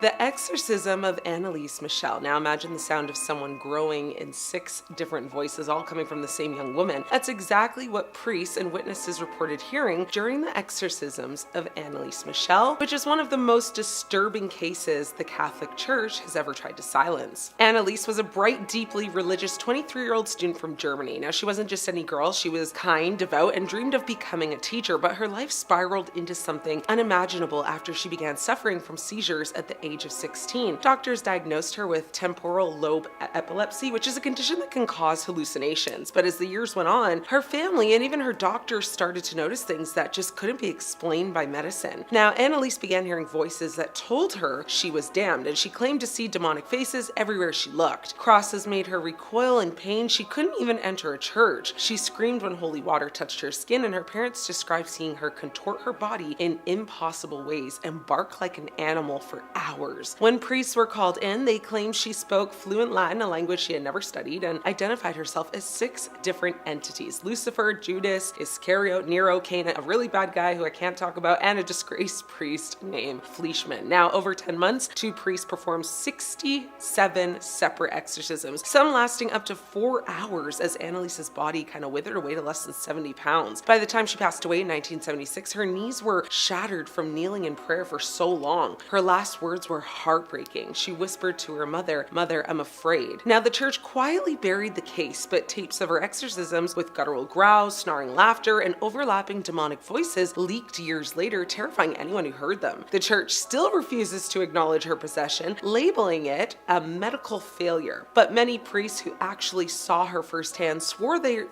The Exorcism of Anelise Michelle. Now imagine the sound of someone growing in 6 different voices, all coming from the same young woman. That's exactly what priests and witnesses reported hearing during the exorcisms of Anelise Michelle, which is one of the most disturbing cases the Catholic Church has ever tried to silence. Anelise was a bright, deeply religious 23-year-old student from Germany. Now she wasn't just any girl, she was kind, devout, and dreamed of becoming a teacher, but her life spiraled into something unimaginable after she began suffering from seizures at the age of 16. Doctors diagnosed her with temporal lobe epilepsy, which is a condition that can cause hallucinations. But as the years went on, her family and even her doctors started to notice things that just couldn't be explained by medicine. Now, Anelise began hearing voices that told her she was damned, and she claimed to see demonic faces everywhere she looked. Crosses made her recoil in pain. She couldn't even enter a church. She screamed when holy water touched her skin, and her parents described seeing her contort her body in impossible ways and bark like an animal for hours. When priests were called in, they claimed she spoke fluent Latin, a language she had never studied, and identified herself as 6 different entities: Lucifer, Judas, Iscariot, Nero, Cain, a really bad guy who I can't talk about, and a disgraced priest named Fleischmann. Now, over 10 months, 2 priests performed 67 separate exorcisms, some lasting up to 4 hours as Annelise's body kind of withered away to less than 70 pounds. By the time she passed away in 1976, her knees were shattered from kneeling in prayer for so long. Her last words were heartbreaking. She whispered to her mother, "Mother, I'm afraid." Now, the church quietly buried the case, but tapes of her exorcisms with guttural growls, snarling laughter, and overlapping demonic voices leaked years later, terrifying anyone who heard them. The church still refuses to acknowledge her possession, labeling it a medical failure. But many priests who actually saw her firsthand swore there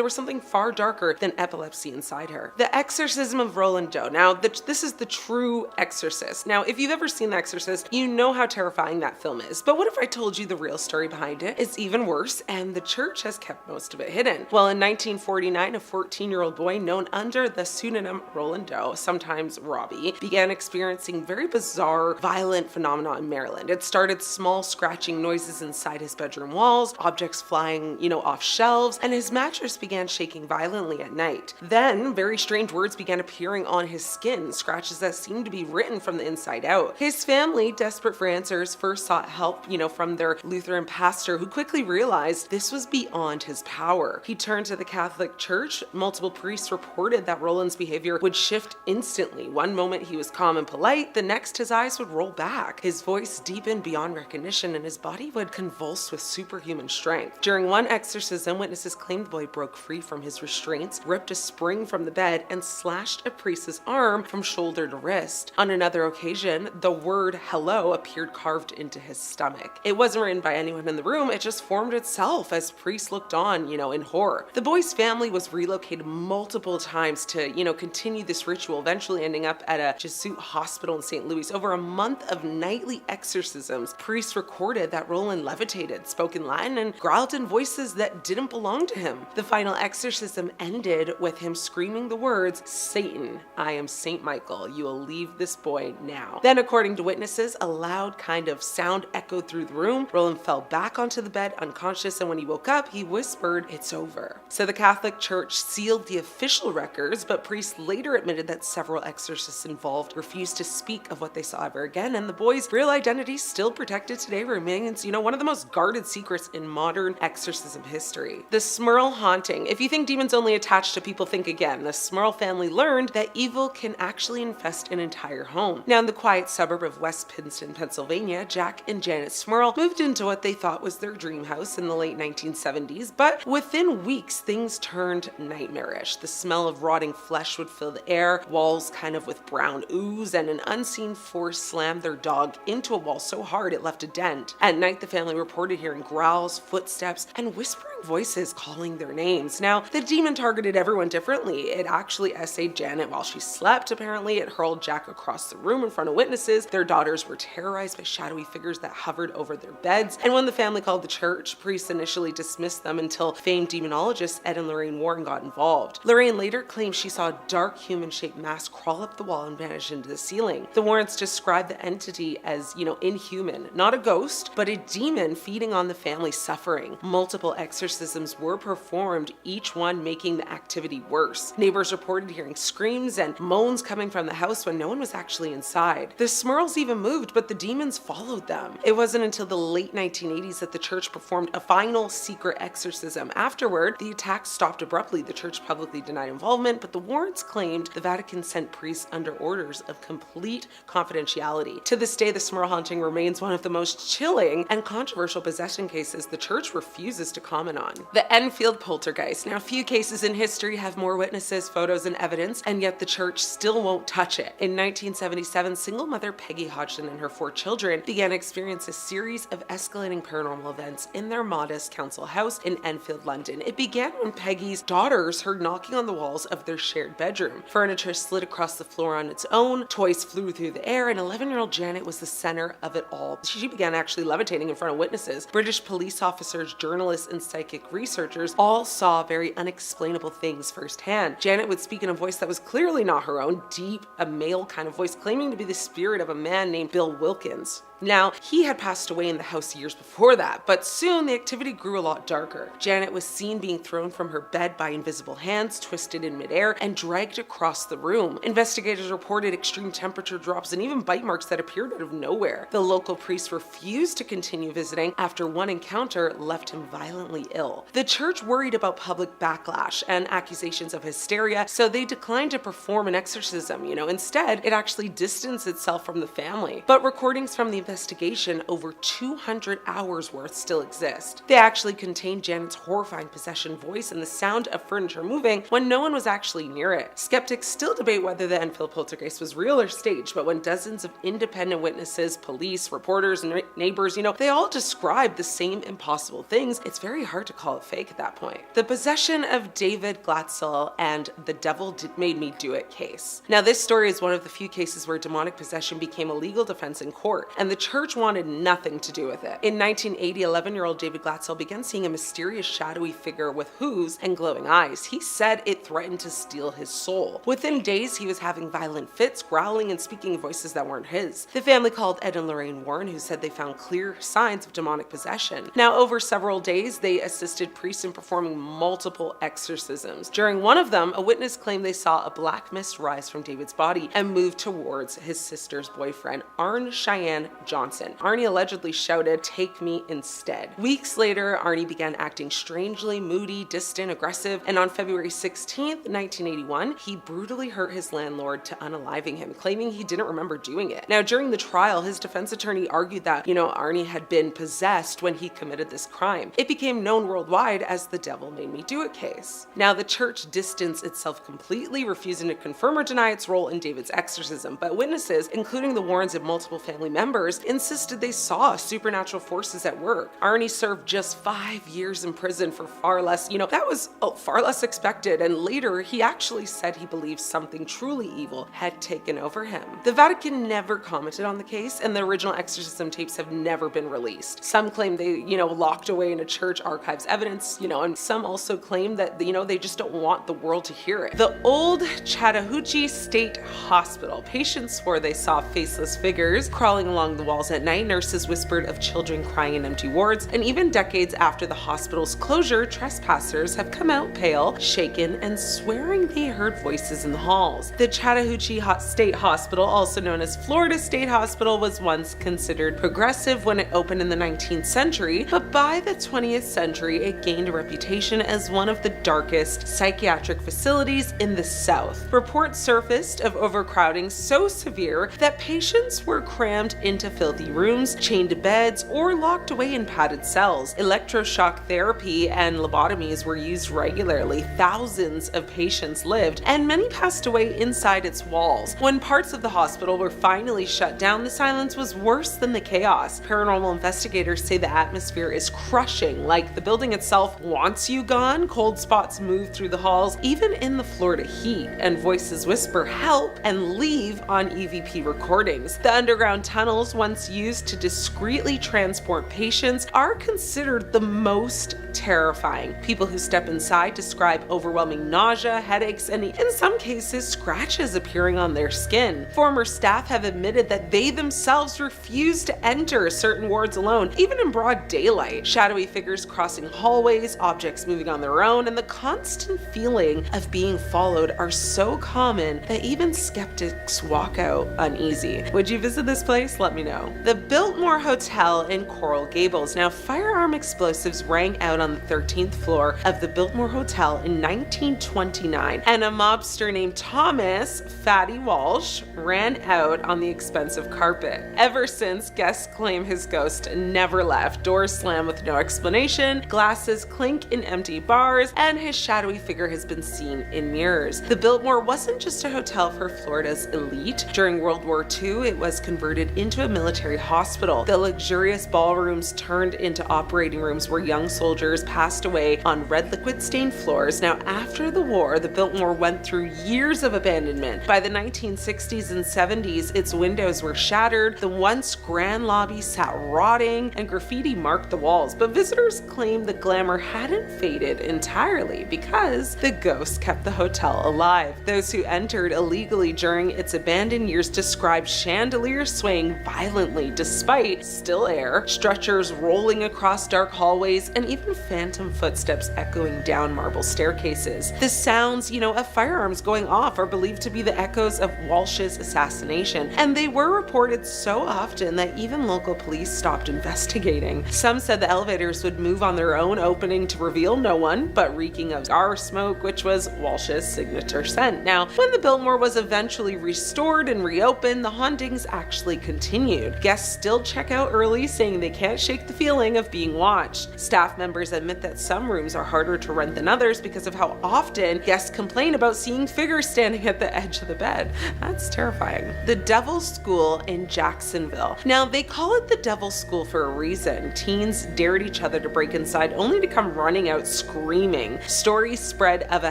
was something far darker than epilepsy inside her. The Exorcism of Roland Doe. Now, this is the true Exorcist. Now, if you've ever seen The Exorcist, you know how terrifying that film is. But what if I told you the real story behind it? It's even worse, and the church has kept most of it hidden. Well, in 1949, a 14-year-old boy known under the pseudonym Roland Doe, sometimes Robbie, began experiencing very bizarre, violent phenomena in Maryland. It started small scratching noises inside his bedroom walls, objects flying, off shelves, and his mattress began shaking violently at night. Then, very strange words began appearing on his skin, scratches that seemed to be written from the inside out. His family, desperate for answers, first sought help, from their Lutheran pastor, who quickly realized this was beyond his power. He turned to the Catholic Church. Multiple priests reported that Roland's behavior would shift instantly. One moment he was calm and polite, the next his eyes would roll back. His voice deepened beyond recognition, and his body would convulse with superhuman strength. During one exorcism, witnesses claimed the boy broke free from his restraints, ripped a spring from the bed, and slashed a priest's arm from shoulder to wrist. On another occasion, the word hello appeared carved into his stomach. It wasn't written by anyone in the room, it just formed itself as priests looked on, in horror. The boy's family was relocated multiple times to, continue this ritual, eventually ending up at a Jesuit hospital in St. Louis. Over a month of nightly exorcisms, priests recorded that Roland levitated, spoke in Latin, and growled in voices that didn't belong to him. The final exorcism ended with him screaming the words, "Satan, I am Saint Michael. You will leave this boy now." Then, according to witnesses, a loud kind of sound echoed through the room. Roland fell back onto the bed unconscious, and when he woke up, he whispered, "It's over." So the Catholic Church sealed the official records, but priests later admitted that several exorcists involved refused to speak of what they saw ever again, and the boy's real identity, still protected today, remains, one of the most guarded secrets in modern exorcism history. The Smurl haunting. If you think demons only attach to people, think again. The Smurl family learned that evil can actually infest an entire home. Now, in the quiet suburb of West Pittston, Pennsylvania, Jack and Janet Smurl moved into what they thought was their dream house in the late 1970s, but within weeks, things turned nightmarish. The smell of rotting flesh would fill the air, walls kind of with brown ooze, and an unseen force slammed their dog into a wall so hard it left a dent. At night, the family reported hearing growls, footsteps, and whispering voices calling their names. Now, the demon targeted everyone differently. It actually essayed Janet while she slept, apparently. It hurled Jack across the room in front of witnesses. Their daughters were terrorized by shadowy figures that hovered over their beds. And when the family called the church, priests initially dismissed them until famed demonologists Ed and Lorraine Warren got involved. Lorraine later claimed she saw a dark human-shaped mass crawl up the wall and vanish into the ceiling. The Warrens described the entity as, inhuman. Not a ghost, but a demon feeding on the family's suffering. Multiple exorcisms exorcisms were performed, each one making the activity worse. Neighbors reported hearing screams and moans coming from the house when no one was actually inside. The Smurls even moved, but the demons followed them. It wasn't until the late 1980s that the church performed a final secret exorcism. Afterward, the attack stopped abruptly. The church publicly denied involvement, but the warrants claimed the Vatican sent priests under orders of complete confidentiality. To this day, the Smurl haunting remains one of the most chilling and controversial possession cases the church refuses to comment on. The Enfield poltergeist. Now, few cases in history have more witnesses, photos, and evidence, and yet the church still won't touch it. In 1977, single mother Peggy Hodgson and her 4 children began to experience a series of escalating paranormal events in their modest council house in Enfield, London. It began when Peggy's daughters heard knocking on the walls of their shared bedroom. Furniture slid across the floor on its own, toys flew through the air, and 11-year-old Janet was the center of it all. She began actually levitating in front of witnesses. British police officers, journalists, and psychic researchers all saw very unexplainable things firsthand. Janet would speak in a voice that was clearly not her own, deep, a male kind of voice, claiming to be the spirit of a man named Bill Wilkins. Now, he had passed away in the house years before that, but soon the activity grew a lot darker. Janet was seen being thrown from her bed by invisible hands, twisted in midair, and dragged across the room. Investigators reported extreme temperature drops and even bite marks that appeared out of nowhere. The local priest refused to continue visiting after one encounter left him violently ill. The church worried about public backlash and accusations of hysteria, so they declined to perform an exorcism. Instead, it actually distanced itself from the family. But recordings from the investigation, over 200 hours worth, still exist. They actually contain Janet's horrifying possession voice and the sound of furniture moving when no one was actually near it. Skeptics still debate whether the Enfield poltergeist was real or staged, but when dozens of independent witnesses, police, reporters, and neighbors, they all describe the same impossible things, it's very hard to call it fake at that point. The possession of David Glatzel and the devil made me do it case. Now, this story is one of the few cases where demonic possession became a legal defense in court, and the church wanted nothing to do with it. In 1980, 11-year-old David Glatzel began seeing a mysterious shadowy figure with hooves and glowing eyes. He said it threatened to steal his soul. Within days, he was having violent fits, growling, and speaking in voices that weren't his. The family called Ed and Lorraine Warren, who said they found clear signs of demonic possession. Now, over several days, they assisted priests in performing multiple exorcisms. During one of them, a witness claimed they saw a black mist rise from David's body and move towards his sister's boyfriend, Arne Cheyenne Johnson. Arnie allegedly shouted, "Take me instead." Weeks later, Arnie began acting strangely, moody, distant, aggressive, and on February 16th, 1981, he brutally hurt his landlord to unaliving him, claiming he didn't remember doing it. Now, during the trial, his defense attorney argued that, Arnie had been possessed when he committed this crime. It became known worldwide as the devil made me do it case. Now, the church distanced itself completely, refusing to confirm or deny its role in David's exorcism, but witnesses, including the Warrens and multiple family members, insisted they saw supernatural forces at work. Arnie served just 5 years in prison for far less, that was far less expected, and later he actually said he believed something truly evil had taken over him. The Vatican never commented on the case, and the original exorcism tapes have never been released. Some claim they, locked away in a church archives evidence, and some also claim that, they just don't want the world to hear it. The old Chattahoochee State Hospital. Patients swore they saw faceless figures crawling along the walls at night. Nurses whispered of children crying in empty wards, and even decades after the hospital's closure, trespassers have come out pale, shaken, and swearing they heard voices in the halls. The Chattahoochee State Hospital, also known as Florida State Hospital, was once considered progressive when it opened in the 19th century, but by the 20th century, it gained a reputation as one of the darkest psychiatric facilities in the South. Reports surfaced of overcrowding so severe that patients were crammed into filthy rooms, chained to beds, or locked away in padded cells. Electroshock therapy and lobotomies were used regularly. Thousands of patients lived, and many passed away inside its walls. When parts of the hospital were finally shut down, the silence was worse than the chaos. Paranormal investigators say the atmosphere is crushing, like the building itself wants you gone. Cold spots move through the halls, even in the Florida heat, and voices whisper help and leave on EVP recordings. The underground tunnels once used to discreetly transport patients, are considered the most terrifying. People who step inside describe overwhelming nausea, headaches, and in some cases, scratches appearing on their skin. Former staff have admitted that they themselves refuse to enter certain wards alone, even in broad daylight. Shadowy figures crossing hallways, objects moving on their own, and the constant feeling of being followed are so common that even skeptics walk out uneasy. Would you visit this place? Let me know. The Biltmore Hotel in Coral Gables. Now, firearm explosives rang out on the 13th floor of the Biltmore Hotel in 1929, and a mobster named Thomas Fatty Walsh ran out on the expensive carpet. Ever since, guests claim his ghost never left. Doors slam with no explanation, glasses clink in empty bars, and his shadowy figure has been seen in mirrors. The Biltmore wasn't just a hotel for Florida's elite. During World War II, it was converted into a military hospital. The luxurious ballrooms turned into operating rooms where young soldiers passed away on red liquid-stained floors. Now, after the war, the Biltmore went through years of abandonment. By the 1960s and 70s, its windows were shattered, the once grand lobby sat rotting, and graffiti marked the walls. But visitors claim the glamour hadn't faded entirely because the ghost kept the hotel alive. Those who entered illegally during its abandoned years described chandeliers swaying violently despite still air, stretchers rolling across dark hallways, and even phantom footsteps echoing down marble staircases. The sounds, of firearms going off are believed to be the echoes of Walsh's assassination, and they were reported so often that even local police stopped investigating. Some said the elevators would move on their own, opening to reveal no one, but reeking of cigar smoke, which was Walsh's signature scent. Now, when the Biltmore was eventually restored and reopened, the hauntings actually continued. Guests still check out early, saying they can't shake the feeling of being watched. Staff members admit that some rooms are harder to rent than others because of how often guests complain about seeing figures standing at the edge of the bed. That's terrifying. The Devil's School in Jacksonville. Now, they call it the Devil's School for a reason. Teens dared each other to break inside only to come running out screaming. Stories spread of a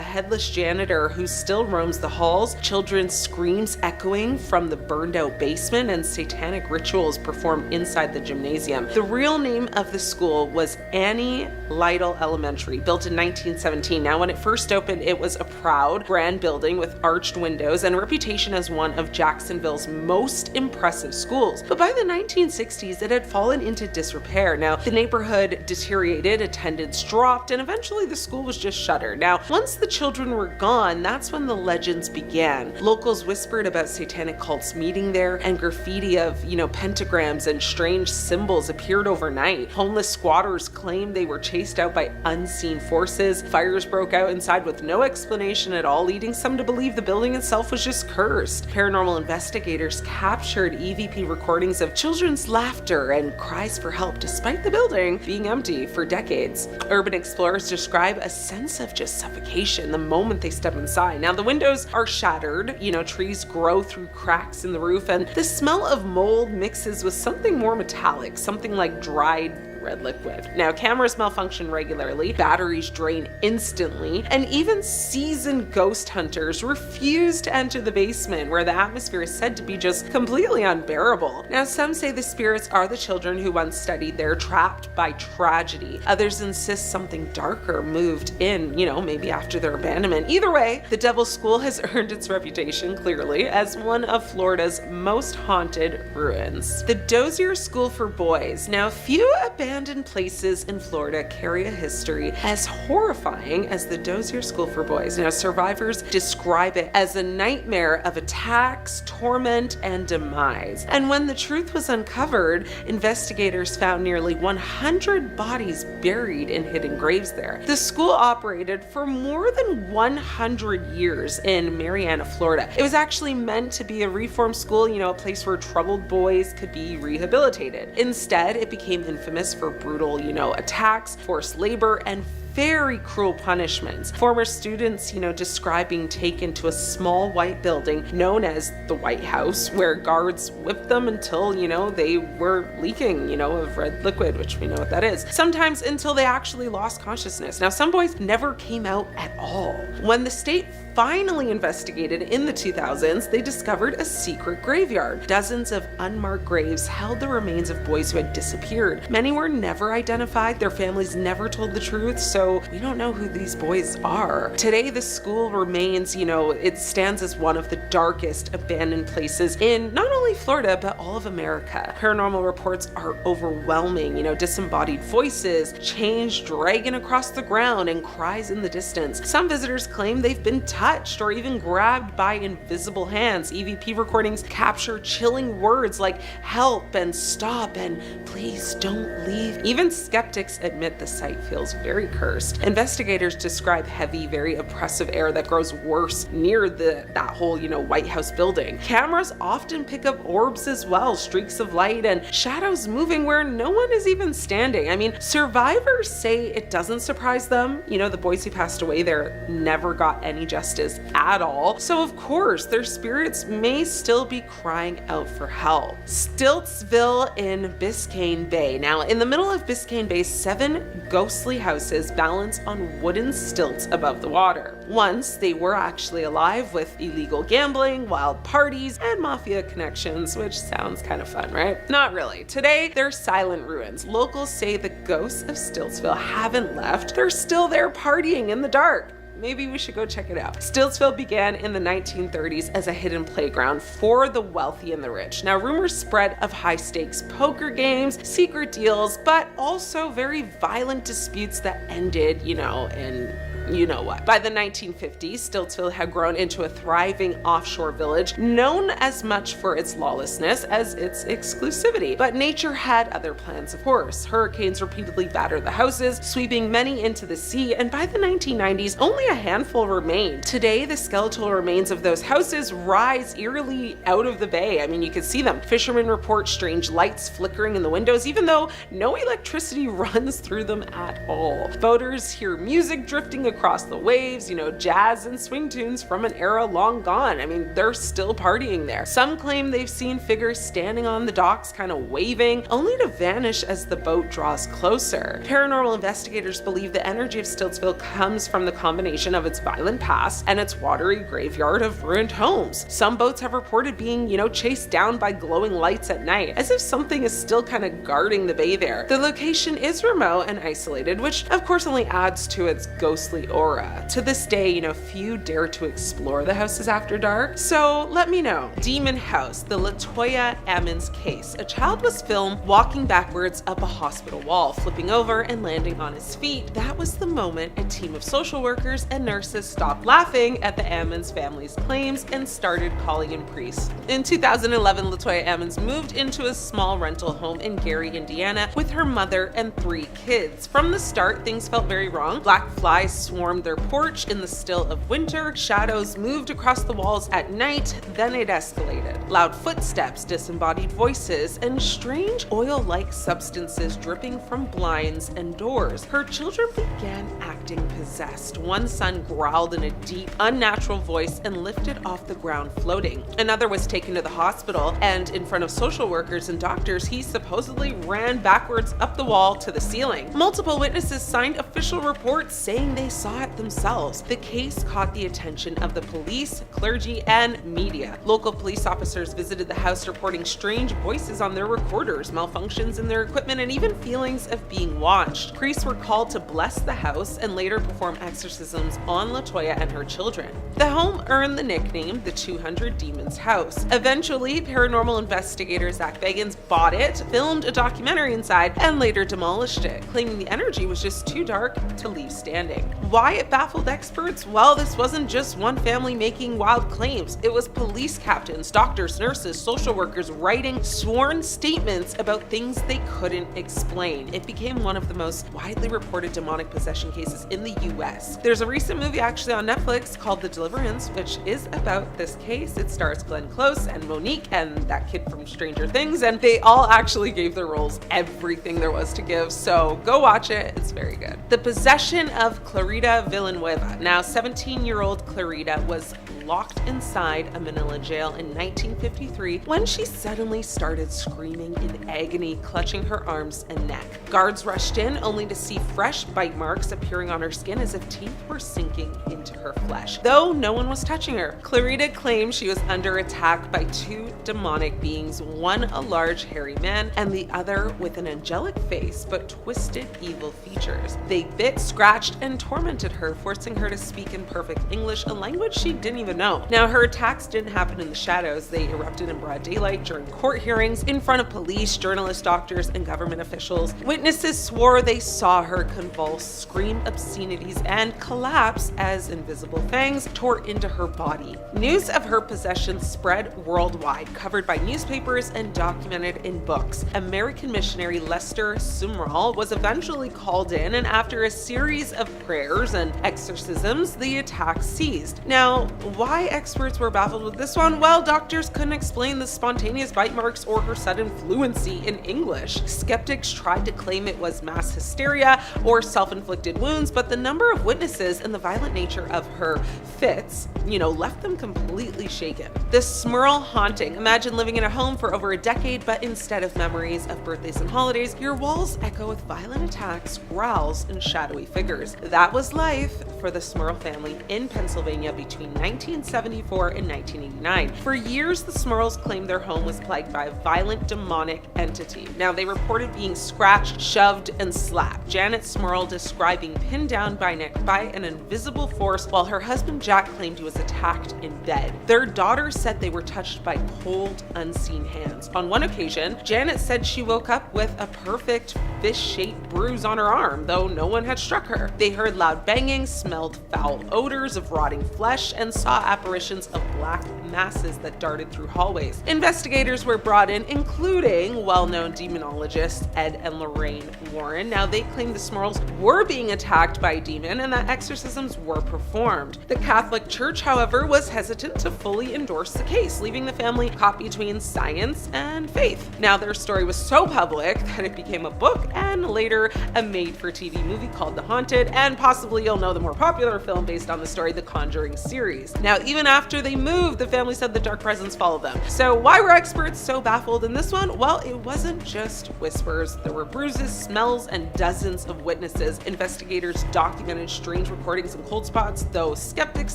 headless janitor who still roams the halls, children's screams echoing from the burned out basement, and satanic rituals performed inside the gymnasium. The real name of the school was Annie Lytle Elementary, built in 1917. Now, when it first opened, it was a proud, grand building with arched windows and a reputation as one of Jacksonville's most impressive schools. But by the 1960s, it had fallen into disrepair. Now, the neighborhood deteriorated, attendance dropped, and eventually the school was just shuttered. Now, once the children were gone, that's when the legends began. Locals whispered about satanic cults meeting there, and graffiti of, pentagrams and strange symbols appeared overnight. Homeless squatters claimed they were chased out by unseen forces. Fires broke out inside with no explanation at all, leading some to believe the building itself was just cursed. Paranormal investigators captured EVP recordings of children's laughter and cries for help despite the building being empty for decades. Urban explorers describe a sense of just suffocation the moment they step inside. Now, the windows are shattered, trees grow through cracks in the roof, and the smell of mold mixes with something more metallic, something like dried red liquid. Now, cameras malfunction regularly, batteries drain instantly, and even seasoned ghost hunters refuse to enter the basement, where the atmosphere is said to be just completely unbearable. Now, some say the spirits are the children who once studied there, trapped by tragedy. Others insist something darker moved in, maybe after their abandonment. Either way, the Devil's School has earned its reputation, clearly, as one of Florida's most haunted ruins. The Dozier School for Boys. Now, few abandoned places in Florida carry a history as horrifying as the Dozier School for Boys. Now, survivors describe it as a nightmare of attacks, torment, and demise. And when the truth was uncovered, investigators found nearly 100 bodies buried in hidden graves there. The school operated for more than 100 years in Marianna, Florida. It was actually meant to be a reform school, a place where troubled boys could be rehabilitated. Instead, it became infamous for brutal, attacks, forced labor, and very cruel punishments. Former students, describe being taken to a small white building known as the White House, where guards whipped them until, they were leaking, of red liquid, which we know what that is. Sometimes until they actually lost consciousness. Now, some boys never came out at all. When the state finally investigated in the 2000s, they discovered a secret graveyard. Dozens of unmarked graves held the remains of boys who had disappeared. Many were never identified, their families never told the truth, so we don't know who these boys are. Today, the school remains, it stands as one of the darkest abandoned places in not only Florida, but all of America. Paranormal reports are overwhelming, disembodied voices, chains dragging across the ground, and cries in the distance. Some visitors claim they've been touched or even grabbed by invisible hands. EVP recordings capture chilling words like help and stop and please don't leave. Even skeptics admit the site feels very cursed. Investigators describe heavy, very oppressive air that grows worse near that whole, White House building. Cameras often pick up orbs as well, streaks of light and shadows moving where no one is even standing. Survivors say it doesn't surprise them. The boys who passed away there never got any justice at all. So of course, their spirits may still be crying out for help. Stiltsville in Biscayne Bay. Now, in the middle of Biscayne Bay, 7 ghostly houses balance on wooden stilts above the water. Once, they were actually alive with illegal gambling, wild parties, and mafia connections, which sounds kind of fun, right? Not really. Today, they're silent ruins. Locals say the ghosts of Stiltsville haven't left. They're still there partying in the dark. Maybe we should go check it out. Stiltsville began in the 1930s as a hidden playground for the wealthy and the rich. Now, rumors spread of high-stakes poker games, secret deals, but also very violent disputes that ended, in you know what. By the 1950s, Stiltsville had grown into a thriving offshore village known as much for its lawlessness as its exclusivity. But nature had other plans, of course. Hurricanes repeatedly battered the houses, sweeping many into the sea, and by the 1990s, only a handful remained. Today, the skeletal remains of those houses rise eerily out of the bay. You can see them. Fishermen report strange lights flickering in the windows, even though no electricity runs through them at all. Boaters hear music drifting across the waves, jazz and swing tunes from an era long gone. They're still partying there. Some claim they've seen figures standing on the docks kind of waving, only to vanish as the boat draws closer. Paranormal investigators believe the energy of Stiltsville comes from the combination of its violent past and its watery graveyard of ruined homes. Some boats have reported being, chased down by glowing lights at night, as if something is still kind of guarding the bay there. The location is remote and isolated, which of course only adds to its ghostly aura. To this day, few dare to explore the houses after dark. So let me know. Demon House, the Latoya Ammons case. A child was filmed walking backwards up a hospital wall, flipping over and landing on his feet. That was the moment a team of social workers and nurses stopped laughing at the Ammons family's claims and started calling in priests. In 2011, Latoya Ammons moved into a small rental home in Gary, Indiana, with her mother and 3 kids. From the start, things felt very wrong. Black flies swarmed their porch in the still of winter, shadows moved across the walls at night, then it escalated. Loud footsteps, disembodied voices, and strange oil-like substances dripping from blinds and doors. Her children began acting possessed. One son growled in a deep, unnatural voice and lifted off the ground floating. Another was taken to the hospital, and in front of social workers and doctors, he supposedly ran backwards up the wall to the ceiling. Multiple witnesses signed official reports saying they saw it themselves. The case caught the attention of the police, clergy, and media. Local police officers visited the house reporting strange voices on their recorders, malfunctions in their equipment, and even feelings of being watched. Priests were called to bless the house and later perform exorcisms on Latoya and her children. The home earned the nickname the 200 Demons House. Eventually, paranormal investigator Zach Bagans bought it, filmed a documentary inside, and later demolished it, claiming the energy was just too dark to leave standing. Why it baffled experts? Well, this wasn't just one family making wild claims. It was police captains, doctors, nurses, social workers writing sworn statements about things they couldn't explain. It became one of the most widely reported demonic possession cases in the US. There's a recent movie actually on Netflix called The Deliverance, which is about this case. It stars Glenn Close and Monique and that kid from Stranger Things, and they all actually gave their roles everything there was to give, so go watch it. It's very good. The possession of Clarita Villanueva. Now, 17-year-old Clarita was locked inside a Manila jail in 1953 when she suddenly started screaming in agony, clutching her arms and neck. Guards rushed in only to see fresh bite marks appearing on her skin as if teeth were sinking into her flesh, though no one was touching her. Clarita claimed she was under attack by two demonic beings, one a large hairy man and the other with an angelic face but twisted evil features. They bit, scratched, and tormented her, forcing her to speak in perfect English, a language she didn't even know. Now, her attacks didn't happen in the shadows. They erupted in broad daylight during court hearings, in front of police, journalists, doctors, and government officials. Witnesses swore they saw her convulse, scream obscenities, and collapse as invisible fangs tore into her body. News of her possession spread worldwide, covered by newspapers and documented in books. American missionary Lester Smurl was eventually called in, and after a series of prayers and exorcisms, the attack ceased. Now, why experts were baffled with this one? Well, doctors couldn't explain the spontaneous bite marks or her sudden fluency in English. Skeptics tried to claim it was mass hysteria or self-inflicted wounds, but the number of witnesses and the violent nature of her fits, left them completely shaken. The Smurl haunting. Imagine living in a home for over a decade, but instead of memories of birthdays and holidays, your walls echo with violent attacks, growls, and shadowy figures. That was life for the Smurl family in Pennsylvania between 1974 and 1989. For years, the Smurls claimed their home was plagued by a violent demonic entity. Now, they reported being scratched, shoved, and slapped. Janet Smurl described being pinned down by an invisible force, while her husband Jack claimed he was attacked in bed. Their daughter said they were touched by cold, unseen hands. On one occasion, Janet said she woke up with a perfect fish-shaped bruise on her arm, though no one had struck her. They heard loud banging, smelled foul odors of rotting flesh, and saw apparitions of black masses that darted through hallways. Investigators were brought in, including well-known demonologists Ed and Lorraine Warren. Now, they claimed the Smurls were being attacked by a demon and that exorcisms were performed. The Catholic Church, however, was hesitant to fully endorse the case, leaving the family caught between science and faith. Now, their story was so public that it became a book and later a made-for-TV movie called The Haunted, and possibly you'll know the more popular film based on the story, The Conjuring series. Now, even after they moved, the family said the dark presence followed them. So why were experts so baffled in this one? Well, it wasn't just whispers. There were bruises, smells, and dozens of witnesses. Investigators documented strange recordings and cold spots, though skeptics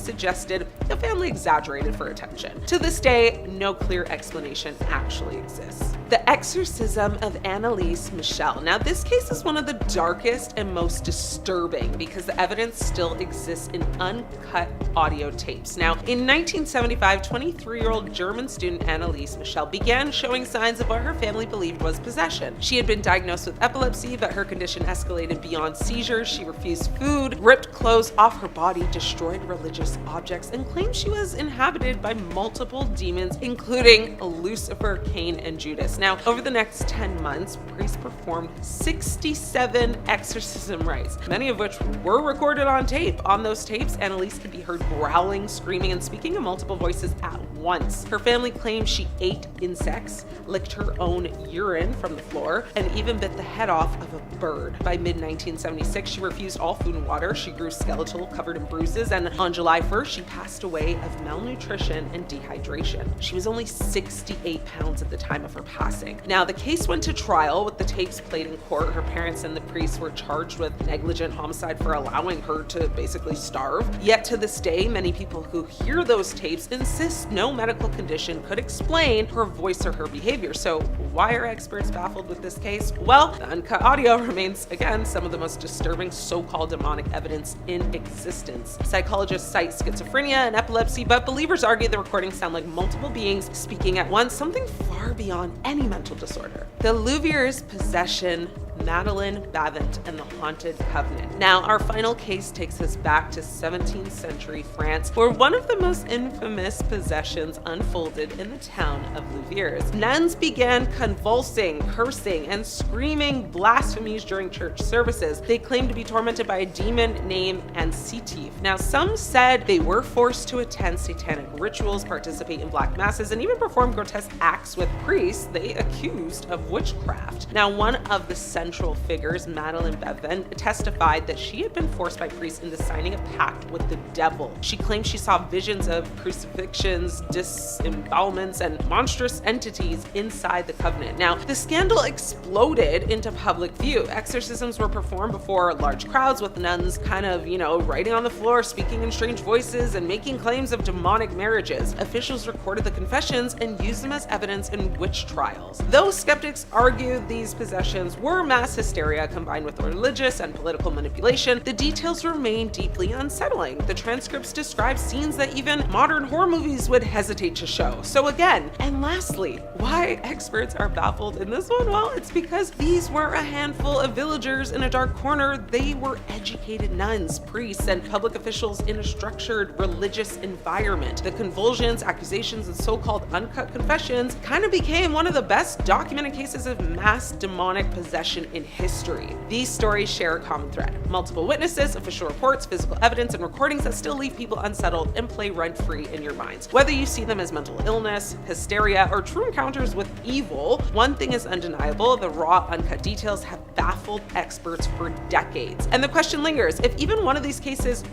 suggested the family exaggerated for attention. To this day, no clear explanation actually exists. The Exorcism of Anelise Michelle. Now, this case is one of the darkest and most disturbing because the evidence still exists in uncut audio tapes. Now, in 1975, 23-year-old German student Anelise Michelle began showing signs of what her family believed was possession. She had been diagnosed with epilepsy, but her condition escalated beyond seizures. She refused food, ripped clothes off her body, destroyed religious objects, and claimed she was inhabited by multiple demons, including Lucifer, Cain, and Judas. Now, over the next 10 months, priests performed 67 exorcism rites, many of which were recorded on tape. On those tapes, Anelise could be heard growling, screaming, and speaking in multiple voices at once. Her family claimed she ate insects, licked her own urine from the floor, and even bit the head off of a bird. By mid-1976, she refused all food and water. She grew skeletal, covered in bruises, and on July 1st, she passed away of malnutrition and dehydration. She was only 68 pounds at the time of her passing. Now, the case went to trial with the tapes played in court. Her parents and the priests were charged with negligent homicide for allowing her to basically starve. Yet to this day, many people who hear those tapes insist no medical condition could explain her voice or her behavior. So why are experts baffled with this case? Well, the uncut audio remains, again, some of the most disturbing so-called demonic evidence in existence. Psychologists cite schizophrenia and epilepsy, but believers argue the recordings sound like multiple beings speaking at once, something far beyond any mental disorder. The Louviers' possession, Madeline Bavent, and the Haunted Covenant. Now, our final case takes us back to 17th century France, where one of the most infamous possessions unfolded in the town of Louviers. Nuns began convulsing, cursing, and screaming blasphemies during church services. They claimed to be tormented by a demon named Ansitif. Now, some said they were forced to attend satanic rituals, participate in black masses, and even perform grotesque acts with priests they accused of witchcraft. Now, one of the central supernatural figures, Madeline Bevan, testified that she had been forced by priests into signing a pact with the devil. She claimed she saw visions of crucifixions, disembowelments, and monstrous entities inside the covenant. Now, the scandal exploded into public view. Exorcisms were performed before large crowds with nuns kind of, writing on the floor, speaking in strange voices, and making claims of demonic marriages. Officials recorded the confessions and used them as evidence in witch trials. Though skeptics argued these possessions were mass hysteria combined with religious and political manipulation, the details remain deeply unsettling. The transcripts describe scenes that even modern horror movies would hesitate to show. So again, and lastly, why experts are baffled in this one? Well, it's because these weren't a handful of villagers in a dark corner. They were educated nuns, priests, and public officials in a structured religious environment. The convulsions, accusations, and so-called uncut confessions kind of became one of the best documented cases of mass demonic possession in history. These stories share a common thread: multiple witnesses, official reports, physical evidence, and recordings that still leave people unsettled and play rent-free in your minds. Whether you see them as mental illness, hysteria, or true encounters with evil, one thing is undeniable: the raw, uncut details have baffled experts for decades. And the question lingers: if even one of these cases,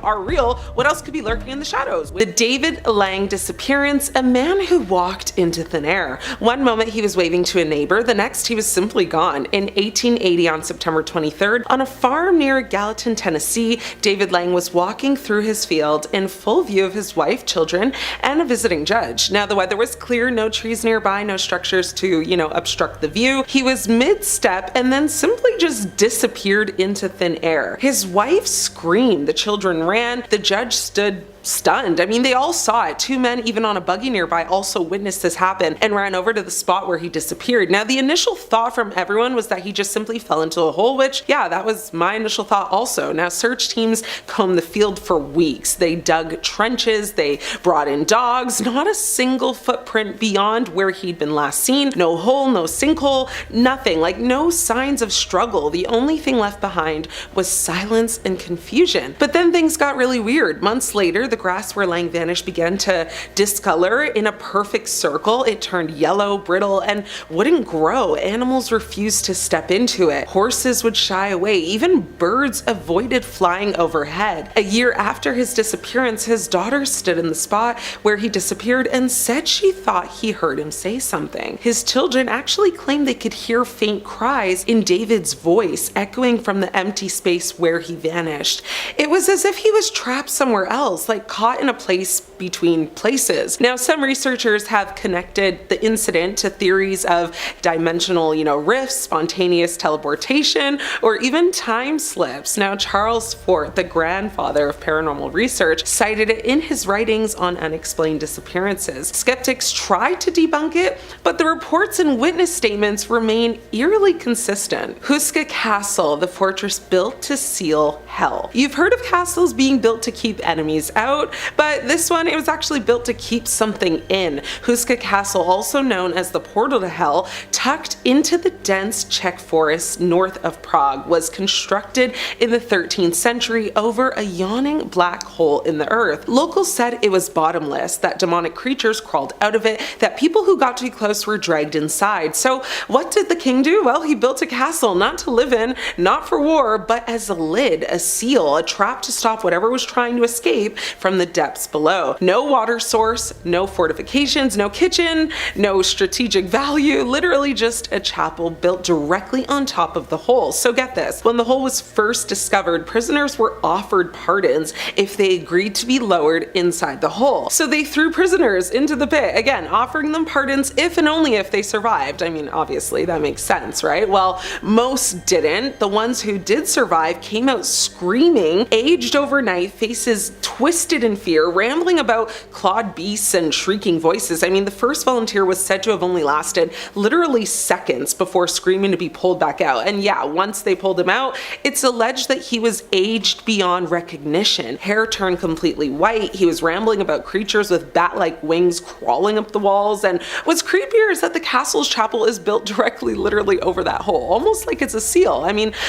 are real, what else could be lurking in the shadows? The David Lang disappearance, a man who walked into thin air. One moment he was waving to a neighbor, the next he was simply gone. In 1880, on September 23rd, on a farm near Gallatin, Tennessee, David Lang was walking through his field in full view of his wife, children, and a visiting judge. Now, the weather was clear, no trees nearby, no structures to, obstruct the view. He was mid-step and then simply just disappeared into thin air. His wife screamed, the children ran, the judge stood stunned. They all saw it. Two men, even on a buggy nearby, also witnessed this happen and ran over to the spot where he disappeared. Now, the initial thought from everyone was that he just simply fell into a hole, which, yeah, that was my initial thought also. Now, search teams combed the field for weeks. They dug trenches, they brought in dogs, not a single footprint beyond where he'd been last seen. No hole, no sinkhole, nothing, no signs of struggle. The only thing left behind was silence and confusion. But then things got really weird. Months later, the grass where Lang vanished began to discolor in a perfect circle. It turned yellow, brittle, and wouldn't grow. Animals refused to step into it. Horses would shy away. Even birds avoided flying overhead. A year after his disappearance, his daughter stood in the spot where he disappeared and said she thought he heard him say something. His children actually claimed they could hear faint cries in David's voice echoing from the empty space where he vanished. It was as if he was trapped somewhere else, caught in a place between places. Now, some researchers have connected the incident to theories of dimensional, rifts, spontaneous teleportation, or even time slips. Now, Charles Fort, the grandfather of paranormal research, cited it in his writings on unexplained disappearances. Skeptics tried to debunk it, but the reports and witness statements remain eerily consistent. Huska Castle, the fortress built to seal hell. You've heard of castles being built to keep enemies out, but this one, it was actually built to keep something in. Huska Castle, also known as the portal to hell, tucked into the dense Czech forest north of Prague, was constructed in the 13th century over a yawning black hole in the earth. Locals said it was bottomless, that demonic creatures crawled out of it, that people who got too close were dragged inside. So what did the king do? Well, he built a castle, not to live in, not for war, but as a lid, a seal, a trap to stop whatever was trying to escape from the depths below. No water source, no fortifications, no kitchen, no strategic value, literally just a chapel built directly on top of the hole. So get this, when the hole was first discovered, prisoners were offered pardons if they agreed to be lowered inside the hole. So they threw prisoners into the pit, again, offering them pardons if and only if they survived. Obviously that makes sense, right? Well, most didn't. The ones who did survive came out screaming, aged overnight, faces twisted in fear, rambling about clawed beasts and shrieking voices. The first volunteer was said to have only lasted literally seconds before screaming to be pulled back out. And yeah, once they pulled him out, it's alleged that he was aged beyond recognition. Hair turned completely white. He was rambling about creatures with bat-like wings crawling up the walls. And what's creepier is that the castle's chapel is built directly, literally over that hole, almost like it's a seal.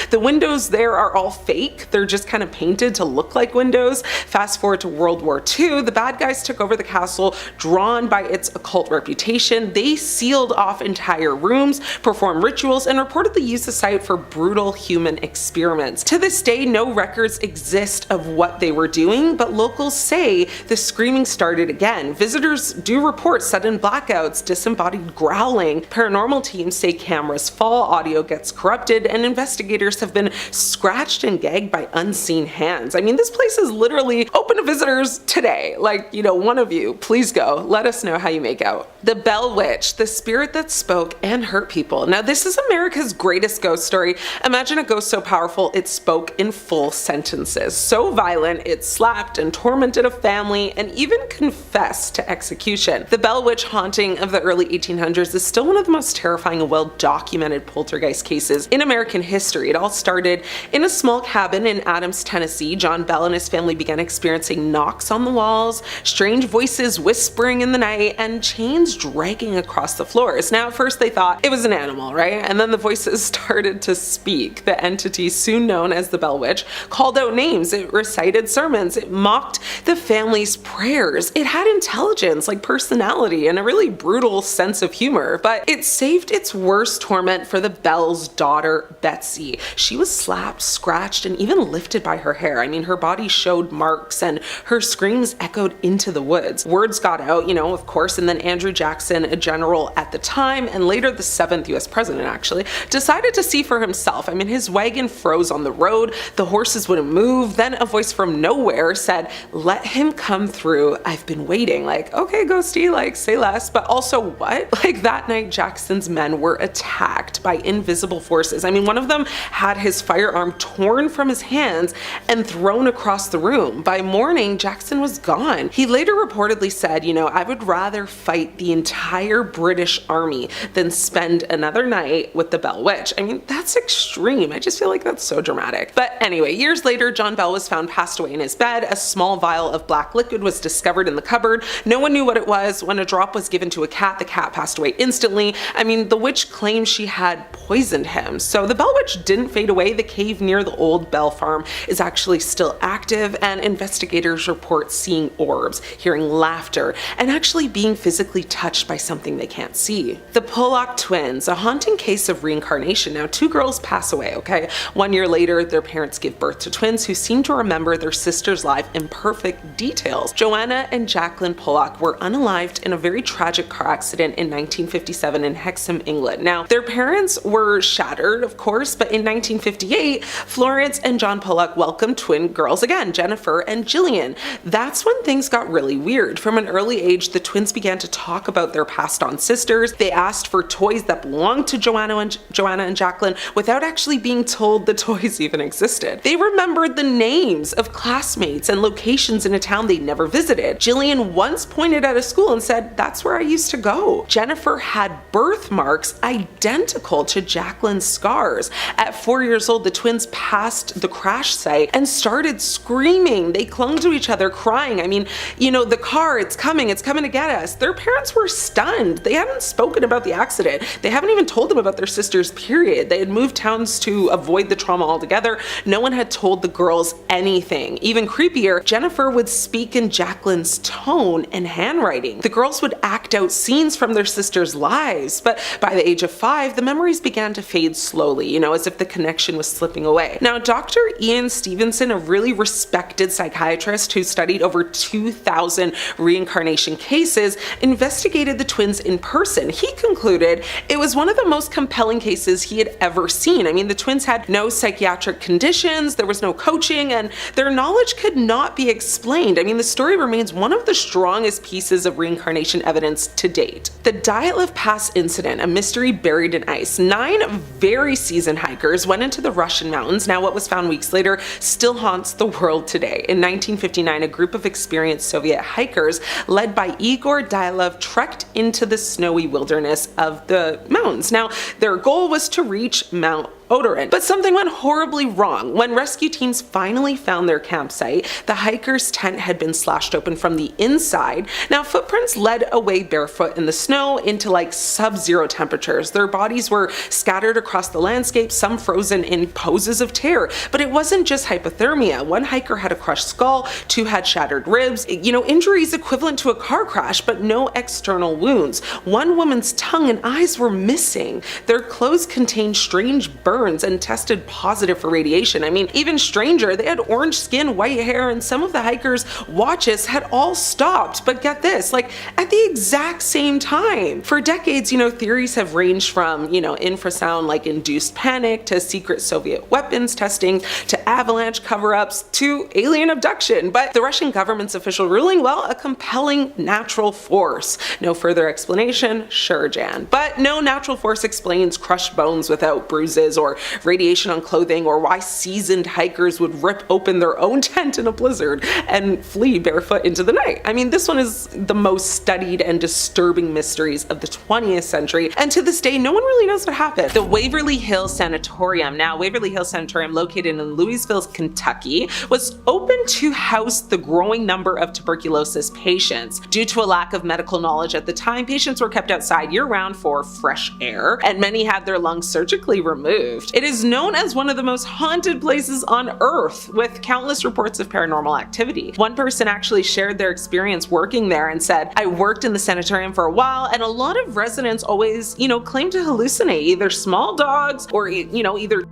The windows there are all fake. They're just kind of painted to look like windows. Fast forward to World War II, the bad guys took over the castle, drawn by its occult reputation. They sealed off entire rooms, performed rituals, and reportedly used the site for brutal human experiments. To this day, no records exist of what they were doing, but locals say the screaming started again. Visitors do report sudden blackouts, disembodied growling. Paranormal teams say cameras fall, audio gets corrupted, and investigators have been scratched and gagged by unseen hands. I mean, this place is literally open to visitors today. Like, you know, one of you, please go. Let us know how you make out. The Bell Witch, the spirit that spoke and hurt people. Now, this is America's greatest ghost story. Imagine a ghost so powerful it spoke in full sentences. So violent, it slapped and tormented a family and even confessed to execution. The Bell Witch haunting of the early 1800s is still one of the most terrifying and well-documented poltergeist cases in American history. It all started in a small cabin in Adams, Tennessee. John Bell and his family began experiencing knocks on the walls, strange voices whispering in the night, and chains dragging across the floors. Now, at first they thought it was an animal, right? And then the voices started to speak. The entity, soon known as the Bell Witch, called out names, it recited sermons, it mocked the family's prayers. It had intelligence, like personality, and a really brutal sense of humor, but it saved its worst torment for the Bell's daughter, Betsy. She was slapped, scratched, and even lifted by her hair. I mean, her body showed marks and her screams echoed into the woods. Words got out, you know, of course, and then Andrew Jackson, a general at the time, and later the 7th US president actually, decided to see for himself. I mean, his wagon froze on the road, the horses wouldn't move, then a voice from nowhere said, "Let him come through, I've been waiting." Like, okay, ghosty, like, say less, but also what? Like, that night Jackson's men were attacked by invisible forces. I mean, one of them had his firearm torn from his hands and thrown across the room. By morning, Jackson was gone. He later reportedly said, you know, "I would rather fight the entire British army than spend another night with the Bell Witch." I mean, that's extreme. I just feel like that's so dramatic. But anyway, years later, John Bell was found passed away in his bed. A small vial of black liquid was discovered in the cupboard. No one knew what it was. When a drop was given to a cat, the cat passed away instantly. I mean, the witch claimed she had poisoned him. So the Bell Witch didn't fade away. The cave near the old Bell farm is actually still active, and investigators report seeing orbs, hearing laughter, and actually being physically touched by something they can't see. The Pollock twins, a haunting case of reincarnation. Now, 2 girls pass away, okay? 1 year later, their parents give birth to twins who seem to remember their sister's life in perfect details. Joanna and Jacqueline Pollock were unalived in a very tragic car accident in 1957 in Hexham, England. Now, their parents were shattered, of course, but in 1958, Florence and John Pollock welcomed twin girls again, Jennifer and Jillian. That's when things got really weird. From an early age, the twins began to talk about their passed on sisters. They asked for toys that belonged to Joanna and Jacqueline without actually being told the toys even existed. They remembered the names of classmates and locations in a town they never visited. Jillian once pointed at a school and said, "That's where I used to go." Jennifer had birthmarks identical to Jacqueline's scars. At 4 years old, the twins passed the crash site and started screaming. They clung to each other, crying. I mean, you know, the car, it's coming to get us. Their parents were stunned. They hadn't spoken about the accident. They haven't even told them about their sisters, period. They had moved towns to avoid the trauma altogether. No one had told the girls anything. Even creepier, Jennifer would speak in Jacqueline's tone and handwriting. The girls would act out scenes from their sisters' lives, but by the age of 5, the memories began to fade slowly, you know, as if the connection was slipping away. Now, Dr. Ian Stevenson, a really respected psychiatrist who studied over 2,000 reincarnation cases, investigated the twins in person. He concluded it was one of the most compelling cases he had ever seen. I mean, the twins had no psychiatric conditions, there was no coaching, and their knowledge could not be explained. I mean, the story remains one of the strongest pieces of reincarnation evidence to date. The Dyatlov Pass incident, a mystery buried in ice. 9 very seasoned hikers went into the Russian mountains. Now, what was found weeks later still haunts the world today. In 1959, a group of experienced Soviet hikers led by Igor Dyatlov trekked into the snowy wilderness of the mountains. Now, their goal was to reach Mount odorant. But something went horribly wrong. When rescue teams finally found their campsite, the hiker's tent had been slashed open from the inside. Now, footprints led away barefoot in the snow into like sub-zero temperatures. Their bodies were scattered across the landscape, some frozen in poses of terror. But it wasn't just hypothermia. One hiker had a crushed skull, two had shattered ribs, injuries equivalent to a car crash, but no external wounds. One woman's tongue and eyes were missing. Their clothes contained strange burns and tested positive for radiation. I mean, even stranger, they had orange skin, white hair, and some of the hikers' watches had all stopped. But get this, like at the exact same time. For decades, theories have ranged from, infrasound like induced panic to secret Soviet weapons testing to avalanche cover-ups to alien abduction. But the Russian government's official ruling, well, a compelling natural force. No further explanation? Sure, Jan. But no natural force explains crushed bones without bruises or radiation on clothing or why seasoned hikers would rip open their own tent in a blizzard and flee barefoot into the night. I mean, this one is the most studied and disturbing mysteries of the 20th century, and to this day, no one really knows what happened. The Waverly Hills Sanatorium, now Waverly Hills Sanatorium located in Louisville, Kentucky, was open to house the growing number of tuberculosis patients. Due to a lack of medical knowledge at the time, patients were kept outside year-round for fresh air, and many had their lungs surgically removed. It is known as one of the most haunted places on Earth, with countless reports of paranormal activity. One person actually shared their experience working there and said, "I worked in the sanatorium for a while, and a lot of residents always, claim to hallucinate either small dogs or, either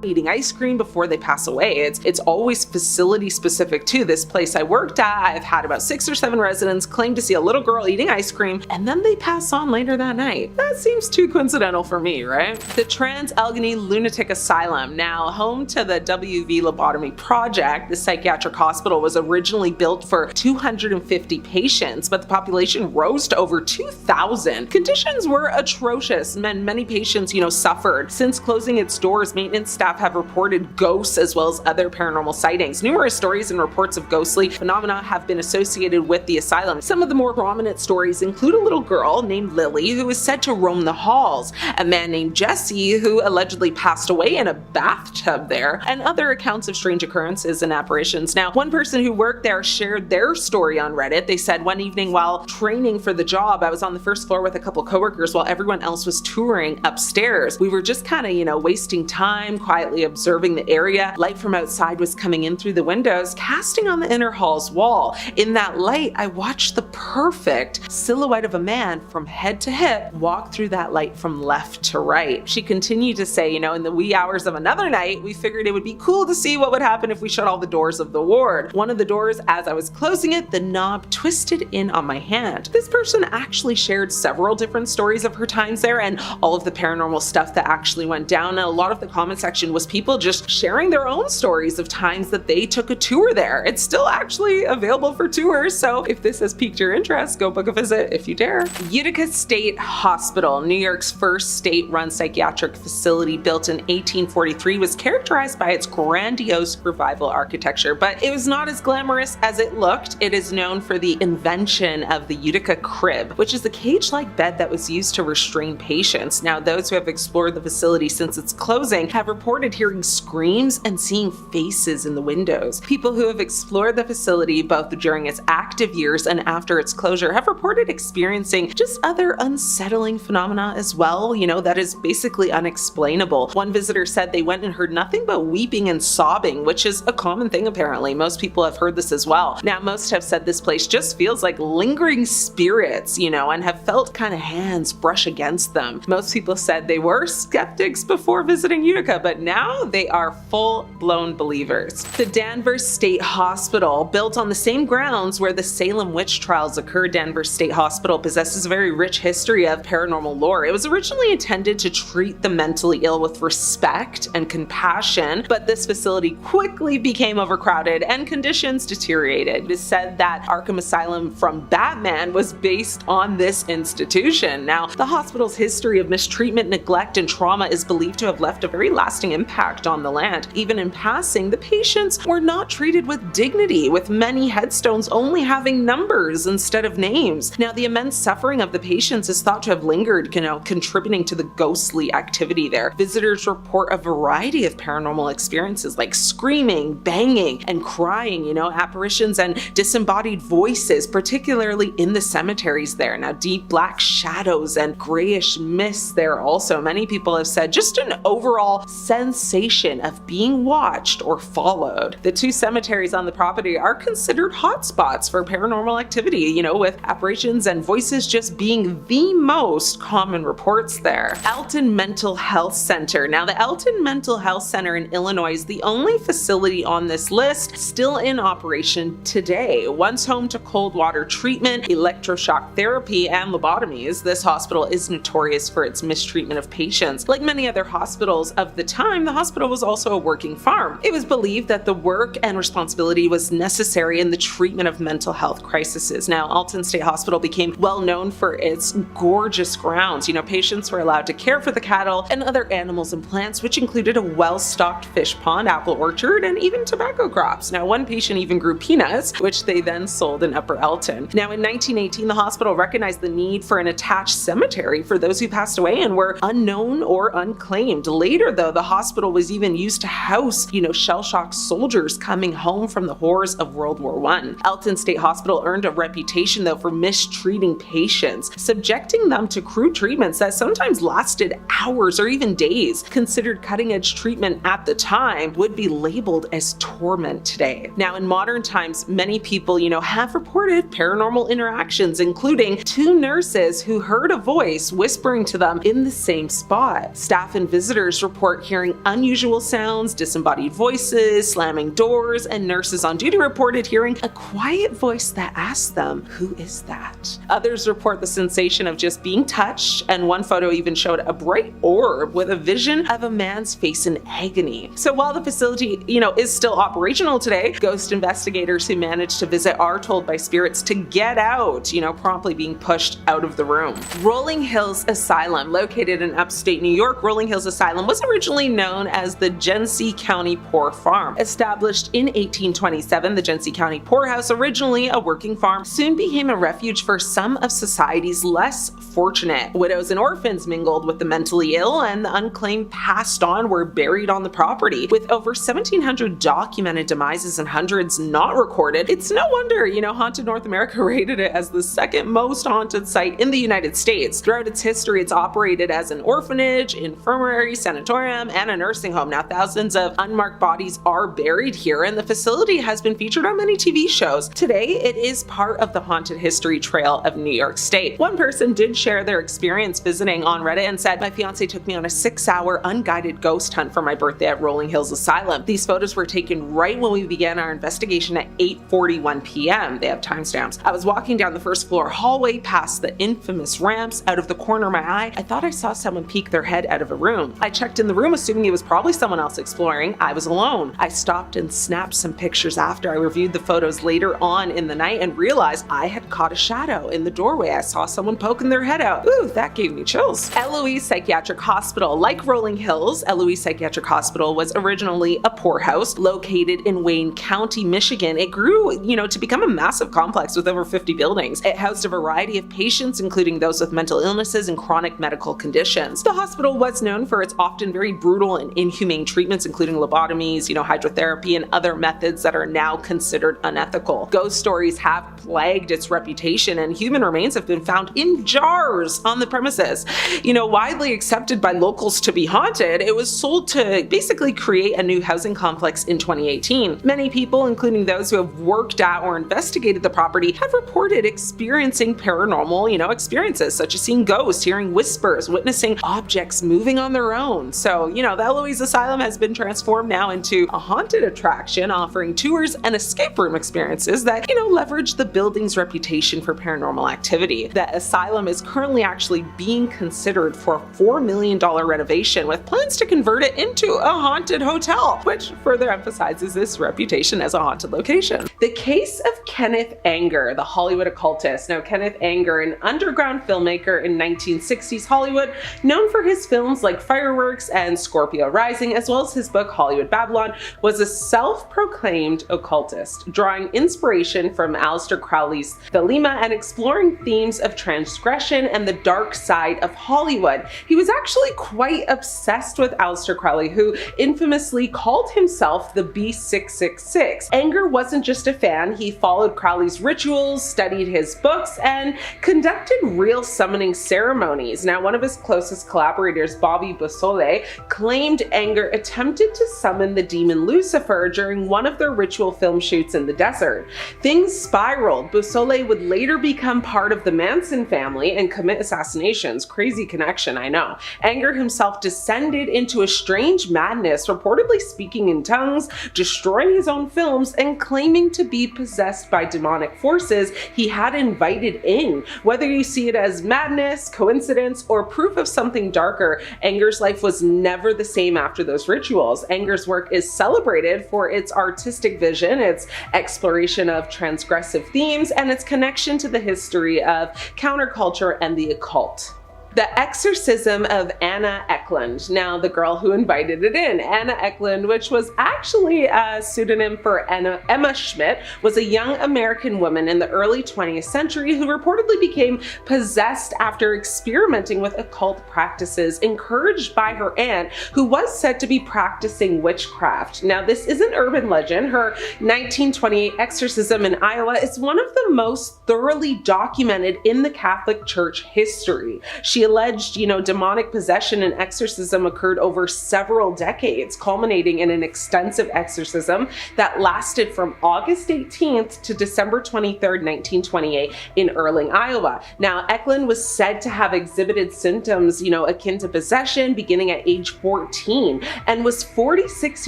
eating ice cream before they pass away. It's always facility specific too. This place I worked at, I've had about 6 or 7 residents claim to see a little girl eating ice cream and then they pass on later that night. That seems too coincidental for me, right? The Trans-Allegheny Lunatic Asylum, now home to the WV Lobotomy Project, the psychiatric hospital was originally built for 250 patients, but the population rose to over 2,000. Conditions were atrocious and many patients, suffered. Since closing its doors, maintenance staff have reported ghosts as well as other paranormal sightings. Numerous stories and reports of ghostly phenomena have been associated with the asylum. Some of the more prominent stories include a little girl named Lily who is said to roam the halls, a man named Jesse who allegedly passed away in a bathtub there, and other accounts of strange occurrences and apparitions. Now, one person who worked there shared their story on Reddit. They said, "One evening while training for the job, I was on the first floor with a couple coworkers while everyone else was touring upstairs. We were just kind of, wasting time, quietly observing the area. Light from outside was coming in through the windows, casting on the inner hall's wall. In that light, I watched the perfect silhouette of a man from head to hip walk through that light from left to right." She continued to say, in the wee hours of another night, we figured it would be cool to see what would happen if we shut all the doors of the ward. One of the doors, as I was closing it, the knob twisted in on my hand. This person actually shared several different stories of her times there and all of the paranormal stuff that actually went down. And a lot of the comment section was people just sharing their own stories of times that they took a tour there. It's still actually available for tours, so if this has piqued your interest, go book a visit if you dare. Utica State Hospital, New York's first state-run psychiatric facility built in 1843, was characterized by its grandiose revival architecture, but it was not as glamorous as it looked. It is known for the invention of the Utica crib, which is a cage-like bed that was used to restrain patients. Now, those who have explored the facility since its closing have reported hearing screams and seeing faces in the windows. People who have explored the facility both during its active years and after its closure have reported experiencing just other unsettling phenomena as well, that is basically unexplainable. One visitor said they went and heard nothing but weeping and sobbing, which is a common thing apparently. Most people have heard this as well. Now, most have said this place just feels like lingering spirits, and have felt kind of hands brush against them. Most people said they were skeptics before visiting Utica, but now they are full-blown believers. The Danvers State Hospital, built on the same grounds where the Salem witch trials occurred, Danvers State Hospital possesses a very rich history of paranormal lore. It was originally intended to treat the mentally ill with respect and compassion, but this facility quickly became overcrowded and conditions deteriorated. It is said that Arkham Asylum from Batman was based on this institution. Now, the hospital's history of mistreatment, neglect, and trauma is believed to have left a very lasting impact on the land. Even in passing, the patients were not treated with dignity, with many headstones only having numbers instead of names. Now, the immense suffering of the patients is thought to have lingered, contributing to the ghostly activity there. Visitors report a variety of paranormal experiences like screaming, banging, and crying, apparitions and disembodied voices, particularly in the cemeteries there. Now, deep black shadows and grayish mists there also. Many people have said just an overall sensation of being watched or followed. The two cemeteries on the property are considered hotspots for paranormal activity, with apparitions and voices just being the most common reports there. Alton Mental Health Center. Now, the Alton Mental Health Center in Illinois is the only facility on this list still in operation today. Once home to cold water treatment, electroshock therapy, and lobotomies, this hospital is notorious for its mistreatment of patients. Like many other hospitals of the time, the hospital was also a working farm. It was believed that the work and responsibility was necessary in the treatment of mental health crises. Now, Alton State Hospital became well known for its gorgeous grounds. Patients were allowed to care for the cattle and other animals and plants, which included a well-stocked fish pond, apple orchard, and even tobacco crops. Now, one patient even grew peanuts, which they then sold in Upper Alton. Now, in 1918, the hospital recognized the need for an attached cemetery for those who passed away and were unknown or unclaimed. Later, though, the hospital was even used to house, shell-shocked soldiers coming home from the horrors of World War I. Alton State Hospital earned a reputation, though, for mistreating patients, subjecting them to crude treatments that sometimes lasted hours or even days. Considered cutting-edge treatment at the time would be labeled as torment today. Now, in modern times, many people, have reported paranormal interactions, including two nurses who heard a voice whispering to them in the same spot. Staff and visitors report hearing unusual sounds, disembodied voices, slamming doors, and nurses on duty reported hearing a quiet voice that asked them, "Who is that?" Others report the sensation of just being touched, and one photo even showed a bright orb with a vision of a man's face in agony. So while the facility, is still operational today, ghost investigators who managed to visit are told by spirits to get out, promptly being pushed out of the room. Rolling Hills Asylum, located in upstate New York, Rolling Hills Asylum was originally known as the Genesee County Poor Farm. Established in 1827, the Genesee County Poorhouse, originally a working farm, soon became a refuge for some of society's less fortunate. Widows and orphans mingled with the mentally ill, and the unclaimed passed on were buried on the property. With over 1,700 documented demises and hundreds not recorded, it's no wonder, Haunted North America rated it as the second most haunted site in the United States. Throughout its history, it's operated as an orphanage, infirmary, sanatorium, and a nursing home. Now, thousands of unmarked bodies are buried here, and the facility has been featured on many TV shows. Today, it is part of the Haunted History Trail of New York State. One person did share their experience visiting on Reddit and said, "My fiance took me on a 6-hour unguided ghost hunt for my birthday at Rolling Hills Asylum. These photos were taken right when we began our investigation at 8:41 p.m. They have timestamps. I was walking down the first floor hallway past the infamous ramps. Out of the corner of my eye, I thought I saw someone peek their head out of a room. I checked in the room assuming it was probably someone else exploring. I was alone. I stopped and snapped some pictures after I reviewed the photos later on in the night and realized I had caught a shadow in the doorway. I saw someone poking their head out. Ooh, that gave me chills." Eloise Psychiatric Hospital. Like Rolling Hills, Eloise Psychiatric Hospital was originally a poorhouse located in Wayne County, Michigan. It grew, to become a massive complex with over 50 buildings. It housed a variety of patients, including those with mental illnesses and chronic medical conditions. The hospital was known for its often very brutal and inhumane treatments, including lobotomies, hydrotherapy, and other methods that are now considered unethical. Ghost stories have plagued its reputation, and human remains have been found in jars on the premises. Widely accepted by locals to be haunted, it was sold to basically create a new housing complex in 2018. Many people, including those who have worked at or investigated the property, have reported experiencing paranormal, experiences such as seeing ghosts, hearing whispers, witnessing objects moving on their own. So, the Eloise Asylum has been transformed now into a haunted attraction, offering tours and escape room experiences that, leverage the building's reputation for paranormal activity. The asylum is currently actually being considered for a $4 million renovation, with plans to convert it into a haunted hotel, which further emphasizes this reputation as a haunted location. The case of Kenneth Anger, the Hollywood occultist. Now, Kenneth Anger, an underground filmmaker in 1960s Hollywood, known for his films like Fireworks and Scorpion Scorpio Rising, as well as his book Hollywood Babylon, was a self-proclaimed occultist, drawing inspiration from Aleister Crowley's Thelema and exploring themes of transgression and the dark side of Hollywood. He was actually quite obsessed with Aleister Crowley, who infamously called himself the B666. Anger wasn't just a fan, he followed Crowley's rituals, studied his books, and conducted real summoning ceremonies. Now, one of his closest collaborators, Bobby Beausoleil, claimed Anger attempted to summon the demon Lucifer during one of their ritual film shoots in the desert. Things spiraled. Beausoleil would later become part of the Manson family and commit assassinations. Crazy connection, I know. Anger himself descended into a strange madness, reportedly speaking in tongues, destroying his own films, and claiming to be possessed by demonic forces he had invited in. Whether you see it as madness, coincidence, or proof of something darker, Anger's life was never the same after those rituals. Anger's work is celebrated for its artistic vision, its exploration of transgressive themes, and its connection to the history of counterculture and the occult. The Exorcism of Anna Ecklund. Now, the girl who invited it in, Anna Ecklund, which was actually a pseudonym for Emma Schmidt, was a young American woman in the early 20th century who reportedly became possessed after experimenting with occult practices encouraged by her aunt, who was said to be practicing witchcraft. Now, this is an urban legend. Her 1928 exorcism in Iowa is one of the most thoroughly documented in the Catholic Church history. She alleged, demonic possession and exorcism occurred over several decades, culminating in an extensive exorcism that lasted from August 18th to December 23rd, 1928 in Erling, Iowa. Now, Ecklund was said to have exhibited symptoms, akin to possession beginning at age 14 and was 46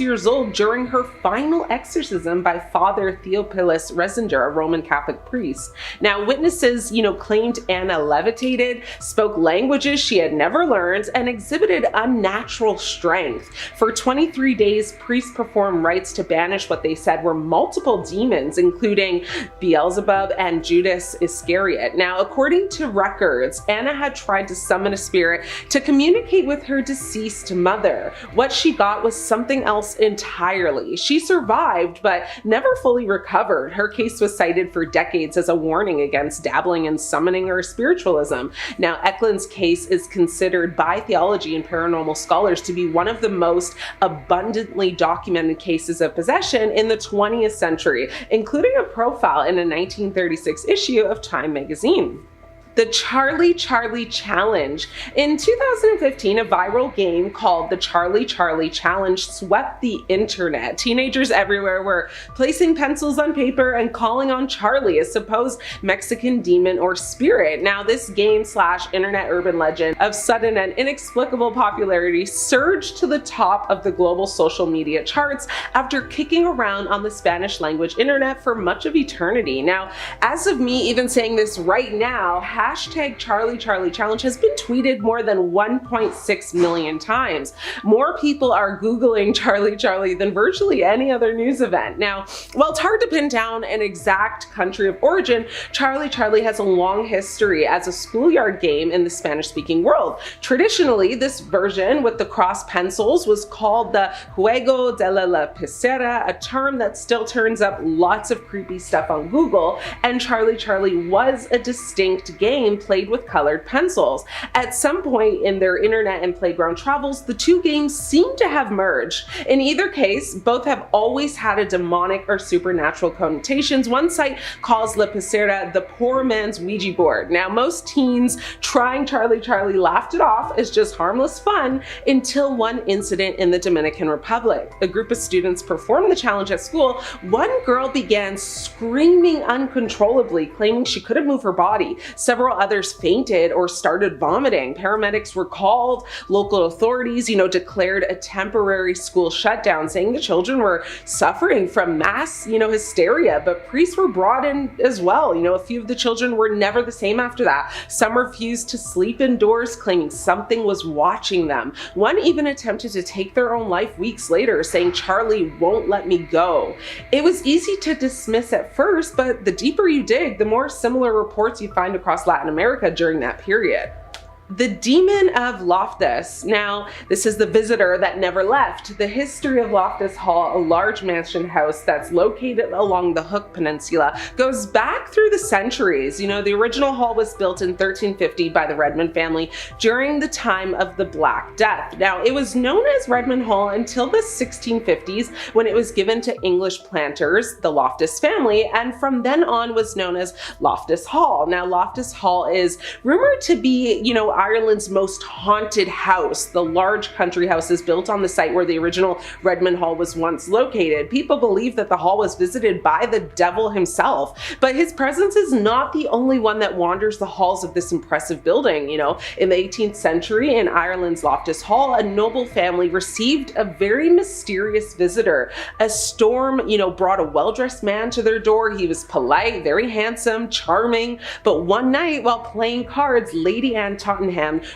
years old during her final exorcism by Father Theophilus Resinger, a Roman Catholic priest. Now, witnesses, claimed Anna levitated, spoke languages she had never learned, and exhibited unnatural strength. For 23 days, priests performed rites to banish what they said were multiple demons, including Beelzebub and Judas Iscariot. Now, according to records, Anna had tried to summon a spirit to communicate with her deceased mother. What she got was something else entirely. She survived, but never fully recovered. Her case was cited for decades as a warning against dabbling in summoning or spiritualism. Now, Ecklund's case is considered by theology and paranormal scholars to be one of the most abundantly documented cases of possession in the 20th century, including a profile in a 1936 issue of Time magazine. The Charlie Charlie Challenge. In 2015, a viral game called the Charlie Charlie Challenge swept the internet. Teenagers everywhere were placing pencils on paper and calling on Charlie, a supposed Mexican demon or spirit. Now, this game / internet urban legend of sudden and inexplicable popularity surged to the top of the global social media charts after kicking around on the Spanish language internet for much of eternity. Now, as of me even saying this right now, hashtag Charlie Charlie Challenge has been tweeted more than 1.6 million times. More people are Googling Charlie Charlie than virtually any other news event. Now, while it's hard to pin down an exact country of origin, Charlie Charlie has a long history as a schoolyard game in the Spanish-speaking world. Traditionally, this version with the cross pencils was called the Juego de la Lapicera, a term that still turns up lots of creepy stuff on Google, and Charlie Charlie was a distinct game played with colored pencils. At some point in their internet and playground travels, the two games seem to have merged. In either case, both have always had a demonic or supernatural connotations. One site calls La Picera the poor man's Ouija board. Now, most teens trying Charlie Charlie laughed it off as just harmless fun until one incident in the Dominican Republic. A group of students performed the challenge at school. One girl began screaming uncontrollably, claiming she couldn't move her body. Several others fainted or started vomiting. Paramedics were called. Local authorities, declared a temporary school shutdown, saying the children were suffering from mass, hysteria. But priests were brought in as well. A few of the children were never the same after that. Some refused to sleep indoors, claiming something was watching them. One even attempted to take their own life weeks later, saying, "Charlie won't let me go." It was easy to dismiss at first, but the deeper you dig, the more similar reports you find across Latin America during that period. The Demon of Loftus. Now, this is the visitor that never left. The history of Loftus Hall, a large mansion house that's located along the Hook Peninsula, goes back through the centuries. You know, the original hall was built in 1350 by the Redmond family during the time of the Black Death. Now, it was known as Redmond Hall until the 1650s when it was given to English planters, the Loftus family, and from then on was known as Loftus Hall. Now, Loftus Hall is rumored to be, you know, Ireland's most haunted house. The large country house is built on the site where the original Redmond Hall was once located. People believe that the hall was visited by the devil himself, but his presence is not the only one that wanders the halls of this impressive building. You know, in the 18th century in Ireland's Loftus Hall, a noble family received a very mysterious visitor. A storm, you know, brought a well-dressed man to their door. He was polite, very handsome, charming, but one night while playing cards, Lady Anne Tottenham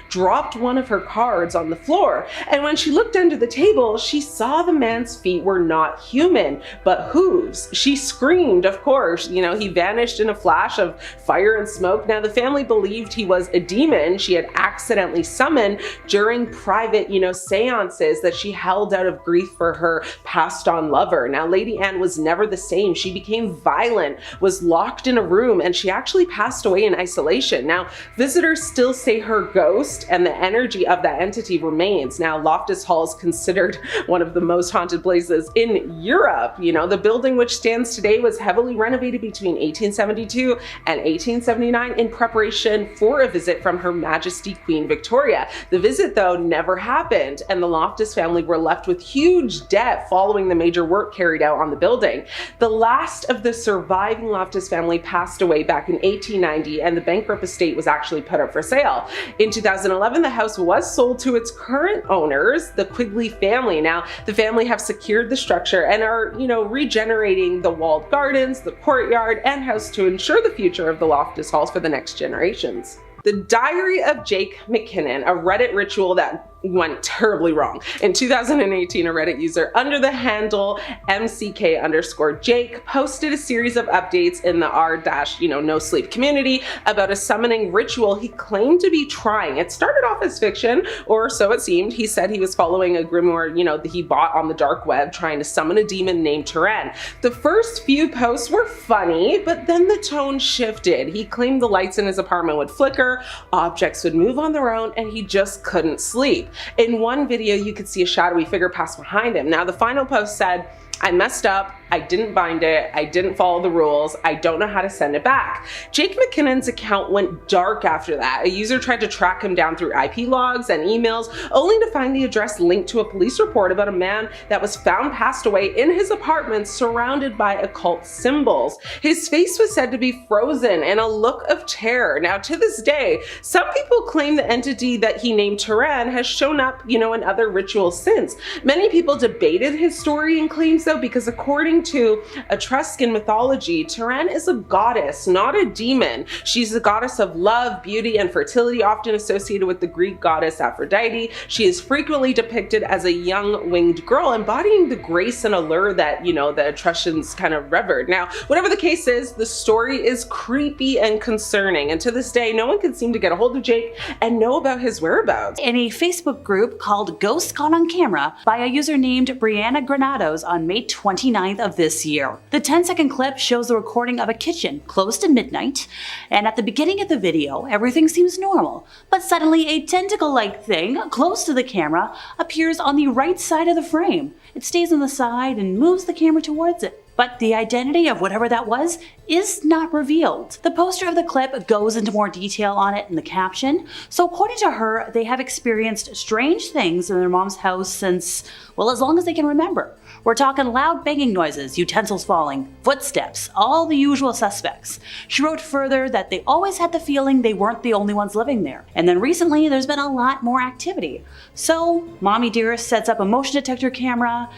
dropped one of her cards on the floor, and when she looked under the table, she saw the man's feet were not human, but hooves. She screamed, of course. You know, he vanished in a flash of fire and smoke. Now, the family believed he was a demon she had accidentally summoned during private, you know, seances that she held out of grief for her passed on lover. Now, Lady Anne was never the same. She became violent, was locked in a room, and she actually passed away in isolation. Now, visitors still say her ghost and the energy of that entity remains. Now, Loftus Hall is considered one of the most haunted places in Europe. You know, the building which stands today was heavily renovated between 1872 and 1879 in preparation for a visit from Her Majesty Queen Victoria. The visit, though, never happened, and the Loftus family were left with huge debt following the major work carried out on the building. The last of the surviving Loftus family passed away back in 1890, and the bankrupt estate was actually put up for sale. In 2011, the house was sold to its current owners, the Quigley family. Now, the family have secured the structure and are, you know, regenerating the walled gardens, the courtyard, and house to ensure the future of the Loftus Halls for the next generations. The Diary of Jake McKinnon, a Reddit ritual that went terribly wrong. In 2018, a Reddit user under the handle MCK_Jake posted a series of updates in the r-no sleep community about a summoning ritual he claimed to be trying. It started off as fiction, or so it seemed. He said he was following a grimoire, you know, that he bought on the dark web, trying to summon a demon named Turan. The first few posts were funny, but then the tone shifted. He claimed the lights in his apartment would flicker, objects would move on their own, and he just couldn't sleep. In one video, you could see a shadowy figure pass behind him. Now, the final post said, "I messed up. I didn't bind it. I didn't follow the rules. I don't know how to send it back." Jake McKinnon's account went dark after that. A user tried to track him down through IP logs and emails, only to find the address linked to a police report about a man that was found passed away in his apartment surrounded by occult symbols. His face was said to be frozen in a look of terror. Now, to this day, some people claim the entity that he named Turan has shown up, you know, in other rituals since. Many people debated his story and claims, though, because according to Etruscan mythology, Turan is a goddess, not a demon. She's the goddess of love, beauty, and fertility, often associated with the Greek goddess Aphrodite. She is frequently depicted as a young winged girl, embodying the grace and allure that, you know, the Etruscans kind of revered. Now, whatever the case is, the story is creepy and concerning, and to this day, no one can seem to get a hold of Jake and know about his whereabouts. In a Facebook group called Ghosts Caught on Camera by a user named Brianna Granados on May 29th of this year. The 10-second clip shows the recording of a kitchen closed at midnight, and at the beginning of the video, everything seems normal, but suddenly a tentacle-like thing close to the camera appears on the right side of the frame. It stays on the side and moves the camera towards it. But the identity of whatever that was is not revealed. The poster of the clip goes into more detail on it in the caption. So according to her, they have experienced strange things in their mom's house since, well, as long as they can remember. We're talking loud banging noises, utensils falling, footsteps, all the usual suspects. She wrote further that they always had the feeling they weren't the only ones living there. And then recently, there's been a lot more activity. So, Mommy Dearest sets up a motion detector camera,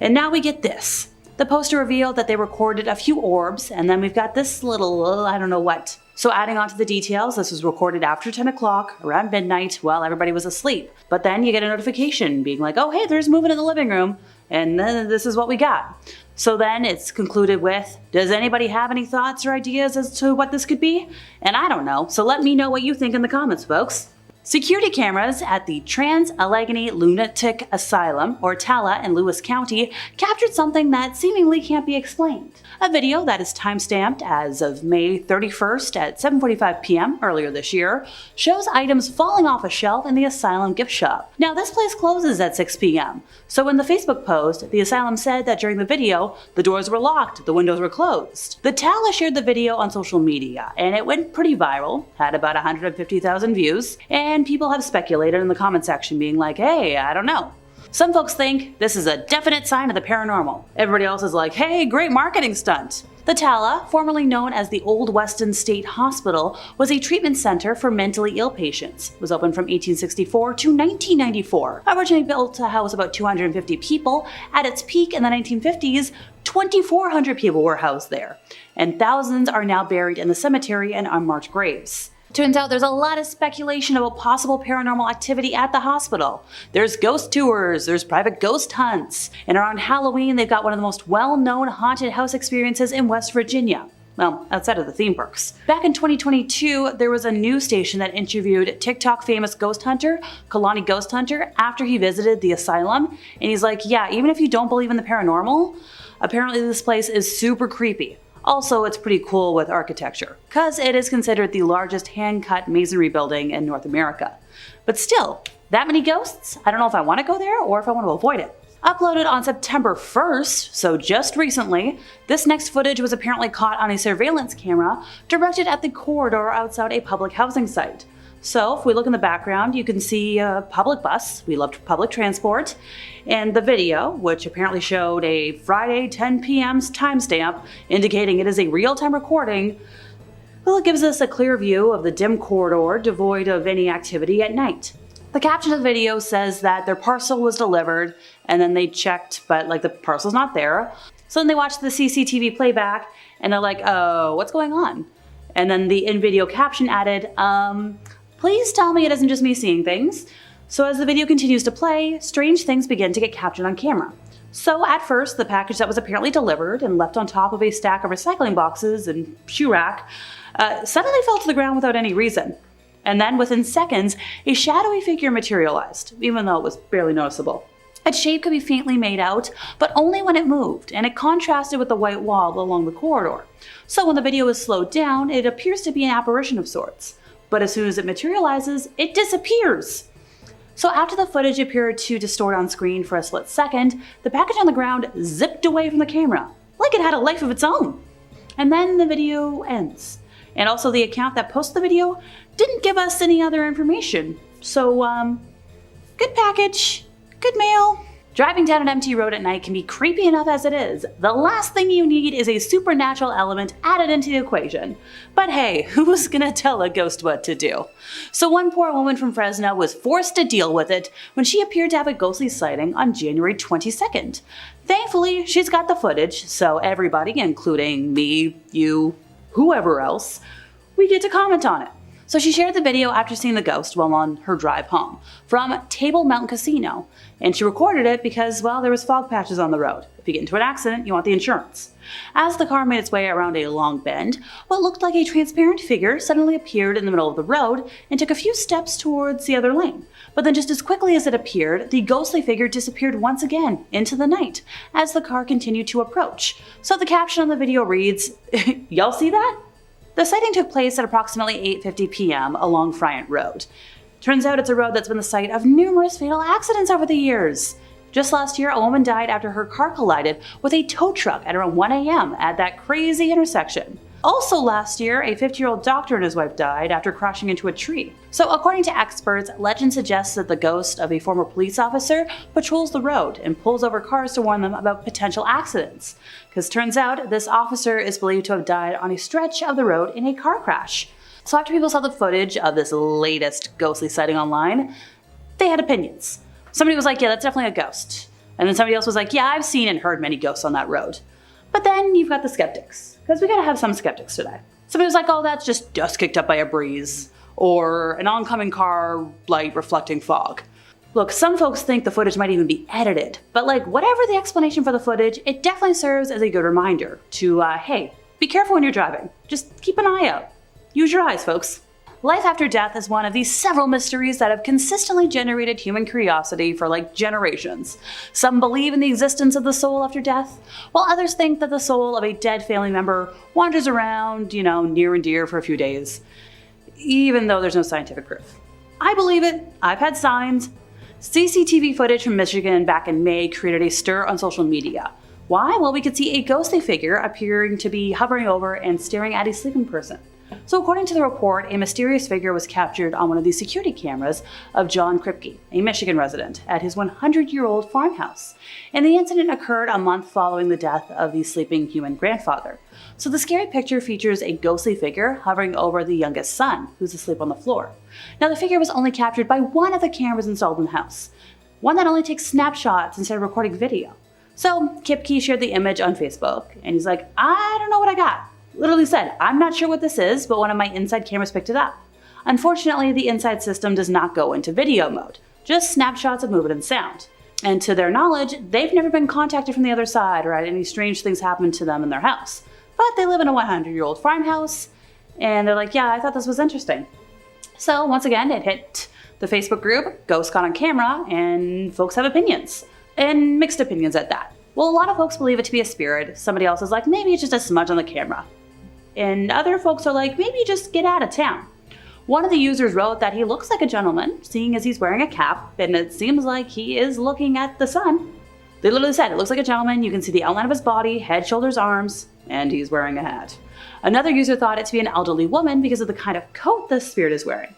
and now we get this. The poster revealed that they recorded a few orbs, and then we've got this little, I don't know what. So adding on to the details, this was recorded after 10 o'clock, around midnight, while everybody was asleep. But then you get a notification being like, oh hey, there's movement in the living room, and then this is what we got. So then it's concluded with, does anybody have any thoughts or ideas as to what this could be? And I don't know, so let me know what you think in the comments, folks. Security cameras at the Trans-Allegheny Lunatic Asylum, or TALA, in Lewis County captured something that seemingly can't be explained. A video that is timestamped as of May 31st at 7:45 p.m. earlier this year shows items falling off a shelf in the asylum gift shop. Now, this place closes at 6 p.m., so in the Facebook post, the asylum said that during the video, the doors were locked, the windows were closed. The TALA shared the video on social media, and it went pretty viral, had about 150,000 views, and people have speculated in the comment section being like, hey, I don't know. Some folks think this is a definite sign of the paranormal. Everybody else is like, hey, great marketing stunt. The TALA, formerly known as the Old Weston State Hospital, was a treatment center for mentally ill patients. It was open from 1864 to 1994. Originally built to house about 250 people, at its peak in the 1950s, 2,400 people were housed there, and thousands are now buried in the cemetery in unmarked graves. Turns out there's a lot of speculation about possible paranormal activity at the hospital. There's ghost tours, there's private ghost hunts, and around Halloween they've got one of the most well-known haunted house experiences in West Virginia. Well, outside of the theme parks. Back in 2022, there was a news station that interviewed TikTok famous ghost hunter, Kalani Ghost Hunter, after he visited the asylum, and he's like, yeah, even if you don't believe in the paranormal, apparently this place is super creepy. Also, it's pretty cool with architecture, because it is considered the largest hand-cut masonry building in North America. But still, that many ghosts? I don't know if I want to go there or if I want to avoid it. Uploaded on September 1st, so just recently, this next footage was apparently caught on a surveillance camera directed at the corridor outside a public housing site. So if we look in the background, you can see a public bus. We loved public transport. And the video, which apparently showed a Friday 10 p.m.'s timestamp, indicating it is a real-time recording, well, it gives us a clear view of the dim corridor devoid of any activity at night. The caption of the video says that their parcel was delivered, and then they checked, but the parcel's not there. So then they watched the CCTV playback, and they're like, oh, what's going on? And then the in-video caption added, please tell me it isn't just me seeing things. So as the video continues to play, strange things begin to get captured on camera. So at first, the package that was apparently delivered and left on top of a stack of recycling boxes and shoe rack suddenly fell to the ground without any reason. And then within seconds, a shadowy figure materialized, even though it was barely noticeable. Its shape could be faintly made out, but only when it moved, and it contrasted with the white wall along the corridor. So when the video is slowed down, it appears to be an apparition of sorts. But as soon as it materializes, it disappears. So after the footage appeared to distort on screen for a split second, the package on the ground zipped away from the camera, like it had a life of its own. And then the video ends. And also the account that posted the video didn't give us any other information. So, good package, good mail. Driving down an empty road at night can be creepy enough as it is. The last thing you need is a supernatural element added into the equation. But hey, who's gonna tell a ghost what to do? So one poor woman from Fresno was forced to deal with it when she appeared to have a ghostly sighting on January 22nd. Thankfully, she's got the footage, so everybody, including me, you, whoever else, we get to comment on it. So she shared the video after seeing the ghost while on her drive home from Table Mountain Casino, and she recorded it because, well, there was fog patches on the road. If you get into an accident, you want the insurance. As the car made its way around a long bend, what looked like a transparent figure suddenly appeared in the middle of the road and took a few steps towards the other lane. But then just as quickly as it appeared, the ghostly figure disappeared once again into the night as the car continued to approach. So the caption on the video reads, y'all see that? The sighting took place at approximately 8:50 p.m. along Friant Road. Turns out it's a road that's been the site of numerous fatal accidents over the years. Just last year, a woman died after her car collided with a tow truck at around 1 a.m. at that crazy intersection. Also last year, a 50-year-old doctor and his wife died after crashing into a tree. So according to experts, legend suggests that the ghost of a former police officer patrols the road and pulls over cars to warn them about potential accidents. Because turns out, this officer is believed to have died on a stretch of the road in a car crash. So after people saw the footage of this latest ghostly sighting online, they had opinions. Somebody was like, yeah, that's definitely a ghost. And then somebody else was like, yeah, I've seen and heard many ghosts on that road. But then you've got the skeptics, because we gotta have some skeptics today. Somebody was like, oh, that's just dust kicked up by a breeze, or an oncoming car light reflecting fog. Look, some folks think the footage might even be edited, but whatever the explanation for the footage, it definitely serves as a good reminder to, hey, be careful when you're driving. Just keep an eye out. Use your eyes, folks. Life after death is one of these several mysteries that have consistently generated human curiosity for generations. Some believe in the existence of the soul after death, while others think that the soul of a dead family member wanders around, near and dear for a few days, even though there's no scientific proof. I believe it. I've had signs. CCTV footage from Michigan back in May created a stir on social media. Why? Well, we could see a ghostly figure appearing to be hovering over and staring at a sleeping person. So according to the report, a mysterious figure was captured on one of the security cameras of John Kripke, a Michigan resident, at his 100-year-old farmhouse. And the incident occurred a month following the death of the sleeping human grandfather. So the scary picture features a ghostly figure hovering over the youngest son, who's asleep on the floor. Now the figure was only captured by one of the cameras installed in the house, one that only takes snapshots instead of recording video. So Kripke shared the image on Facebook, and he's like, I don't know what I got. Literally said, I'm not sure what this is, but one of my inside cameras picked it up. Unfortunately, the inside system does not go into video mode, just snapshots of movement and sound. And to their knowledge, they've never been contacted from the other side or had any strange things happen to them in their house. But they live in a 100-year-old farmhouse, and they're like, yeah, I thought this was interesting. So once again, it hit the Facebook group, Ghost Caught on Camera, and folks have opinions. And mixed opinions at that. Well, a lot of folks believe it to be a spirit. Somebody else is like, maybe it's just a smudge on the camera. And other folks are like, maybe just get out of town. One of the users wrote that he looks like a gentleman, seeing as he's wearing a cap, and it seems like he is looking at the sun. They literally said, it looks like a gentleman, you can see the outline of his body, head, shoulders, arms, and he's wearing a hat. Another user thought it to be an elderly woman because of the kind of coat the spirit is wearing.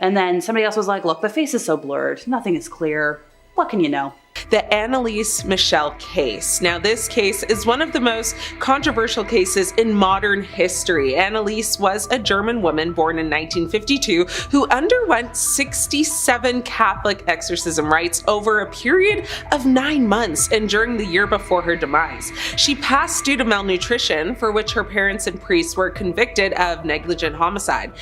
And then somebody else was like, look, the face is so blurred, nothing is clear. What can you know? The Anelise Michelle case. Now, this case is one of the most controversial cases in modern history. Anelise was a German woman born in 1952 who underwent 67 Catholic exorcism rites over a period of 9 months and during the year before her demise. She passed due to malnutrition, for which her parents and priests were convicted of negligent homicide.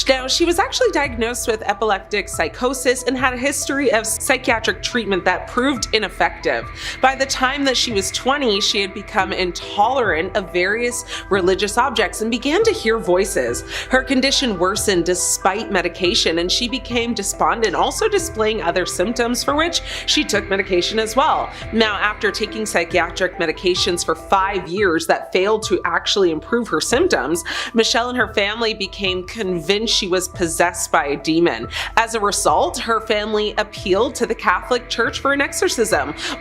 Now, she was actually diagnosed with epileptic psychosis and had a history of psychiatric treatment that proved ineffective. By the time that she was 20, she had become intolerant of various religious objects and began to hear voices. Her condition worsened despite medication, and she became despondent, also displaying other symptoms for which she took medication as well. Now, after taking psychiatric medications for 5 years that failed to actually improve her symptoms, Michelle and her family became convinced she was possessed by a demon. As a result, her family appealed to the Catholic Church for an exorcism.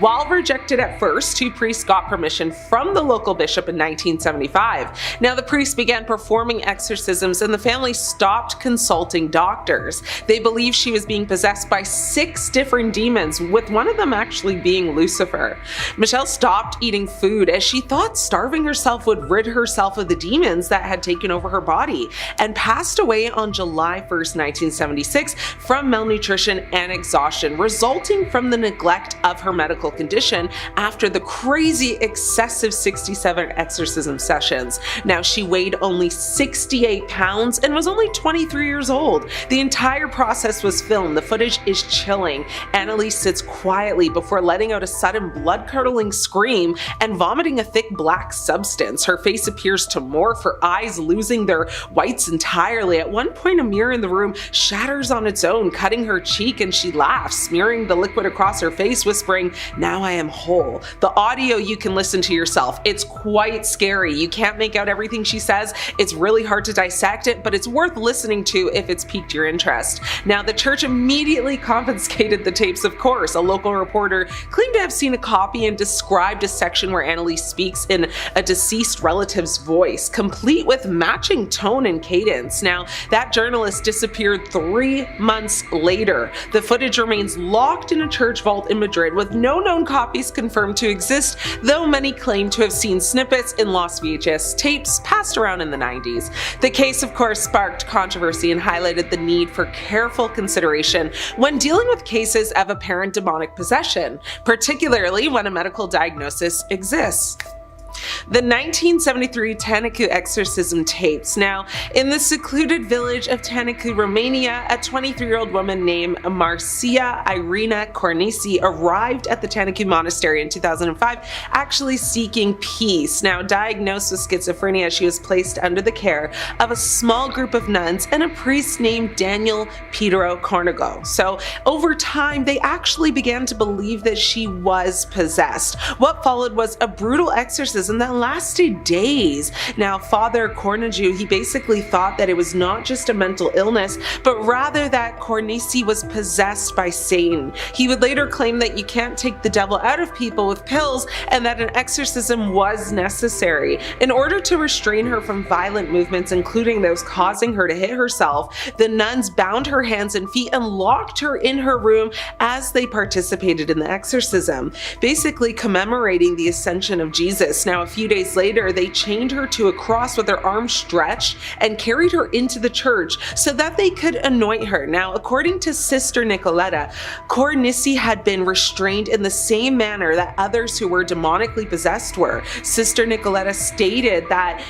While rejected at first, 2 priests got permission from the local bishop in 1975. Now, the priests began performing exorcisms and the family stopped consulting doctors. They believed she was being possessed by 6 different demons, with one of them actually being Lucifer. Michelle stopped eating food as she thought starving herself would rid herself of the demons that had taken over her body, and passed away on July 1st, 1976 from malnutrition and exhaustion, resulting from the neglect of her medical condition after the crazy excessive 67 exorcism sessions. Now, she weighed only 68 pounds and was only 23 years old. The entire process was filmed. The footage is chilling. Anelise sits quietly before letting out a sudden blood-curdling scream and vomiting a thick black substance. Her face appears to morph, her eyes losing their whites entirely. At one point, a mirror in the room shatters on its own, cutting her cheek, and she laughs, smearing the liquid across her face, whispering, "Now I am whole." The audio you can listen to yourself. It's quite scary. You can't make out everything she says. It's really hard to dissect it, but it's worth listening to if it's piqued your interest. Now, the church immediately confiscated the tapes, of course. A local reporter claimed to have seen a copy and described a section where Anelise speaks in a deceased relative's voice, complete with matching tone and cadence. Now, that journalist disappeared 3 months later. The footage remains locked in a church vault in Madrid with no known copies confirmed to exist, though many claim to have seen snippets in lost VHS tapes passed around in the 90s. The case, of course, sparked controversy and highlighted the need for careful consideration when dealing with cases of apparent demonic possession, particularly when a medical diagnosis exists. The 1973 Tanaku exorcism tapes. Now, in the secluded village of Tanaku, Romania, a 23-year-old woman named Marcia Irina Cornisi arrived at the Tanaku monastery in 2005, actually seeking peace. Now, diagnosed with schizophrenia, she was placed under the care of a small group of nuns and a priest named Daniel Pedro Cornago. So over time, they actually began to believe that she was possessed. What followed was a brutal exorcism that lasted days. Now, Father Cornaju, he basically thought that it was not just a mental illness, but rather that Cornisi was possessed by Satan. He would later claim that you can't take the devil out of people with pills and that an exorcism was necessary. In order to restrain her from violent movements, including those causing her to hit herself, the nuns bound her hands and feet and locked her in her room as they participated in the exorcism, basically commemorating the ascension of Jesus. Now, a few days later, they chained her to a cross with her arms stretched and carried her into the church so that they could anoint her. Now, according to Sister Nicoletta, Cornisi had been restrained in the same manner that others who were demonically possessed were. Sister Nicoletta stated that,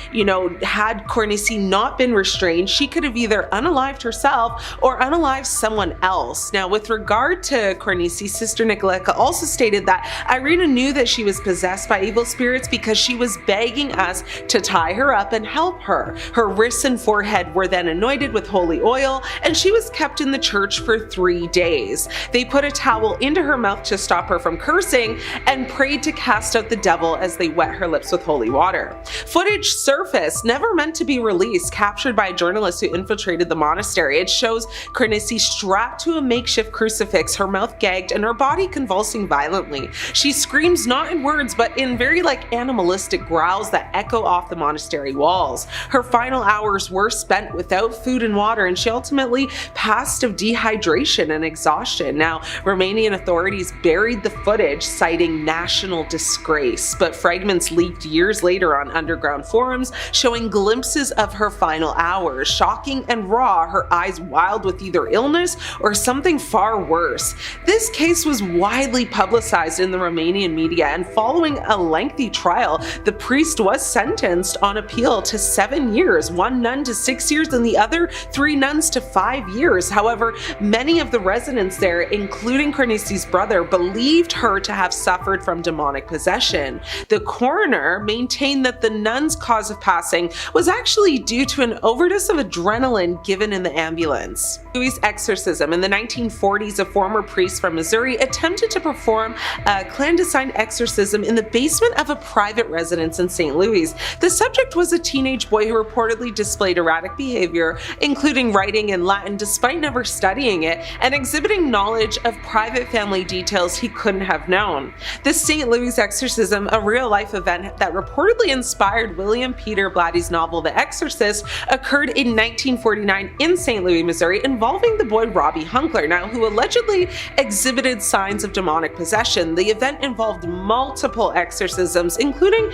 had Cornisi not been restrained, she could have either unalived herself or unalived someone else. Now, with regard to Cornisi, Sister Nicoletta also stated that Irina knew that she was possessed by evil spirits because she was begging us to tie her up and help her. Her wrists and forehead were then anointed with holy oil, and she was kept in the church for 3 days. They put a towel into her mouth to stop her from cursing and prayed to cast out the devil as they wet her lips with holy water. Footage surfaced, never meant to be released, captured by a journalist who infiltrated the monastery. It shows Cornisi strapped to a makeshift crucifix, her mouth gagged, and her body convulsing violently. She screams not in words, but in very animalistic growls that echo off the monastery walls. Her final hours were spent without food and water, and she ultimately passed of dehydration and exhaustion. Now, Romanian authorities buried the footage, citing national disgrace, but fragments leaked years later on underground forums showing glimpses of her final hours. Shocking and raw, her eyes wild with either illness or something far worse. This case was widely publicized in the Romanian media, and following a lengthy trial, the priest was sentenced on appeal to 7 years, one nun to 6 years and the other 3 nuns to 5 years. However, many of the residents there, including Cornisi's brother, believed her to have suffered from demonic possession. The coroner maintained that the nun's cause of passing was actually due to an overdose of adrenaline given in the ambulance. Louis' exorcism. In the 1940s, a former priest from Missouri attempted to perform a clandestine exorcism in the basement of a private residence in St. Louis. The subject was a teenage boy who reportedly displayed erratic behavior, including writing in Latin despite never studying it, and exhibiting knowledge of private family details he couldn't have known. The St. Louis exorcism, a real-life event that reportedly inspired William Peter Blatty's novel The Exorcist, occurred in 1949 in St. Louis, Missouri, involving the boy Robbie Hunkler, who allegedly exhibited signs of demonic possession. The event involved multiple exorcisms, including,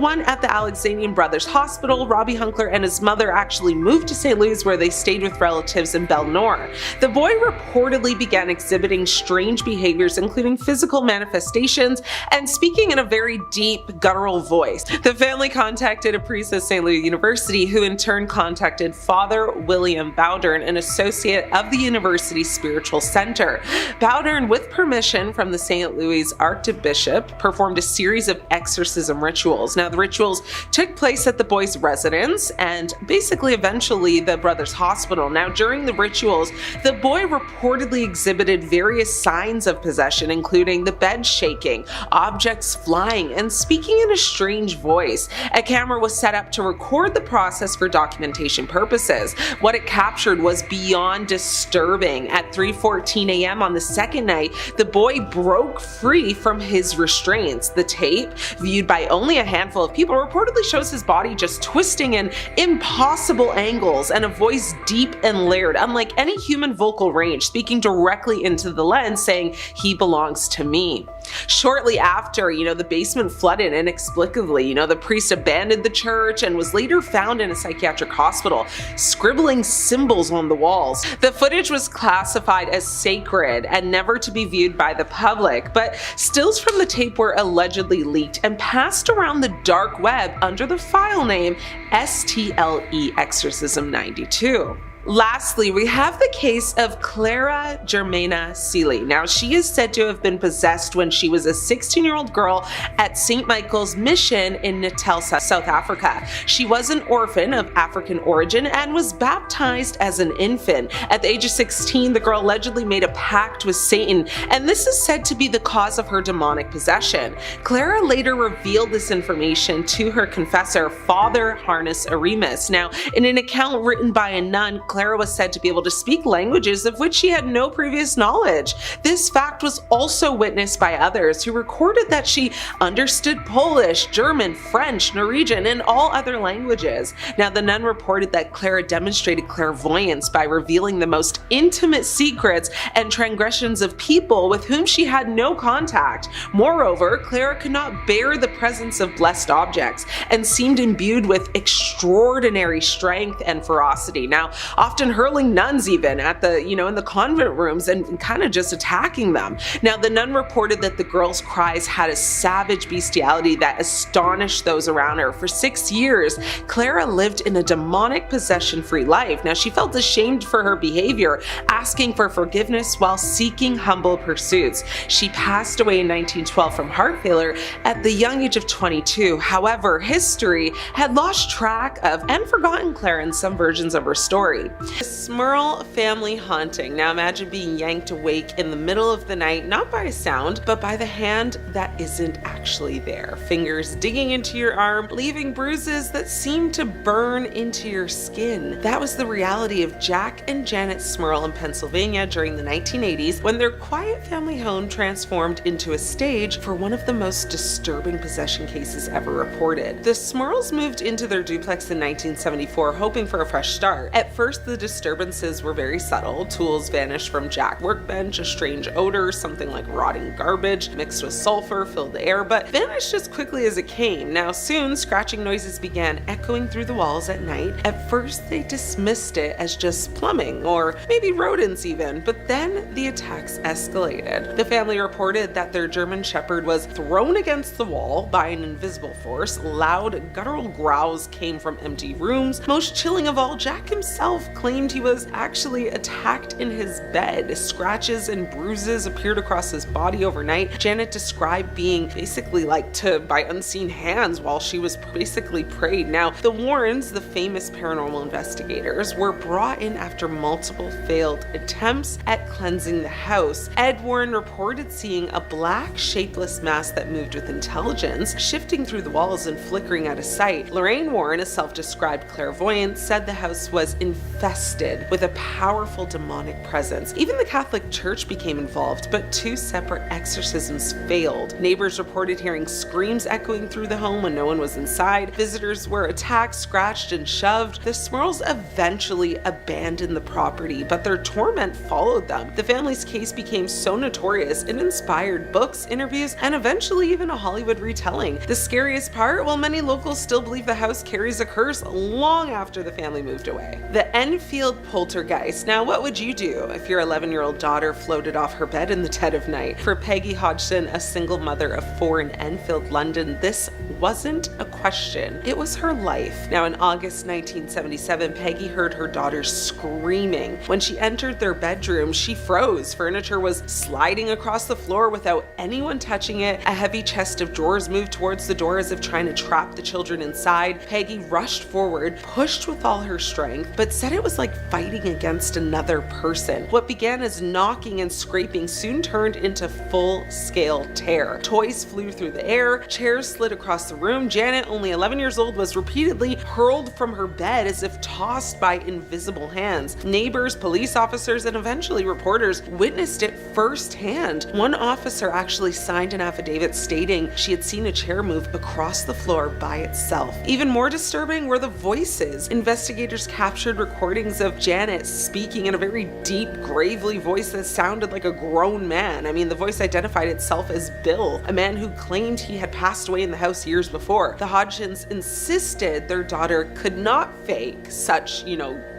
one at the Alexandrian Brothers Hospital. Robbie Hunkler and his mother actually moved to St. Louis, where they stayed with relatives in Belle Noire. The boy reportedly began exhibiting strange behaviors, including physical manifestations and speaking in a very deep, guttural voice. The family contacted a priest at St. Louis University, who in turn contacted Father William Bowdern, an associate of the university's spiritual center. Bowdern, with permission from the St. Louis Archbishop, performed a series of exorcism rituals. Now, the rituals took place at the boy's residence and basically eventually the brothers' hospital. Now, during the rituals, the boy reportedly exhibited various signs of possession, including the bed shaking, objects flying, and speaking in a strange voice. A camera was set up to record the process for documentation purposes. What it captured was beyond disturbing. At 3:14 a.m. on the second night, the boy broke free from his restraints. The tape, viewed by only a handful of people, reportedly shows his body just twisting in impossible angles and a voice deep and layered, unlike any human vocal range, speaking directly into the lens, saying, "He belongs to me." Shortly after, the basement flooded inexplicably. The priest abandoned the church and was later found in a psychiatric hospital, scribbling symbols on the walls. The footage was classified as sacred and never to be viewed by the public, but stills from the tape were allegedly leaked and passed around the dark web under the file name STLE Exorcism 92. Lastly, we have the case of Clara Germaina Seeley. Now, she is said to have been possessed when she was a 16-year-old girl at St. Michael's Mission in Natal, South Africa. She was an orphan of African origin and was baptized as an infant. At the age of 16, the girl allegedly made a pact with Satan, and this is said to be the cause of her demonic possession. Clara later revealed this information to her confessor, Father Harness Aremus. Now, in an account written by a nun, Clara was said to be able to speak languages of which she had no previous knowledge. This fact was also witnessed by others who recorded that she understood Polish, German, French, Norwegian, and all other languages. Now, the nun reported that Clara demonstrated clairvoyance by revealing the most intimate secrets and transgressions of people with whom she had no contact. Moreover, Clara could not bear the presence of blessed objects and seemed imbued with extraordinary strength and ferocity. Now, often hurling nuns even at the, in the convent rooms and kind of just attacking them. Now, the nun reported that the girl's cries had a savage bestiality that astonished those around her. For 6 years, Clara lived in a demonic possession-free life. Now, she felt ashamed for her behavior, asking for forgiveness while seeking humble pursuits. She passed away in 1912 from heart failure at the young age of 22. However, history had lost track of and forgotten Clara in some versions of her story. The Smurl family haunting. Now imagine being yanked awake in the middle of the night, not by a sound, but by the hand that isn't actually there. Fingers digging into your arm, leaving bruises that seem to burn into your skin. That was the reality of Jack and Janet Smurl in Pennsylvania during the 1980s, when their quiet family home transformed into a stage for one of the most disturbing possession cases ever reported. The Smurls moved into their duplex in 1974, hoping for a fresh start. At first, the disturbances were very subtle. Tools vanished from Jack's workbench, a strange odor, something like rotting garbage mixed with sulfur filled the air, but vanished as quickly as it came. Now soon, scratching noises began echoing through the walls at night. At first, they dismissed it as just plumbing, or maybe rodents even, but then the attacks escalated. The family reported that their German Shepherd was thrown against the wall by an invisible force. Loud, guttural growls came from empty rooms. Most chilling of all, Jack himself claimed he was actually attacked in his bed. Scratches and bruises appeared across his body overnight. Janet described being basically by unseen hands while she was basically prayed. Now, the Warrens, the famous paranormal investigators, were brought in after multiple failed attempts at cleansing the house. Ed Warren reported seeing a black, shapeless mass that moved with intelligence, shifting through the walls and flickering out of sight. Lorraine Warren, a self-described clairvoyant, said the house was infested with a powerful demonic presence. Even the Catholic Church became involved, but 2 separate exorcisms failed. Neighbors reported hearing screams echoing through the home when no one was inside. Visitors were attacked, scratched, and shoved. The Smurls eventually abandoned the property, but their torment followed them. The family's case became so notorious, it inspired books, interviews, and eventually even a Hollywood retelling. The scariest part? Well, many locals still believe the house carries a curse long after the family moved away. The Enfield poltergeist. Now, what would you do if your 11-year-old daughter floated off her bed in the dead of night? For Peggy Hodgson, a single mother of 4 in Enfield, London, this wasn't a question. It was her life. Now, in August 1977, Peggy heard her daughter screaming. When she entered their bedroom, she froze. Furniture was sliding across the floor without anyone touching it. A heavy chest of drawers moved towards the door as if trying to trap the children inside. Peggy rushed forward, pushed with all her strength, but said it was like fighting against another person. What began as knocking and scraping soon turned into full-scale terror. Toys flew through the air, chairs slid across the room. Janet, only 11 years old, was repeatedly hurled from her bed as if tossed by invisible hands. Neighbors, police officers, and eventually reporters witnessed it firsthand. One officer actually signed an affidavit stating she had seen a chair move across the floor by itself. Even more disturbing were the voices. Investigators captured recordings recordings of Janet speaking in a very deep, gravely voice that sounded like a grown man. I mean, the voice identified itself as Bill, a man who claimed he had passed away in the house years before. The Hodgsons insisted their daughter could not fake such,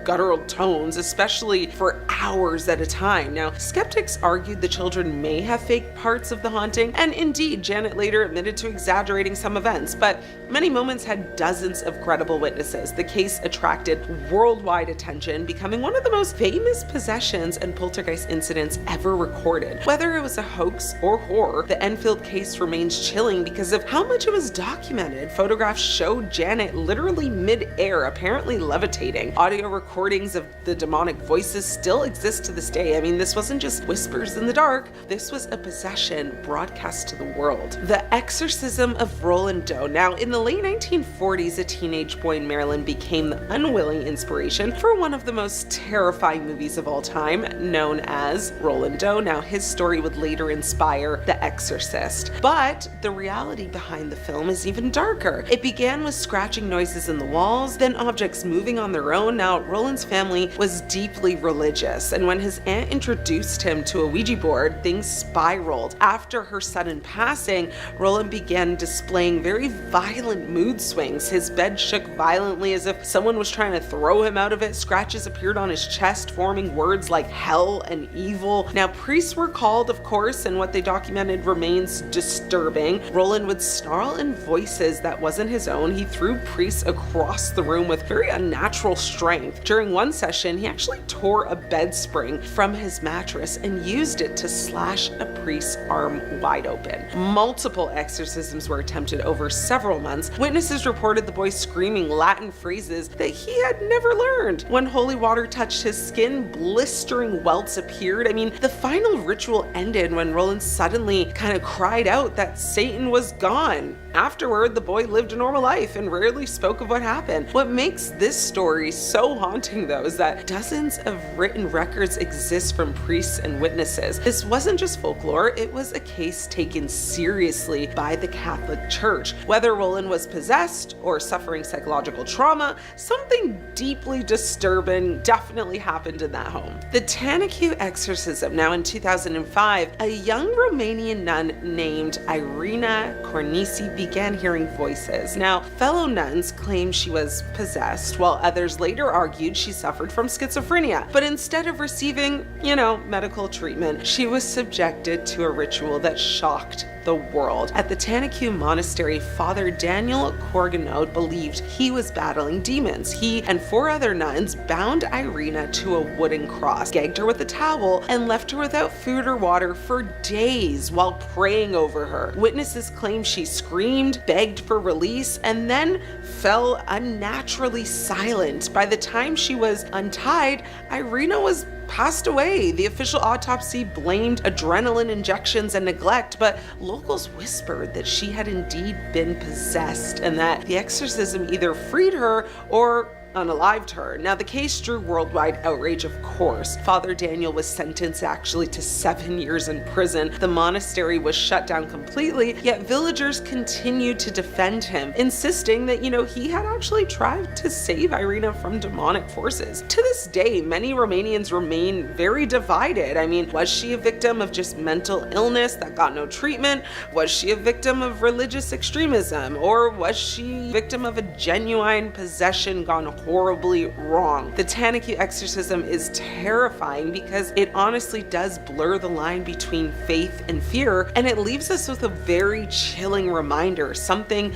guttural tones, especially for hours at a time. Now, skeptics argued the children may have faked parts of the haunting, and indeed, Janet later admitted to exaggerating some events, but many moments had dozens of credible witnesses. The case attracted worldwide attention, becoming one of the most famous possessions and poltergeist incidents ever recorded. Whether it was a hoax or horror, the Enfield case remains chilling because of how much it was documented. Photographs showed Janet literally mid-air, apparently levitating. Audio recordings of the demonic voices still exist to this day. I mean, this wasn't just whispers in the dark, this was a possession broadcast to the world. The Exorcism of Roland Doe. Now, in the late 1940s, a teenage boy in Maryland became the unwilling inspiration for one of the most terrifying movies of all time, known as Roland Doe. Now, his story would later inspire The Exorcist. But the reality behind the film is even darker. It began with scratching noises in the walls, then objects moving on their own. Now, Roland's family was deeply religious, and when his aunt introduced him to a Ouija board, things spiraled. After her sudden passing, Roland began displaying very violent mood swings. His bed shook violently as if someone was trying to throw him out of it. Scratches appeared on his chest, forming words like hell and evil. Now, priests were called, of course, and what they documented remains disturbing. Roland would snarl in voices that wasn't his own. He threw priests across the room with very unnatural strength. During one session, he actually tore a bed spring from his mattress and used it to slash a priest's arm wide open. Multiple exorcisms were attempted over several months. Witnesses reported the boy screaming Latin phrases that he had never learned. When holy water touched his skin, blistering welts appeared. I mean, the final ritual ended when Roland suddenly kind of cried out that Satan was gone. Afterward, the boy lived a normal life and rarely spoke of what happened. What makes this story so haunting, though, is that dozens of written records exist from priests and witnesses. This wasn't just folklore, it was a case taken seriously by the Catholic Church. Whether Roland was possessed or suffering psychological trauma, something deeply disturbing definitely happened in that home. The Chattahoochee exorcism. Now, in 2005, a young Romanian nun named Irina Cornisi began hearing voices. Now, fellow nuns claimed she was possessed, while others later argued she suffered from schizophrenia. But instead of receiving, medical treatment, she was subjected to a ritual that shocked the world. At the Chattahoochee Monastery, Father Daniel Corganot believed he was battling demons. He and 4 other nuns bound Irina to a wooden cross, gagged her with a towel, and left her without food or water for days while praying over her. Witnesses claim she screamed, begged for release, and then fell unnaturally silent. By the time she was untied, Irina was passed away. The official autopsy blamed adrenaline injections and neglect, but locals whispered that she had indeed been possessed and that the exorcism either freed her or unalived her. Now, the case drew worldwide outrage, of course. Father Daniel was sentenced actually to 7 years in prison. The monastery was shut down completely, yet villagers continued to defend him, insisting that, he had actually tried to save Irina from demonic forces. To this day, many Romanians remain very divided. I mean, was she a victim of just mental illness that got no treatment? Was she a victim of religious extremism? Or was she a victim of a genuine possession gone horribly wrong? The Chattahoochee exorcism is terrifying because it honestly does blur the line between faith and fear, and it leaves us with a very chilling reminder.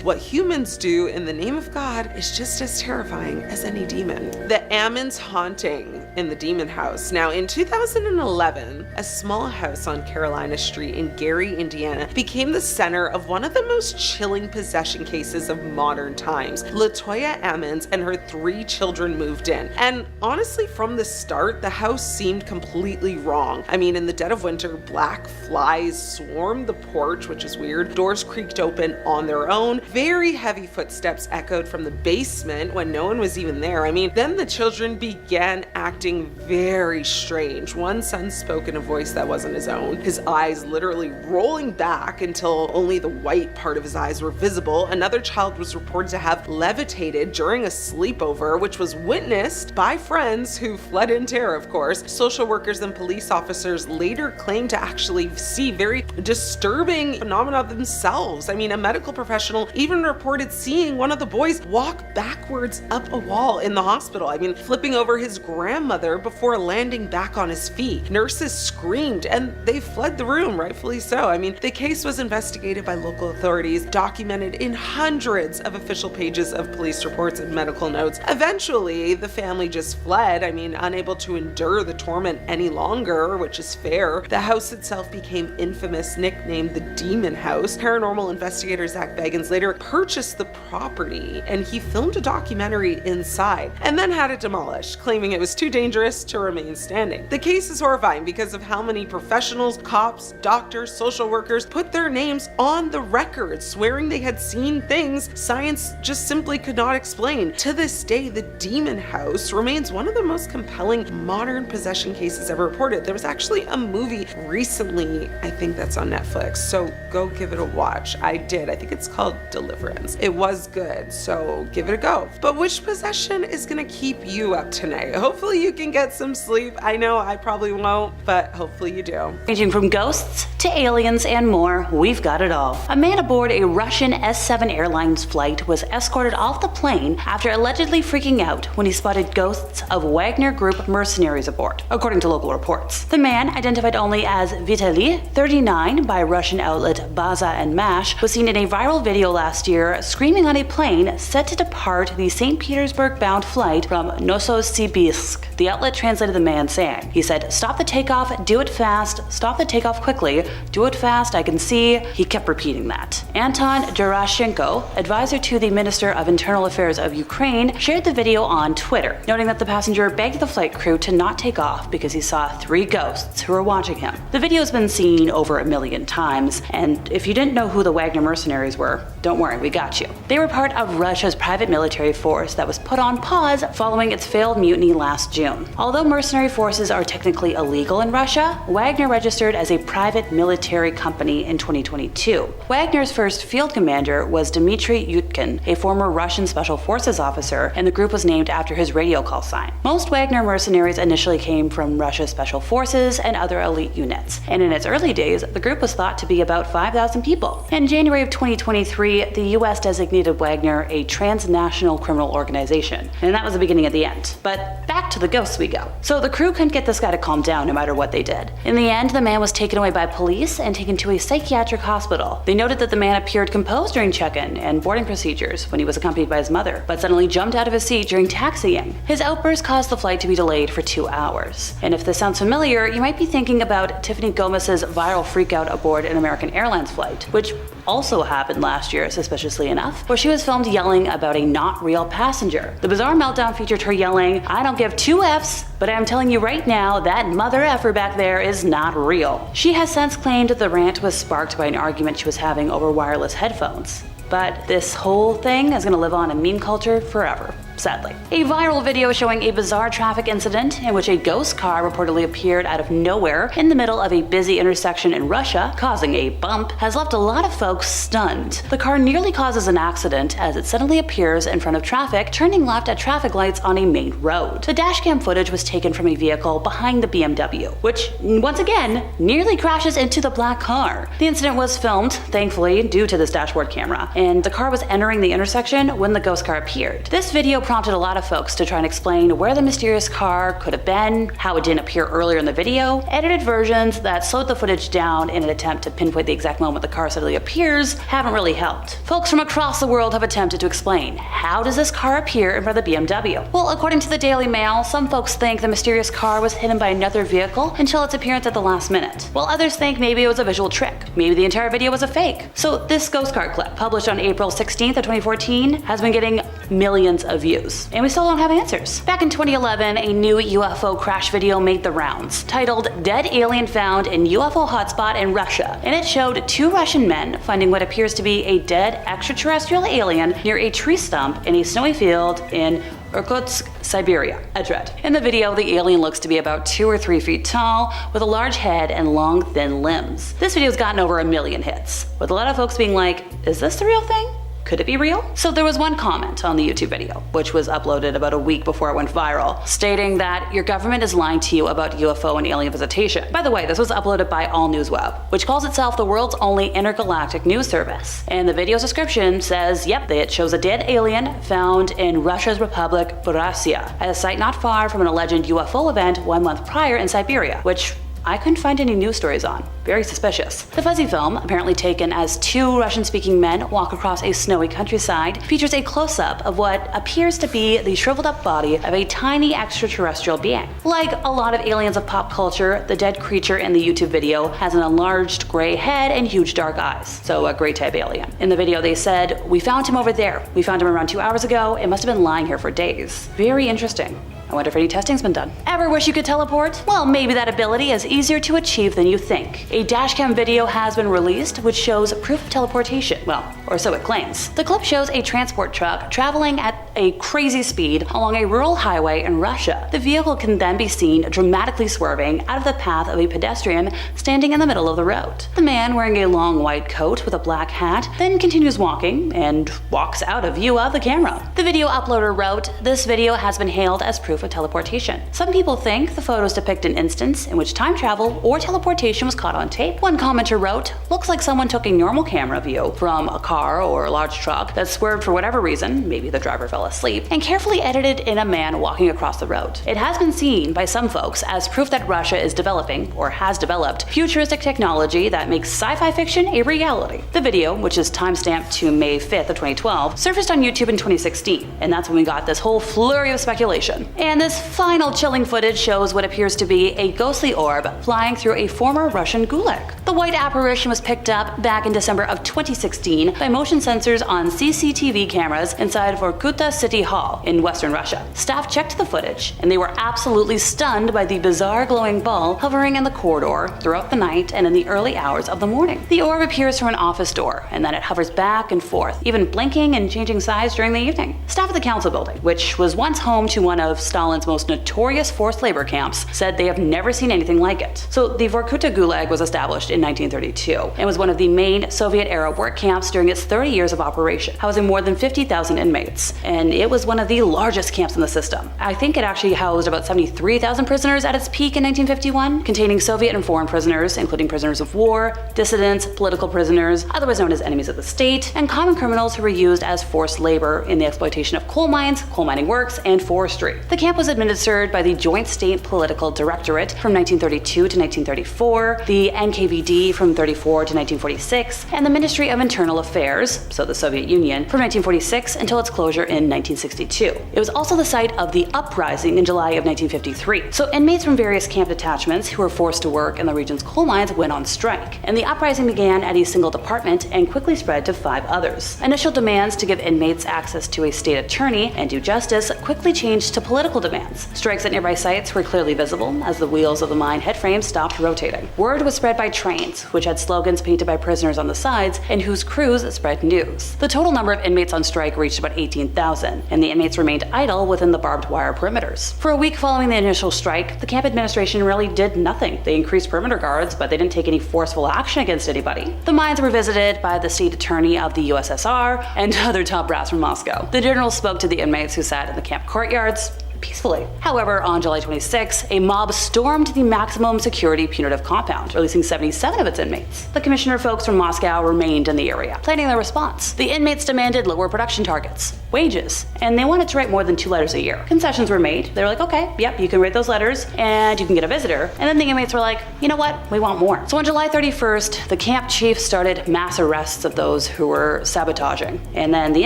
What humans do in the name of God is just as terrifying as any demon. The Ammons haunting in the demon house. Now, in 2011, a small house on Carolina Street in Gary, Indiana, became the center of one of the most chilling possession cases of modern times. Latoya Ammons and her 3 children moved in. And honestly, from the start, the house seemed completely wrong. I mean, in the dead of winter, black flies swarmed the porch, which is weird. Doors creaked open on their own. Very heavy footsteps echoed from the basement when no one was even there. I mean, then the children began acting very strange. One son spoke in a voice that wasn't his own, his eyes literally rolling back until only the white part of his eyes were visible. Another child was reported to have levitated during a sleepover, which was witnessed by friends who fled in terror, of course. Social workers and police officers later claimed to actually see very disturbing phenomena themselves. I mean, a medical professional even reported seeing one of the boys walk backwards up a wall in the hospital. I mean, flipping over his grandmother before landing back on his feet. Nurses screamed and they fled the room, rightfully so. I mean, the case was investigated by local authorities, documented in hundreds of official pages of police reports and medical notes. Eventually, the family just fled. I mean, unable to endure the torment any longer, which is fair. The house itself became infamous, nicknamed the Demon House. Paranormal investigator Zach Bagans later purchased the property and he filmed a documentary inside and then had it demolished, claiming it was too dangerous to remain standing. The case is horrifying because of how many professionals, cops, doctors, social workers put their names on the record, swearing they had seen things science just simply could not explain. To this day, the Demon House remains one of the most compelling modern possession cases ever reported. There was actually a movie recently, I think that's on Netflix, so go give it a watch. I did. I think it's called Deliverance. It was good, so give it a go. But which possession is gonna keep you up tonight? Hopefully you can get some sleep. I know I probably won't, but hopefully you do. Ranging from ghosts to aliens and more, we've got it all. A man aboard a Russian S-7 Airlines flight was escorted off the plane after allegedly freaking out when he spotted ghosts of Wagner Group mercenaries aboard, according to local reports. The man, identified only as Vitaly, 39, by Russian outlet Baza and Mash, was seen in a viral video last year screaming on a plane set to depart the St. Petersburg-bound flight from Novosibirsk. The outlet translated the man saying, he said, "Stop the takeoff, do it fast, stop the takeoff quickly, do it fast, I can see." He kept repeating that. Anton Gerashenko, advisor to the Minister of Internal Affairs of Ukraine, shared the video on Twitter, noting that the passenger begged the flight crew to not take off because he saw 3 ghosts who were watching him. The video has been seen over 1 million times, and if you didn't know who the Wagner mercenaries were, don't worry, we got you. They were part of Russia's private military force that was put on pause following its failed mutiny last June. Although mercenary forces are technically illegal in Russia, Wagner registered as a private military company in 2022. Wagner's first field commander was Dmitry Yutkin, a former Russian Special Forces officer, and the group was named after his radio call sign. Most Wagner mercenaries initially came from Russia's Special Forces and other elite units, and in its early days, the group was thought to be about 5,000 people. In January of 2023, the US designated Wagner a transnational criminal organization, and that was the beginning of the end. But back to the ghosts we go. So the crew couldn't get this guy to calm down no matter what they did. In the end, the man was taken away by police and taken to a psychiatric hospital. They noted that the man appeared composed during check-in and boarding procedures when he was accompanied by his mother, but suddenly jumped out of his seat during taxiing. His outburst caused the flight to be delayed for 2 hours. And if this sounds familiar, you might be thinking about Tiffany Gomez's viral freakout aboard an American Airlines flight, which also happened last year, suspiciously enough, where she was filmed yelling about a not real passenger. The bizarre meltdown featured her yelling, "I don't give 2 Fs, but I'm telling you right now, that mother effer back there is not real." She has since claimed the rant was sparked by an argument she was having over wireless headphones. But this whole thing is gonna live on in meme culture forever, sadly. A viral video showing a bizarre traffic incident in which a ghost car reportedly appeared out of nowhere in the middle of a busy intersection in Russia, causing a bump, has left a lot of folks stunned. The car nearly causes an accident as it suddenly appears in front of traffic, turning left at traffic lights on a main road. The dashcam footage was taken from a vehicle behind the BMW, which, once again, nearly crashes into the black car. The incident was filmed, thankfully, due to this dashboard camera, and the car was entering the intersection when the ghost car appeared. This video prompted a lot of folks to try and explain where the mysterious car could have been, how it didn't appear earlier in the video. Edited versions that slowed the footage down in an attempt to pinpoint the exact moment the car suddenly appears haven't really helped. Folks from across the world have attempted to explain, how does this car appear in front of the BMW? Well, according to the Daily Mail, some folks think the mysterious car was hidden by another vehicle until its appearance at the last minute, while others think maybe it was a visual trick. Maybe the entire video was a fake. So this ghost car clip, published on April 16th of 2014, has been getting millions of views. news, and we still don't have answers. Back in 2011, a new UFO crash video made the rounds, titled Dead Alien Found in UFO Hotspot in Russia, and it showed two Russian men finding what appears to be a dead extraterrestrial alien near a tree stump in a snowy field in Irkutsk, Siberia, a dread. In the video, the alien looks to be about 2 or 3 feet tall, with a large head and long, thin limbs. This video's gotten over 1 million hits, with a lot of folks being like, is this the real thing? Could it be real? So there was one comment on the YouTube video, which was uploaded about a week before it went viral, stating that your government is lying to you about UFO and alien visitation. By the way, this was uploaded by All News Web, which calls itself the world's only intergalactic news service. And the video's description says, yep, it shows a dead alien found in Russia's Republic Buryatia, at a site not far from an alleged UFO event 1 month prior in Siberia, which I couldn't find any news stories on. Very suspicious. The fuzzy film, apparently taken as 2 Russian-speaking men walk across a snowy countryside, features a close-up of what appears to be the shriveled-up body of a tiny extraterrestrial being. Like a lot of aliens of pop culture, the dead creature in the YouTube video has an enlarged gray head and huge dark eyes, so a gray-type alien. In the video they said, "We found him over there. We found him around 2 hours ago. It must have been lying here for days." Very interesting. I wonder if any testing's been done. Ever wish you could teleport? Well, maybe that ability is easier to achieve than you think. A dashcam video has been released which shows proof of teleportation. Well, or so it claims. The clip shows a transport truck traveling at a crazy speed along a rural highway in Russia. The vehicle can then be seen dramatically swerving out of the path of a pedestrian standing in the middle of the road. The man, wearing a long white coat with a black hat, then continues walking and walks out of view of the camera. The video uploader wrote, "This video has been hailed as proof of teleportation. Some people think the photos depict an instance in which time travel or teleportation was caught on tape." One commenter wrote, "Looks like someone took a normal camera view from a car or a large truck that swerved for whatever reason, maybe the driver fell asleep, and carefully edited in a man walking across the road. It has been seen by some folks as proof that Russia is developing, or has developed, futuristic technology that makes sci-fi fiction a reality." The video, which is timestamped to May 5th of 2012, surfaced on YouTube in 2016, and that's when we got this whole flurry of speculation. And this final chilling footage shows what appears to be a ghostly orb flying through a former Russian gulag. The white apparition was picked up back in December of 2016 by motion sensors on CCTV cameras inside Vorkuta City Hall in western Russia. Staff checked the footage, and they were absolutely stunned by the bizarre glowing ball hovering in the corridor throughout the night and in the early hours of the morning. The orb appears from an office door, and then it hovers back and forth, even blinking and changing size during the evening. Staff at the council building, which was once home to one of Stalin's most notorious forced labor camps, said they have never seen anything like it. So the Vorkuta Gulag was established in 1932 and was one of the main Soviet-era work camps during its 30 years of operation, housing more than 50,000 inmates. And it was one of the largest camps in the system. I think it actually housed about 73,000 prisoners at its peak in 1951, containing Soviet and foreign prisoners, including prisoners of war, dissidents, political prisoners, otherwise known as enemies of the state, and common criminals who were used as forced labor in the exploitation of coal mines, coal mining works, and forestry. The camp was administered by the Joint State Political Directorate from 1932 to 1934, the NKVD from 34 to 1946, and the Ministry of Internal Affairs, so the Soviet Union, from 1946 until its closure in 1962. It was also the site of the uprising in July of 1953. So inmates from various camp detachments who were forced to work in the region's coal mines went on strike, and the uprising began at a single department and quickly spread to 5 others. Initial demands to give inmates access to a state attorney and do justice quickly changed to political demands. Strikes at nearby sites were clearly visible as the wheels of the mine headframes stopped rotating. Word was spread by trains, which had slogans painted by prisoners on the sides and whose crews spread news. The total number of inmates on strike reached about 18,000, and the inmates remained idle within the barbed wire perimeters. For a week following the initial strike, the camp administration really did nothing. They increased perimeter guards, but they didn't take any forceful action against anybody. The mines were visited by the state attorney of the USSR and other top brass from Moscow. The general spoke to the inmates who sat in the camp courtyards peacefully. However, on July 26, a mob stormed the maximum security punitive compound, releasing 77 of its inmates. The commissioner folks from Moscow remained in the area, planning their response. The inmates demanded lower production targets, wages, and they wanted to write more than 2 letters a year. Concessions were made. They were like, okay, yep, you can write those letters, and you can get a visitor. And then the inmates were like, you know what, we want more. So on July 31st, the camp chief started mass arrests of those who were sabotaging, and then the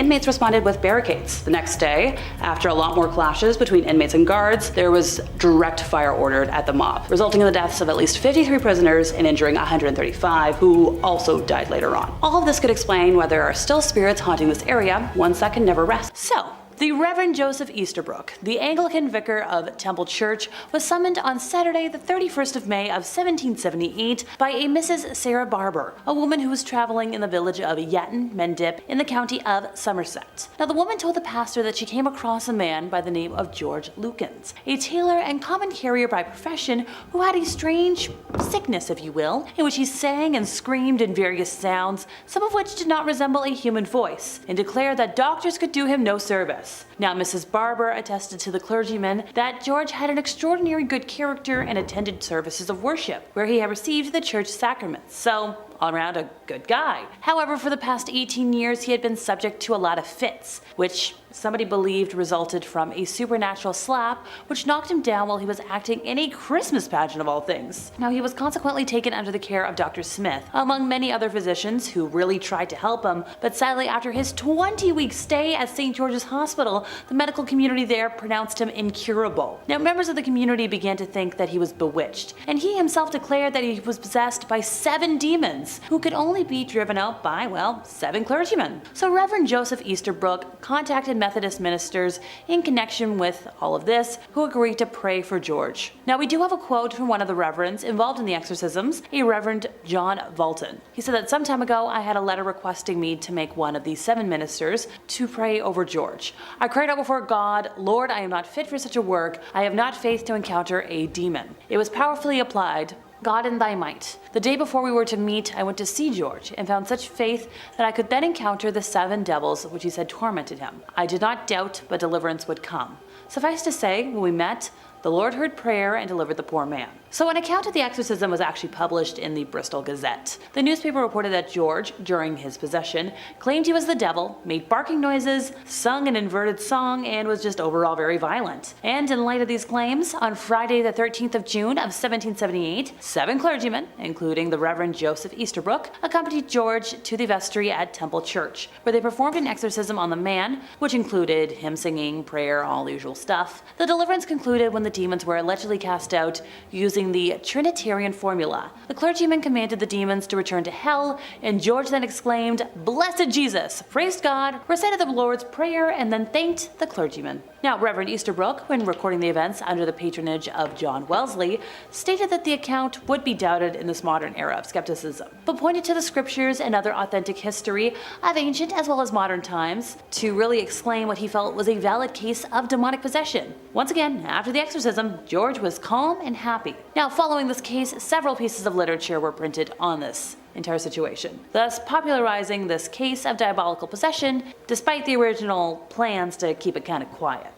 inmates responded with barricades. The next day, after a lot more clashes between inmates and guards, there was direct fire ordered at the mob, resulting in the deaths of at least 53 prisoners and injuring 135, who also died later on. All of this could explain why there are still spirits haunting this area, ones that can never rest. So, The Reverend Joseph Easterbrook, the Anglican vicar of Temple Church, was summoned on Saturday the 31st of May of 1778 by a Mrs. Sarah Barber, a woman who was traveling in the village of Yatton Mendip in the county of Somerset. Now the woman told the pastor that she came across a man by the name of George Lukens, a tailor and common carrier by profession who had a strange sickness, if you will, in which he sang and screamed in various sounds, some of which did not resemble a human voice, and declared that doctors could do him no service. Now, Mrs. Barber attested to the clergyman that George had an extraordinary good character and attended services of worship, where he had received the church sacraments, so all around a good guy. However, for the past 18 years, he had been subject to a lot of fits, which somebody believed resulted from a supernatural slap, which knocked him down while he was acting in a Christmas pageant of all things. Now, he was consequently taken under the care of Dr. Smith, among many other physicians who really tried to help him, but sadly after his 20-week stay at St. George's Hospital, the medical community there pronounced him incurable. Now, members of the community began to think that he was bewitched, and he himself declared that he was possessed by 7 demons, who could only be driven out by, well, 7 clergymen. So Reverend Joseph Easterbrook contacted Methodist ministers in connection with all of this, who agreed to pray for George. Now, we do have a quote from one of the reverends involved in the exorcisms, a Reverend John Valton. He said that some time ago I had a letter requesting me to make one of these 7 ministers to pray over George. I cried out before God, Lord, I am not fit for such a work. I have not faith to encounter a demon. It was powerfully applied. God in thy might. The day before we were to meet, I went to see George and found such faith that I could then encounter the 7 devils which he said tormented him. I did not doubt, but deliverance would come. Suffice to say, when we met, the Lord heard prayer and delivered the poor man. So an account of the exorcism was actually published in the Bristol Gazette. The newspaper reported that George, during his possession, claimed he was the devil, made barking noises, sung an inverted song, and was just overall very violent. And in light of these claims, on Friday the 13th of June of 1778, 7 clergymen, including the Reverend Joseph Easterbrook, accompanied George to the vestry at Temple Church, where they performed an exorcism on the man, which included hymn singing, prayer, all the usual stuff. The deliverance concluded when the demons were allegedly cast out using the Trinitarian formula. The clergyman commanded the demons to return to hell, and George then exclaimed, "Blessed Jesus," praised God, recited the Lord's Prayer, and then thanked the clergyman. Now, Reverend Easterbrook, when recording the events under the patronage of John Wellesley, stated that the account would be doubted in this modern era of skepticism, but pointed to the scriptures and other authentic history of ancient as well as modern times to really explain what he felt was a valid case of demonic possession. Once again, after the exorcism, George was calm and happy. Now, following this case, several pieces of literature were printed on this entire situation, thus popularizing this case of diabolical possession, despite the original plans to keep it kind of quiet,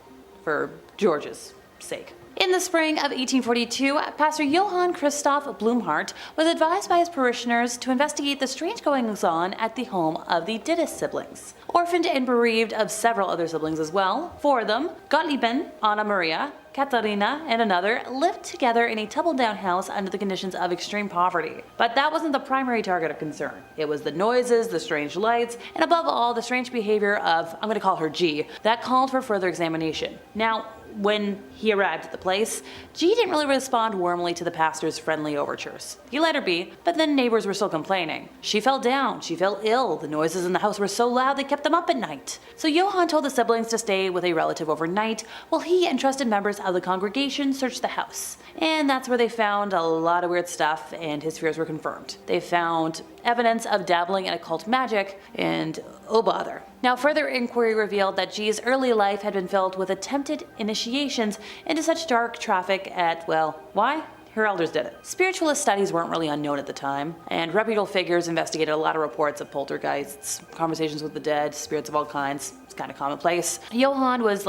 for George's sake. In the spring of 1842, Pastor Johann Christoph Blumhardt was advised by his parishioners to investigate the strange goings-on at the home of the Dittis siblings. Orphaned and bereaved of several other siblings as well, 4 of them, Gottlieben, Anna Maria, Katharina, and another, lived together in a tumble-down house under the conditions of extreme poverty. But that wasn't the primary target of concern. It was the noises, the strange lights, and above all, the strange behavior of, I'm going to call her G, that called for further examination. Now, when he arrived at the place, G didn't really respond warmly to the pastor's friendly overtures. He let her be, but then neighbors were still complaining. She fell down, she fell ill, the noises in the house were so loud they kept them up at night. So Johann told the siblings to stay with a relative overnight, while he and trusted members of the congregation searched the house. And that's where they found a lot of weird stuff, and his fears were confirmed. They found evidence of dabbling in occult magic, and oh bother. Now, further inquiry revealed that G's early life had been filled with attempted initiations into such dark traffic at, well, why? Her elders did it. Spiritualist studies weren't really unknown at the time, and reputable figures investigated a lot of reports of poltergeists, conversations with the dead, spirits of all kinds. It's kind of commonplace. Johann was,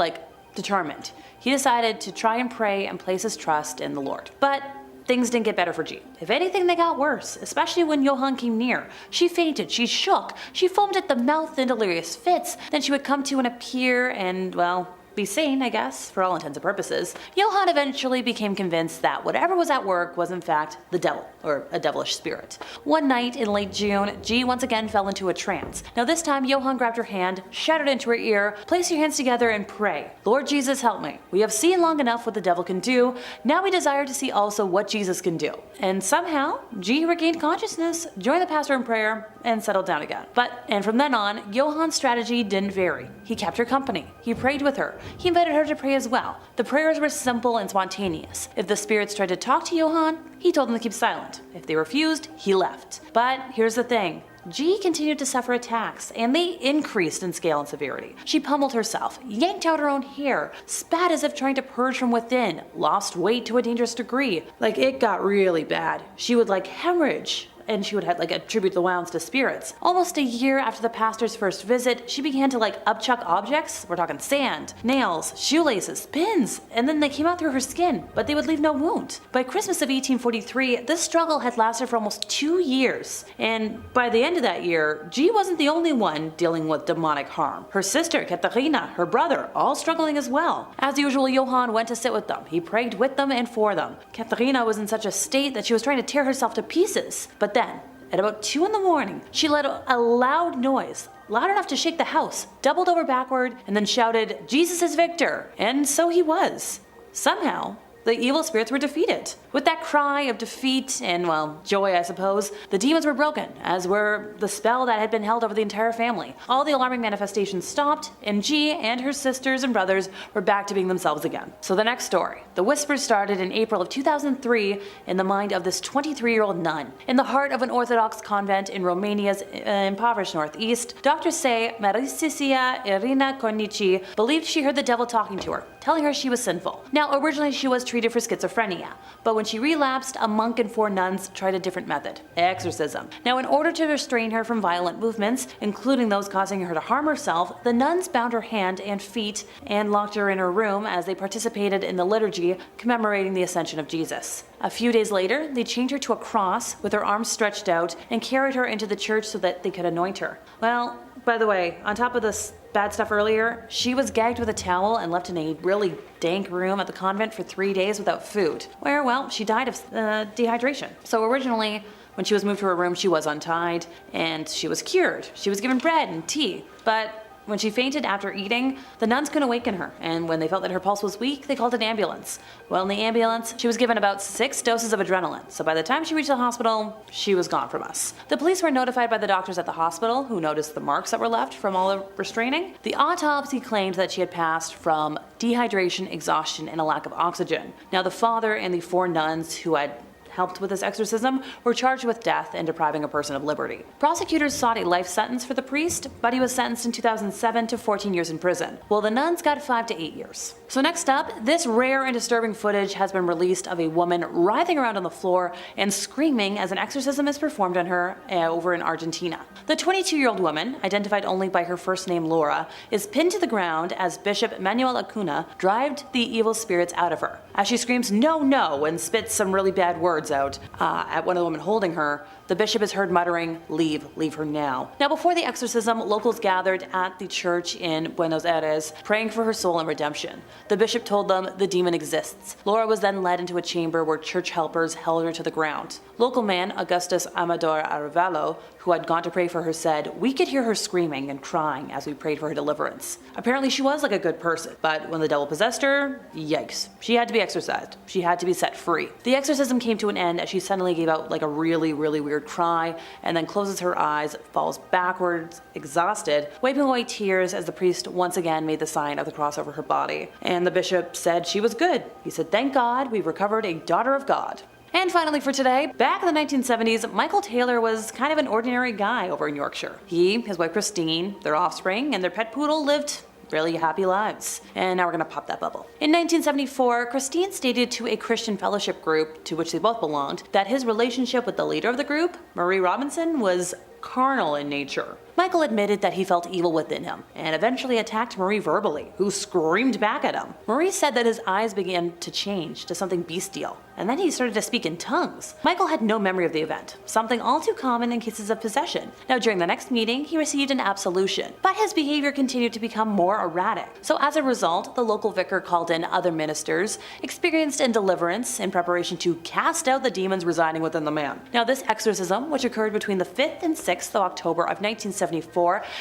determined. He decided to try and pray and place his trust in the Lord. But things didn't get better for G. If anything, they got worse, especially when Johann came near. She fainted, she shook, she foamed at the mouth in delirious fits, then she would come to and appear and, well, be sane, I guess, for all intents and purposes, Johann eventually became convinced that whatever was at work was in fact the devil, or a devilish spirit. One night in late June, G once again fell into a trance. Now this time, Johann grabbed her hand, shouted into her ear, "Place your hands together and pray. Lord Jesus, help me. We have seen long enough what the devil can do. Now we desire to see also what Jesus can do." And somehow, G regained consciousness, joined the pastor in prayer, and settled down again. And from then on, Johann's strategy didn't vary. He kept her company. He prayed with her. He invited her to pray as well. The prayers were simple and spontaneous. If the spirits tried to talk to Johann, he told them to keep silent. If they refused, he left. But here's the thing. G continued to suffer attacks, and they increased in scale and severity. She pummeled herself, yanked out her own hair, spat as if trying to purge from within, lost weight to a dangerous degree. It got really bad. She would hemorrhage, and she would attribute the wounds to spirits. Almost a year after the pastor's first visit, she began to upchuck objects. We're talking sand, nails, shoelaces, pins, and then they came out through her skin, but they would leave no wound. By Christmas of 1843, this struggle had lasted for almost 2 years, and by the end of that year, G wasn't the only one dealing with demonic harm. Her sister, Katharina, her brother, all struggling as well. As usual, Johann went to sit with them. He prayed with them and for them. Katharina was in such a state that she was trying to tear herself to pieces, but then, at about 2 in the morning, she let a loud noise, loud enough to shake the house, doubled over backward, and then shouted, "Jesus is victor!" And so he was. Somehow, the evil spirits were defeated. With that cry of defeat and, joy, I suppose, the demons were broken, as were the spell that had been held over the entire family. All the alarming manifestations stopped, and G and her sisters and brothers were back to being themselves again. So the next story. The whispers started in April of 2003 in the mind of this 23-year-old nun. In the heart of an Orthodox convent in Romania's impoverished northeast, doctors say Maricia Irina Cornici believed she heard the devil talking to her, telling her she was sinful. Now, originally she was treated for schizophrenia, but when she relapsed, a monk and 4 nuns tried a different method, exorcism. Now, in order to restrain her from violent movements, including those causing her to harm herself, the nuns bound her hand and feet and locked her in her room as they participated in the liturgy commemorating the ascension of Jesus. A few days later, they chained her to a cross with her arms stretched out and carried her into the church so that they could anoint her. Well, by the way, on top of this bad stuff earlier, she was gagged with a towel and left in a really dank room at the convent for 3 days without food, where, she died of dehydration. So originally, when she was moved to her room, she was untied and she was cured. She was given bread and tea, but when she fainted after eating, the nuns couldn't awaken her, and when they felt that her pulse was weak, they called an ambulance. Well, in the ambulance, she was given about 6 doses of adrenaline, so by the time she reached the hospital, she was gone from us. The police were notified by the doctors at the hospital, who noticed the marks that were left from all the restraining. The autopsy claimed that she had passed from dehydration, exhaustion, and a lack of oxygen. Now, the father and the 4 nuns who had helped with this exorcism were charged with death and depriving a person of liberty. Prosecutors sought a life sentence for the priest, but he was sentenced in 2007 to 14 years in prison, while the nuns got 5 to 8 years. So next up, this rare and disturbing footage has been released of a woman writhing around on the floor and screaming as an exorcism is performed on her over in Argentina. The 22-year-old woman, identified only by her first name Laura, is pinned to the ground as Bishop Manuel Acuna drives the evil spirits out of her. As she screams "no, no" and spits some really bad words out at one of the women holding her, the bishop is heard muttering, leave her now." Now, before the exorcism, locals gathered at the church in Buenos Aires, praying for her soul and redemption. The bishop told them the demon exists. Laura was then led into a chamber where church helpers held her to the ground. Local man Augustus Amador Arevalo, who had gone to pray for her, said, "We could hear her screaming and crying as we prayed for her deliverance. Apparently she was like a good person, but when the devil possessed her, yikes. She had to be exorcised. She had to be set free." The exorcism came to an end as she suddenly gave out a really weird cry and then closes her eyes, falls backwards, exhausted, wiping away tears as the priest once again made the sign of the cross over her body. And the bishop said she was good. He said, "Thank God, we've recovered a daughter of God." And finally for today, back in the 1970s, Michael Taylor was kind of an ordinary guy over in Yorkshire. He, his wife Christine, their offspring, and their pet poodle lived really happy lives. And now we're gonna pop that bubble. In 1974, Christine stated to a Christian fellowship group to which they both belonged that his relationship with the leader of the group, Marie Robinson, was carnal in nature. Michael admitted that he felt evil within him and eventually attacked Marie verbally, who screamed back at him. Marie said that his eyes began to change to something bestial, and then he started to speak in tongues. Michael had no memory of the event, something all too common in cases of possession. Now, during the next meeting, he received an absolution, but his behavior continued to become more erratic. So as a result, the local vicar called in other ministers, experienced in deliverance in preparation to cast out the demons residing within the man. Now, this exorcism, which occurred between the 5th and 6th of October of 1974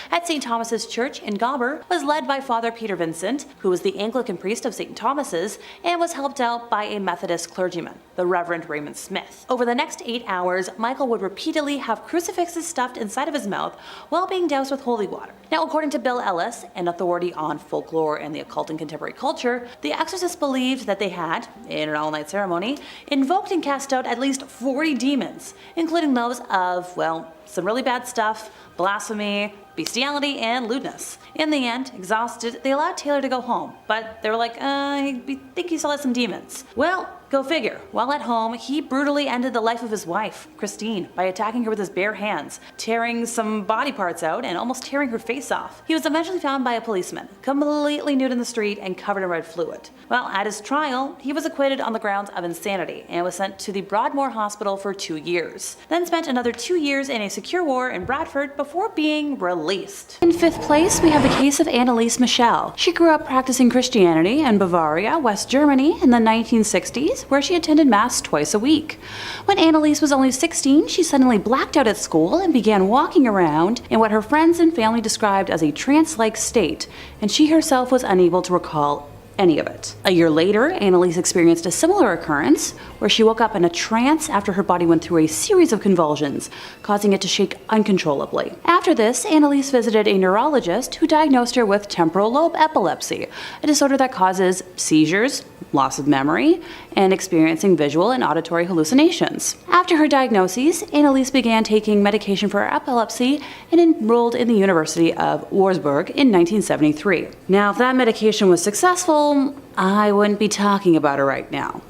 at St. Thomas's Church in Gobber, was led by Father Peter Vincent, who was the Anglican priest of St. Thomas's, and was helped out by a Methodist clergyman, the Reverend Raymond Smith. Over the next 8 hours, Michael would repeatedly have crucifixes stuffed inside of his mouth while being doused with holy water. Now, according to Bill Ellis, an authority on folklore and the occult in contemporary culture, the exorcists believed that they had, in an all-night ceremony, invoked and cast out at least 40 demons, including those of, well, some really bad stuff, blasphemy, bestiality, and lewdness. In the end, exhausted, they allowed Taylor to go home, but they were like, I think he still has some demons. Well, go figure. While at home, he brutally ended the life of his wife, Christine, by attacking her with his bare hands, tearing some body parts out, and almost tearing her face off. He was eventually found by a policeman, completely nude in the street and covered in red fluid. Well, at his trial, he was acquitted on the grounds of insanity and was sent to the Broadmoor Hospital for 2 years, then spent another 2 years in a secure ward in Bradford before being released. In 5th place, we have the case of Anelise Michelle. She grew up practicing Christianity in Bavaria, West Germany in the 1960s, where she attended Mass twice a week. When Anelise was only 16, she suddenly blacked out at school and began walking around in what her friends and family described as a trance-like state, and she herself was unable to recall any of it. A year later, Anelise experienced a similar occurrence where she woke up in a trance after her body went through a series of convulsions, causing it to shake uncontrollably. After this, Anelise visited a neurologist who diagnosed her with temporal lobe epilepsy, a disorder that causes seizures, loss of memory, and experiencing visual and auditory hallucinations. After her diagnoses, Anelise began taking medication for her epilepsy and enrolled in the University of Wurzburg in 1973. Now, if that medication was successful, I wouldn't be talking about her right now,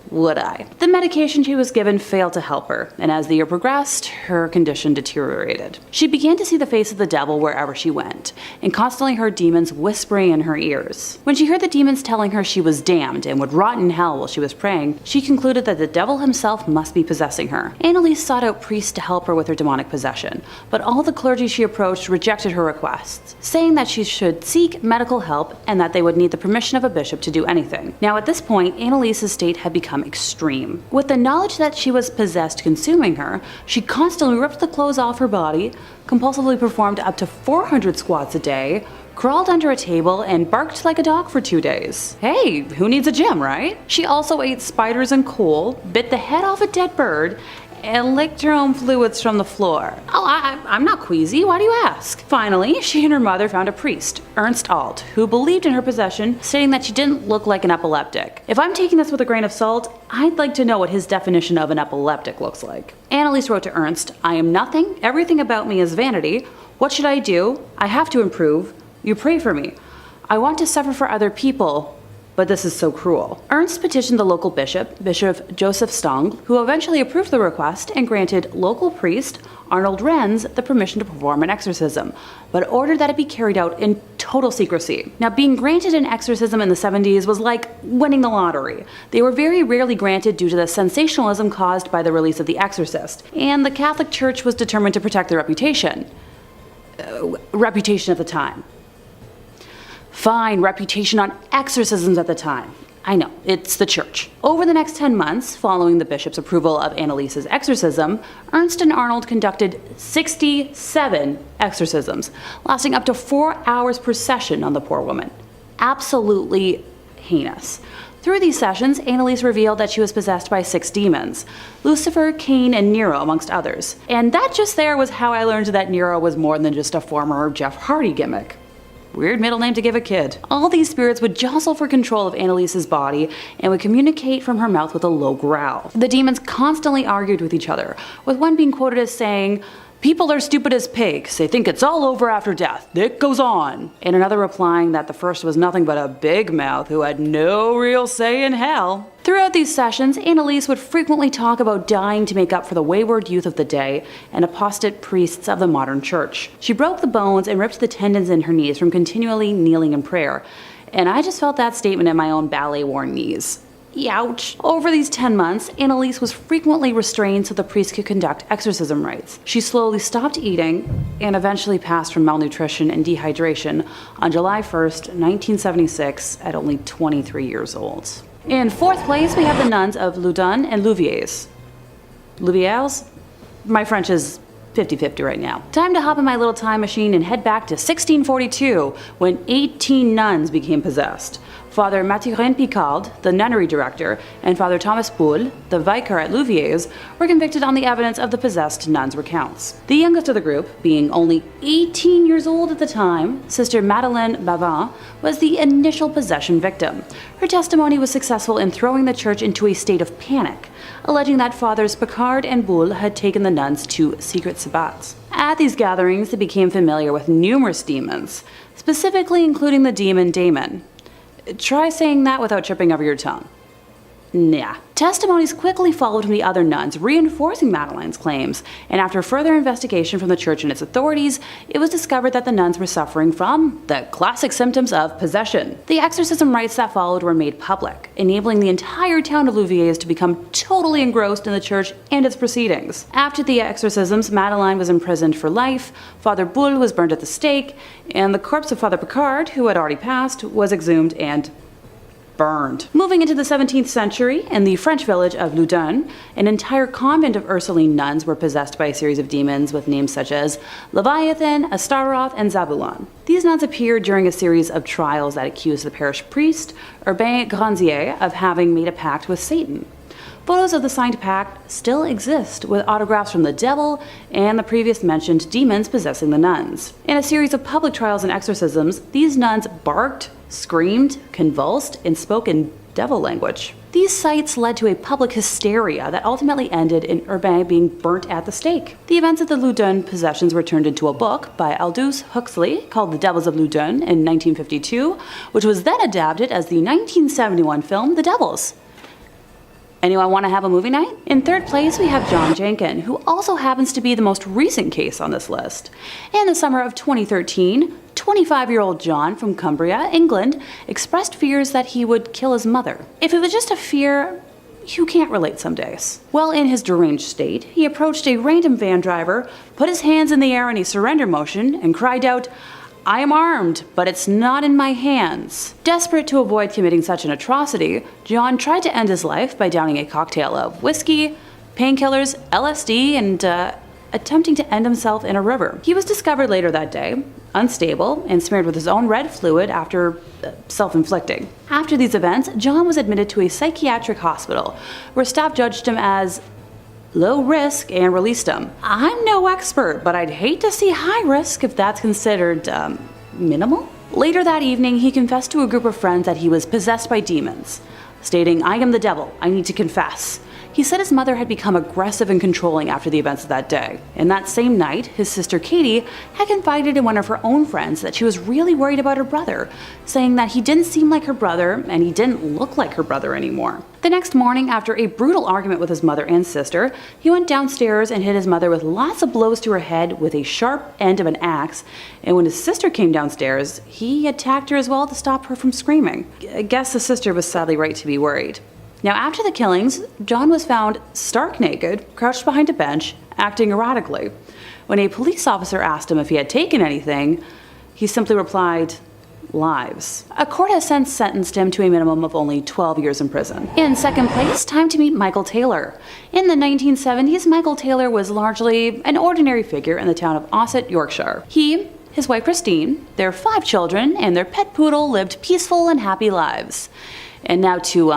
would I? The medication she was given failed to help her, and as the year progressed, her condition deteriorated. She began to see the face of the devil wherever she went, and constantly heard demons whispering in her ears. When she heard the demons telling her she was damned and would rot in hell while she was praying, she concluded that the devil himself must be possessing her. Anelise sought out priests to help her with her demonic possession, but all the clergy she approached rejected her requests, saying that she should seek medical help and that they would need the permission of a bishop to do anything. Now, at this point, Anelise's state had become extreme. With the knowledge that she was possessed consuming her, she constantly ripped the clothes off her body, compulsively performed up to 400 squats a day, crawled under a table, and barked like a dog for 2 days. Hey, who needs a gym, right? She also ate spiders and coal, bit the head off a dead bird, and licked her own fluids from the floor. Oh, I'm not queasy, why do you ask? Finally, she and her mother found a priest, Ernst Alt, who believed in her possession, stating that she didn't look like an epileptic. If I'm taking this with a grain of salt, I'd like to know what his definition of an epileptic looks like. Anelise wrote to Ernst, I am nothing, everything about me is vanity. What should I do? I have to improve. You pray for me. I want to suffer for other people, but this is so cruel. Ernst petitioned the local bishop, Bishop Joseph Stang, who eventually approved the request and granted local priest Arnold Renz the permission to perform an exorcism, but ordered that it be carried out in total secrecy. Now, being granted an exorcism in the 70s was like winning the lottery. They were very rarely granted due to the sensationalism caused by the release of The Exorcist, and the Catholic Church was determined to protect their reputation at the time. Fine, reputation on exorcisms at the time. I know, it's the church. Over the next 10 months, following the bishop's approval of Anelise's exorcism, Ernst and Arnold conducted 67 exorcisms, lasting up to 4 hours per session on the poor woman. Absolutely heinous. Through these sessions, Anelise revealed that she was possessed by 6 demons, Lucifer, Cain, and Nero, amongst others. And that just there was how I learned that Nero was more than just a former Jeff Hardy gimmick. Weird middle name to give a kid. All these spirits would jostle for control of Anelise's body and would communicate from her mouth with a low growl. The demons constantly argued with each other, with one being quoted as saying, "People are stupid as pigs. They think it's all over after death. It goes on." And another replying that the first was nothing but a big mouth who had no real say in hell. Throughout these sessions, Anelise would frequently talk about dying to make up for the wayward youth of the day and apostate priests of the modern church. She broke the bones and ripped the tendons in her knees from continually kneeling in prayer. And I just felt that statement in my own ballet-worn knees. Ouch. Over these 10 months, Anelise was frequently restrained so the priest could conduct exorcism rites. She slowly stopped eating and eventually passed from malnutrition and dehydration on July 1st, 1976 at only 23 years old. In fourth place, we have the nuns of Loudun and Louviers. Louviers? My French is 50-50 right now. Time to hop in my little time machine and head back to 1642 when 18 nuns became possessed. Father Mathurin Picard, the nunnery director, and Father Thomas Poul, the vicar at Louviers, were convicted on the evidence of the possessed nuns' recounts. The youngest of the group, being only 18 years old at the time, Sister Madeleine Bavin, was the initial possession victim. Her testimony was successful in throwing the church into a state of panic, alleging that Fathers Picard and Poul had taken the nuns to secret sabbats. At these gatherings, they became familiar with numerous demons, specifically including the demon Damon. Try saying that without tripping over your tongue. Nah. Testimonies quickly followed from the other nuns, reinforcing Madeleine's claims, and after further investigation from the church and its authorities, it was discovered that the nuns were suffering from the classic symptoms of possession. The exorcism rites that followed were made public, enabling the entire town of Louviers to become totally engrossed in the church and its proceedings. After the exorcisms, Madeleine was imprisoned for life, Father Boule was burned at the stake, and the corpse of Father Picard, who had already passed, was exhumed and burned. Moving into the 17th century, in the French village of Loudun, an entire convent of Ursuline nuns were possessed by a series of demons with names such as Leviathan, Astaroth, and Zabulon. These nuns appeared during a series of trials that accused the parish priest, Urbain Grandier, of having made a pact with Satan. Photos of the signed pact still exist, with autographs from the devil and the previous mentioned demons possessing the nuns. In a series of public trials and exorcisms, these nuns barked, screamed, convulsed, and spoke in devil language. These sights led to a public hysteria that ultimately ended in Urbain being burnt at the stake. The events of the Loudun possessions were turned into a book by Aldous Huxley called The Devils of Loudun in 1952, which was then adapted as the 1971 film The Devils. Anyone want to have a movie night? In third place, we have John Jenkin, who also happens to be the most recent case on this list. In the summer of 2013, 25-year-old John from Cumbria, England, expressed fears that he would kill his mother. If it was just a fear, you can't relate some days. Well, in his deranged state, he approached a random van driver, put his hands in the air in a surrender motion, and cried out, "I am armed, but it's not in my hands." Desperate to avoid committing such an atrocity, John tried to end his life by downing a cocktail of whiskey, painkillers, LSD, and attempting to end himself in a river. He was discovered later that day, unstable, and smeared with his own red fluid after self-inflicting. After these events, John was admitted to a psychiatric hospital, where staff judged him as low risk and released him. I'm no expert, but I'd hate to see high risk if that's considered minimal. Later that evening, he confessed to a group of friends that he was possessed by demons, stating, "I am the devil, I need to confess." He said his mother had become aggressive and controlling after the events of that day. And that same night, his sister Katie had confided in one of her own friends that she was really worried about her brother, saying that he didn't seem like her brother and he didn't look like her brother anymore. The next morning, after a brutal argument with his mother and sister, he went downstairs and hit his mother with lots of blows to her head with a sharp end of an axe, and when his sister came downstairs, he attacked her as well to stop her from screaming. I guess the sister was sadly right to be worried. Now, after the killings, John was found stark naked, crouched behind a bench, acting erratically. When a police officer asked him if he had taken anything, he simply replied, "Lives." A court has since sentenced him to a minimum of only 12 years in prison. In second place, time to meet Michael Taylor. In the 1970s, Michael Taylor was largely an ordinary figure in the town of Ossett, Yorkshire. He, his wife Christine, their 5 children, and their pet poodle lived peaceful and happy lives. And now to,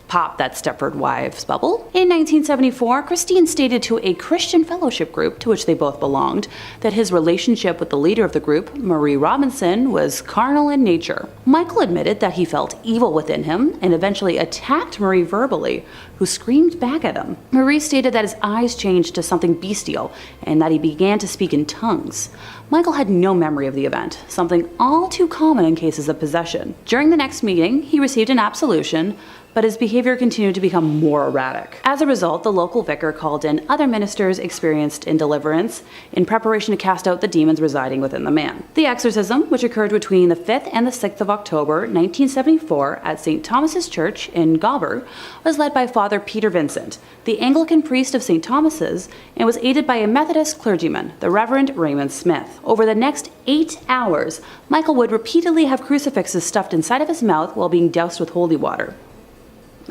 pop that Stepford Wives bubble. In 1974, Christine stated to a Christian fellowship group to which they both belonged that his relationship with the leader of the group, Marie Robinson, was carnal in nature. Michael admitted that he felt evil within him and eventually attacked Marie verbally, who screamed back at him. Maurice stated that his eyes changed to something bestial and that he began to speak in tongues. Michael had no memory of the event, something all too common in cases of possession. During the next meeting, he received an absolution, but his behavior continued to become more erratic. As a result, the local vicar called in other ministers experienced in deliverance in preparation to cast out the demons residing within the man. The exorcism, which occurred between the 5th and the 6th of October 1974 at St. Thomas's Church in Gobber, was led by Father Peter Vincent, the Anglican priest of St. Thomas's, and was aided by a Methodist clergyman, the Reverend Raymond Smith. Over the next 8 hours, Michael would repeatedly have crucifixes stuffed inside of his mouth while being doused with holy water.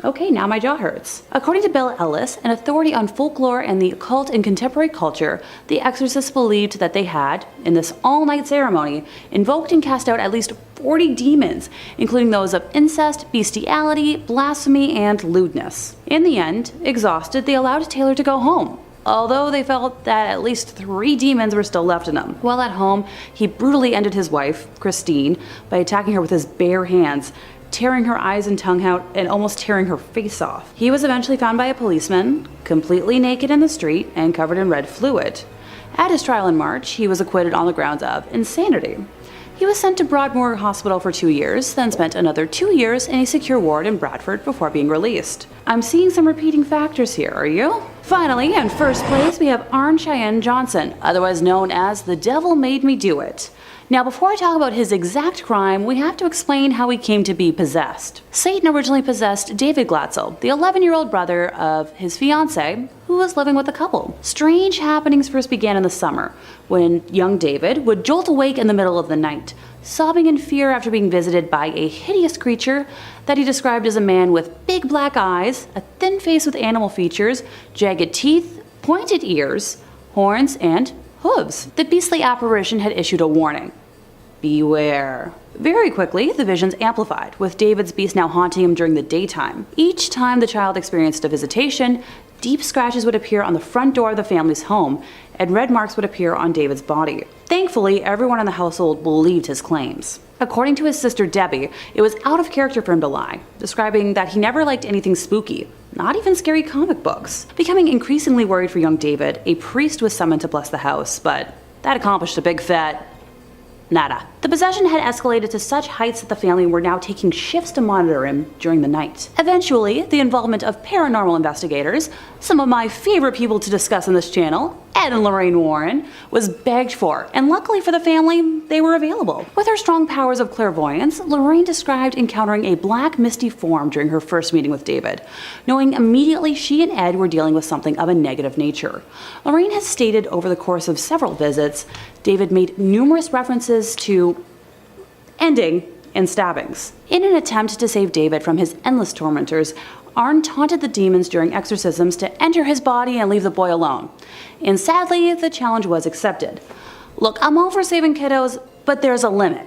Okay, now my jaw hurts. According to Bill Ellis, an authority on folklore and the occult in contemporary culture, the exorcists believed that they had, in this all-night ceremony, invoked and cast out at least 40 demons, including those of incest, bestiality, blasphemy, and lewdness. In the end, exhausted, they allowed Taylor to go home, although they felt that at least 3 demons were still left in him. While at home, he brutally ended his wife, Christine, by attacking her with his bare hands, tearing her eyes and tongue out, and almost tearing her face off. He was eventually found by a policeman, completely naked in the street and covered in red fluid. At his trial in March, he was acquitted on the grounds of insanity. He was sent to Broadmoor Hospital for 2 years, then spent another 2 years in a secure ward in Bradford before being released. I'm seeing some repeating factors here, are you? Finally, in first place, we have Arn Cheyenne Johnson, otherwise known as The Devil Made Me Do It. Now, before I talk about his exact crime, we have to explain how he came to be possessed. Satan originally possessed David Glatzel, the 11-year-old brother of his fiancée, who was living with the couple. Strange happenings first began in the summer, when young David would jolt awake in the middle of the night, sobbing in fear after being visited by a hideous creature that he described as a man with big black eyes, a thin face with animal features, jagged teeth, pointed ears, horns, and hooves. The beastly apparition had issued a warning. Beware. Very quickly, the visions amplified, with David's beast now haunting him during the daytime. Each time the child experienced a visitation, deep scratches would appear on the front door of the family's home, and red marks would appear on David's body. Thankfully, everyone in the household believed his claims. According to his sister Debbie, it was out of character for him to lie, describing that he never liked anything spooky, not even scary comic books. Becoming increasingly worried for young David, a priest was summoned to bless the house, but that accomplished a big fat nada. The possession had escalated to such heights that the family were now taking shifts to monitor him during the night. Eventually, the involvement of paranormal investigators, some of my favorite people to discuss on this channel, Ed and Lorraine Warren, was begged for, and luckily for the family, they were available. With her strong powers of clairvoyance, Lorraine described encountering a black misty form during her first meeting with David, knowing immediately she and Ed were dealing with something of a negative nature. Lorraine has stated over the course of several visits, David made numerous references to ending in stabbings. In an attempt to save David from his endless tormentors, Arn taunted the demons during exorcisms to enter his body and leave the boy alone. And sadly, the challenge was accepted. Look, I'm all for saving kiddos, but there's a limit.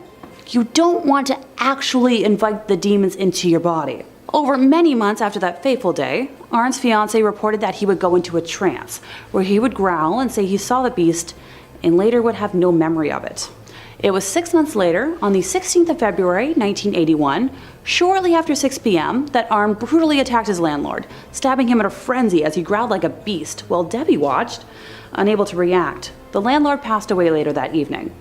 You don't want to actually invite the demons into your body. Over many months after that fateful day, Arn's fiancée reported that he would go into a trance, where he would growl and say he saw the beast, and later would have no memory of it. It was 6 months later, on the 16th of February, 1981, shortly after 6 p.m., that Arn brutally attacked his landlord, stabbing him in a frenzy as he growled like a beast, while Debbie watched, unable to react. The landlord passed away later that evening.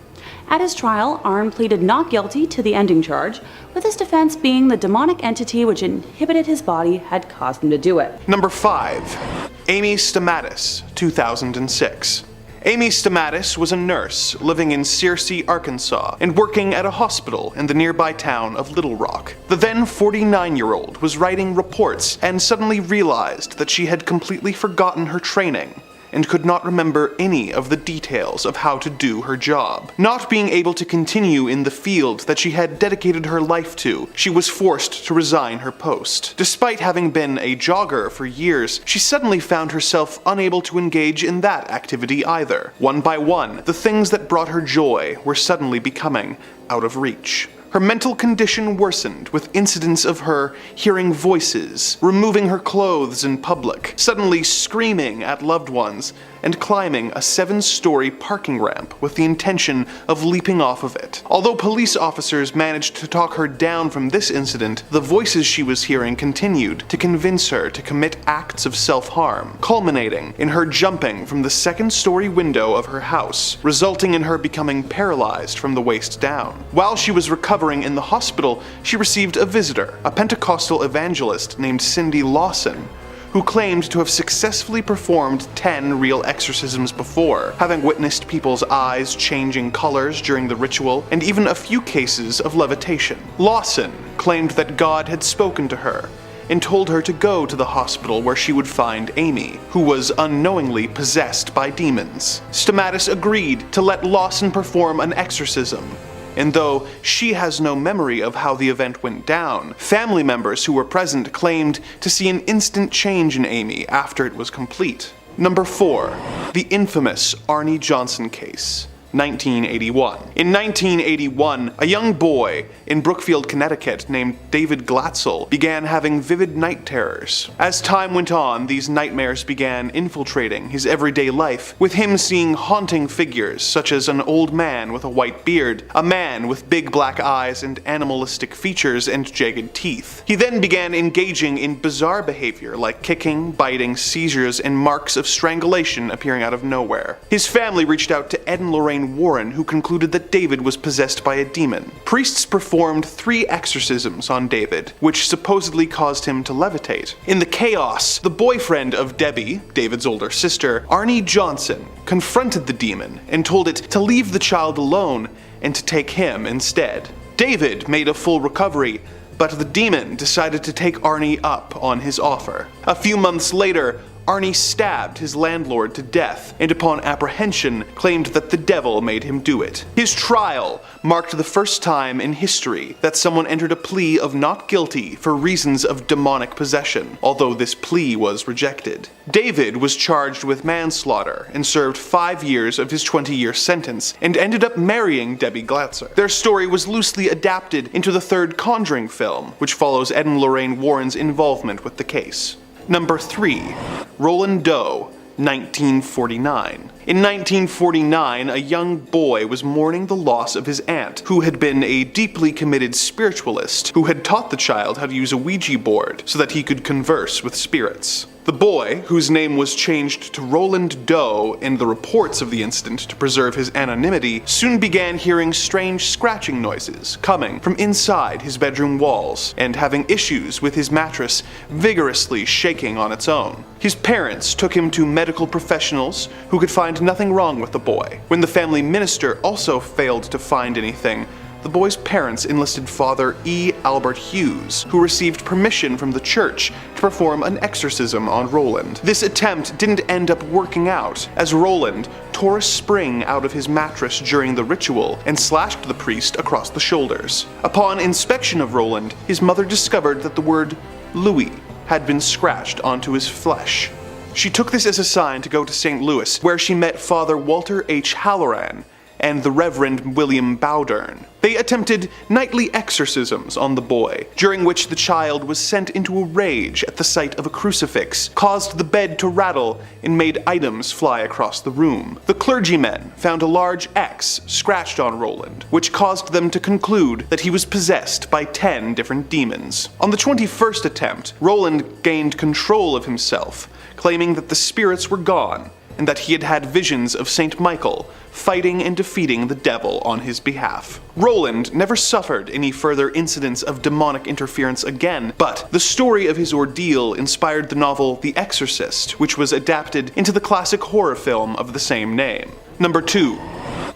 At his trial, Arn pleaded not guilty to the ending charge, with his defense being the demonic entity which inhibited his body had caused him to do it. Number 5. Amy Stamatis, 2006. Amy Stamatis was a nurse living in Searcy, Arkansas, and working at a hospital in the nearby town of Little Rock. The then 49-year-old was writing reports and suddenly realized that she had completely forgotten her training and could not remember any of the details of how to do her job. Not being able to continue in the field that she had dedicated her life to, she was forced to resign her post. Despite having been a jogger for years, she suddenly found herself unable to engage in that activity either. One by one, the things that brought her joy were suddenly becoming out of reach. Her mental condition worsened with incidents of her hearing voices, removing her clothes in public, suddenly screaming at loved ones, and climbing a 7-story parking ramp with the intention of leaping off of it. Although police officers managed to talk her down from this incident, the voices she was hearing continued to convince her to commit acts of self-harm, culminating in her jumping from the 2nd-story window of her house, resulting in her becoming paralyzed from the waist down. While she was recovering in the hospital, she received a visitor, a Pentecostal evangelist named Cindy Lawson, who claimed to have successfully performed 10 real exorcisms before, having witnessed people's eyes changing colors during the ritual, and even a few cases of levitation. Lawson claimed that God had spoken to her and told her to go to the hospital where she would find Amy, who was unknowingly possessed by demons. Stamatis agreed to let Lawson perform an exorcism, and though she has no memory of how the event went down, family members who were present claimed to see an instant change in Amy after it was complete. Number 4. The infamous Arnie Johnson case. 1981. In 1981, a young boy in Brookfield, Connecticut named David Glatzel began having vivid night terrors. As time went on, these nightmares began infiltrating his everyday life, with him seeing haunting figures such as an old man with a white beard, a man with big black eyes and animalistic features and jagged teeth. He then began engaging in bizarre behavior like kicking, biting, seizures, and marks of strangulation appearing out of nowhere. His family reached out to Ed and Lorraine Warren, who concluded that David was possessed by a demon. Priests performed 3 exorcisms on David, which supposedly caused him to levitate. In the chaos, the boyfriend of Debbie, David's older sister, Arnie Johnson, confronted the demon and told it to leave the child alone and to take him instead. David made a full recovery, but the demon decided to take Arnie up on his offer. A few months later, Arnie stabbed his landlord to death, and upon apprehension claimed that the devil made him do it. His trial marked the first time in history that someone entered a plea of not guilty for reasons of demonic possession, although this plea was rejected. David was charged with manslaughter and served 5 years of his 20-year sentence, and ended up marrying Debbie Glatzel. Their story was loosely adapted into the 3rd Conjuring film, which follows Ed and Lorraine Warren's involvement with the case. Number 3. Roland Doe, 1949. In 1949, a young boy was mourning the loss of his aunt, who had been a deeply committed spiritualist who had taught the child how to use a Ouija board so that he could converse with spirits. The boy, whose name was changed to Roland Doe in the reports of the incident to preserve his anonymity, soon began hearing strange scratching noises coming from inside his bedroom walls, and having issues with his mattress vigorously shaking on its own. His parents took him to medical professionals who could find nothing wrong with the boy. When the family minister also failed to find anything, the boy's parents enlisted Father E. Albert Hughes, who received permission from the church to perform an exorcism on Roland. This attempt didn't end up working out, as Roland tore a spring out of his mattress during the ritual and slashed the priest across the shoulders. Upon inspection of Roland, his mother discovered that the word Louis had been scratched onto his flesh. She took this as a sign to go to St. Louis, where she met Father Walter H. Halloran and the Reverend William Bowdern. They attempted nightly exorcisms on the boy, during which the child was sent into a rage at the sight of a crucifix, caused the bed to rattle, and made items fly across the room. The clergymen found a large X scratched on Roland, which caused them to conclude that he was possessed by 10 different demons. On the 21st attempt, Roland gained control of himself, claiming that the spirits were gone, and that he had had visions of St. Michael fighting and defeating the devil on his behalf. Roland never suffered any further incidents of demonic interference again, but the story of his ordeal inspired the novel The Exorcist, which was adapted into the classic horror film of the same name. Number 2.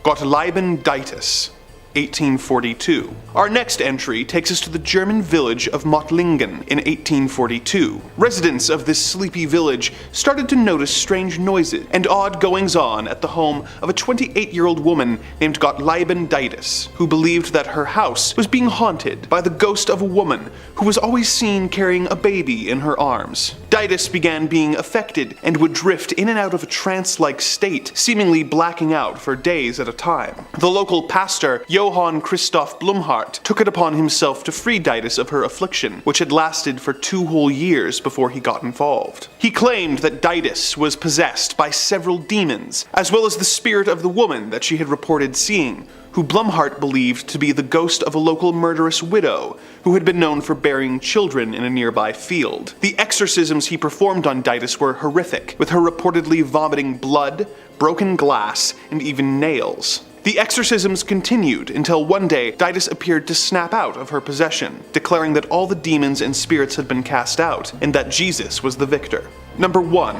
Gottleibenditis, 1842. Our next entry takes us to the German village of Mottlingen in 1842. Residents of this sleepy village started to notice strange noises and odd goings-on at the home of a 28-year-old woman named Gottleibenditis, who believed that her house was being haunted by the ghost of a woman who was always seen carrying a baby in her arms. Ditis began being affected and would drift in and out of a trance-like state, seemingly blacking out for days at a time. The local pastor, Johann Christoph Blumhardt took it upon himself to free Ditis of her affliction, which had lasted for 2 whole years before he got involved. He claimed that Ditis was possessed by several demons, as well as the spirit of the woman that she had reported seeing, who Blumhardt believed to be the ghost of a local murderous widow who had been known for burying children in a nearby field. The exorcisms he performed on Ditis were horrific, with her reportedly vomiting blood, broken glass, and even nails. The exorcisms continued until one day Ditis appeared to snap out of her possession, declaring that all the demons and spirits had been cast out and that Jesus was the victor. Number 1.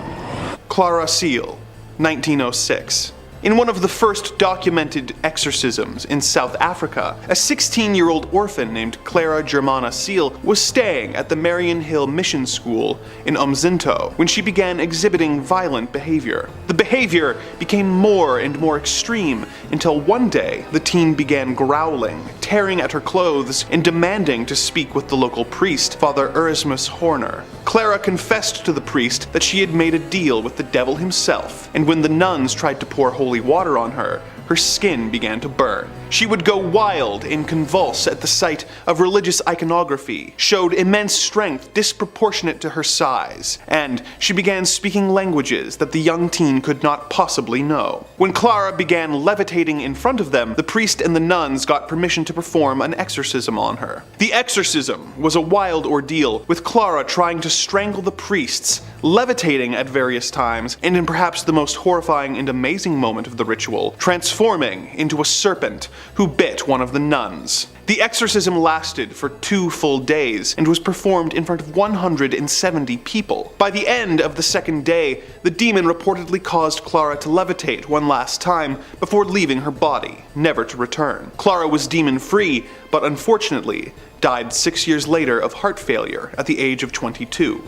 Clara Seal, 1906. In one of the first documented exorcisms in South Africa, a 16-year-old orphan named Clara Germana Seal was staying at the Marion Hill Mission School in Umzinto when she began exhibiting violent behavior. The behavior became more and more extreme until one day the teen began growling, tearing at her clothes, and demanding to speak with the local priest, Father Erasmus Horner. Clara confessed to the priest that she had made a deal with the devil himself, and when the nuns tried to pour holy water on her, her skin began to burn. She would go wild and convulse at the sight of religious iconography, showed immense strength disproportionate to her size, and she began speaking languages that the young teen could not possibly know. When Clara began levitating in front of them, the priest and the nuns got permission to perform an exorcism on her. The exorcism was a wild ordeal, with Clara trying to strangle the priests, levitating at various times, and in perhaps the most horrifying and amazing moment of the ritual, transforming into a serpent who bit one of the nuns. The exorcism lasted for 2 full days and was performed in front of 170 people. By the end of the second day, the demon reportedly caused Clara to levitate one last time before leaving her body, never to return. Clara was demon-free, but unfortunately died 6 years later of heart failure at the age of 22.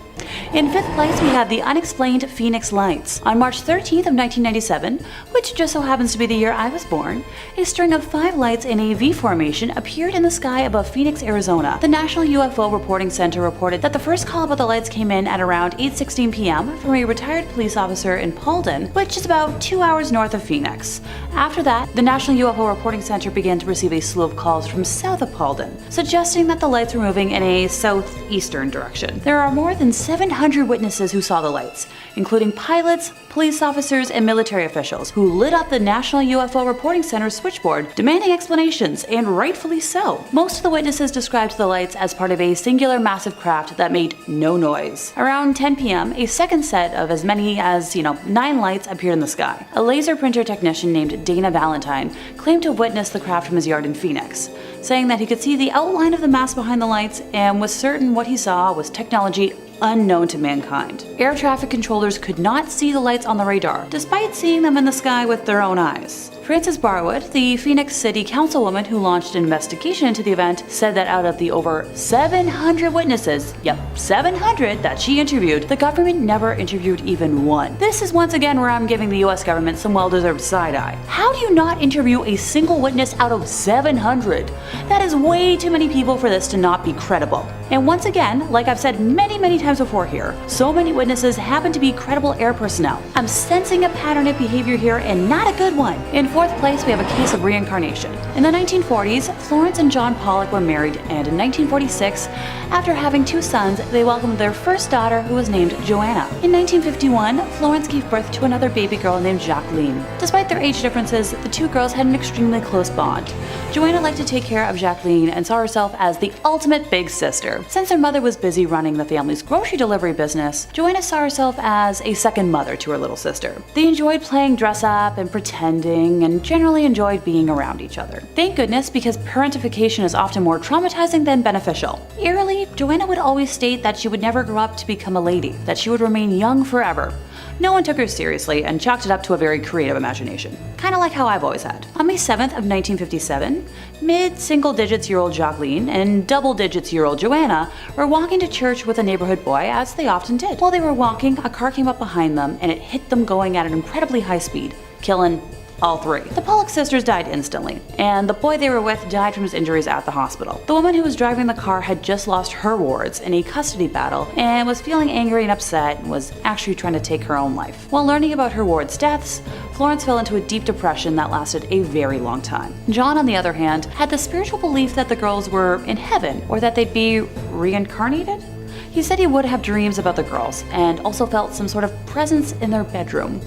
In 5th place, we have the unexplained Phoenix Lights. On March 13th of 1997, which just so happens to be the year I was born, a string of 5 lights in a V formation appeared in the sky above Phoenix, Arizona. The National UFO Reporting Center reported that the first call about the lights came in at around 8:16 p.m. from a retired police officer in Paulden, which is about 2 hours north of Phoenix. After that, the National UFO Reporting Center began to receive a slew of calls from south of Paulden, suggesting that the lights were moving in a southeastern direction. There are more than 700 witnesses who saw the lights, including pilots, police officers, and military officials who lit up the National UFO Reporting Center switchboard, demanding explanations, and rightfully so. Most of the witnesses described the lights as part of a singular massive craft that made no noise. Around 10 p.m., a second set of as many as, 9 lights appeared in the sky. A laser printer technician named Dana Valentine claimed to have witnessed the craft from his yard in Phoenix, saying that he could see the outline of the mass behind the lights and was certain what he saw was technology unknown to mankind. Air traffic controllers could not see the lights on the radar, despite seeing them in the sky with their own eyes. Frances Barwood, the Phoenix City Councilwoman who launched an investigation into the event, said that out of the over 700 witnesses, 700 that she interviewed, the government never interviewed even one. This is once again where I'm giving the US government some well-deserved side-eye. How do you not interview a single witness out of 700? That is way too many people for this to not be credible. And once again, like I've said many times before here, so many witnesses happen to be credible air personnel. I'm sensing a pattern of behavior here and not a good one. In 4th place, we have a case of reincarnation. In the 1940s, Florence and John Pollock were married, and in 1946, after having 2 sons, they welcomed their first daughter, who was named Joanna. In 1951, Florence gave birth to another baby girl named Jacqueline. Despite their age differences, the 2 girls had an extremely close bond. Joanna liked to take care of Jacqueline and saw herself as the ultimate big sister. Since their mother was busy running the family's grocery delivery business, Joanna saw herself as a second mother to her little sister. They enjoyed playing dress up and pretending, and generally enjoyed being around each other. Thank goodness, because parentification is often more traumatizing than beneficial. Eerily, Joanna would always state that she would never grow up to become a lady, that she would remain young forever. No one took her seriously and chalked it up to a very creative imagination. Kinda like how I've always had. On May 7th of 1957, mid-single digits-year-old Jacqueline and double-digits-year-old Joanna were walking to church with a neighborhood boy, as they often did. While they were walking, a car came up behind them and it hit them going at an incredibly high speed, killing all three. The Pollock sisters died instantly, and the boy they were with died from his injuries at the hospital. The woman who was driving the car had just lost her wards in a custody battle and was feeling angry and upset and was actually trying to take her own life. While learning about her ward's deaths, Florence fell into a deep depression that lasted a very long time. John, on the other hand, had the spiritual belief that the girls were in heaven or that they'd be reincarnated. He said he would have dreams about the girls and also felt some sort of presence in their bedroom.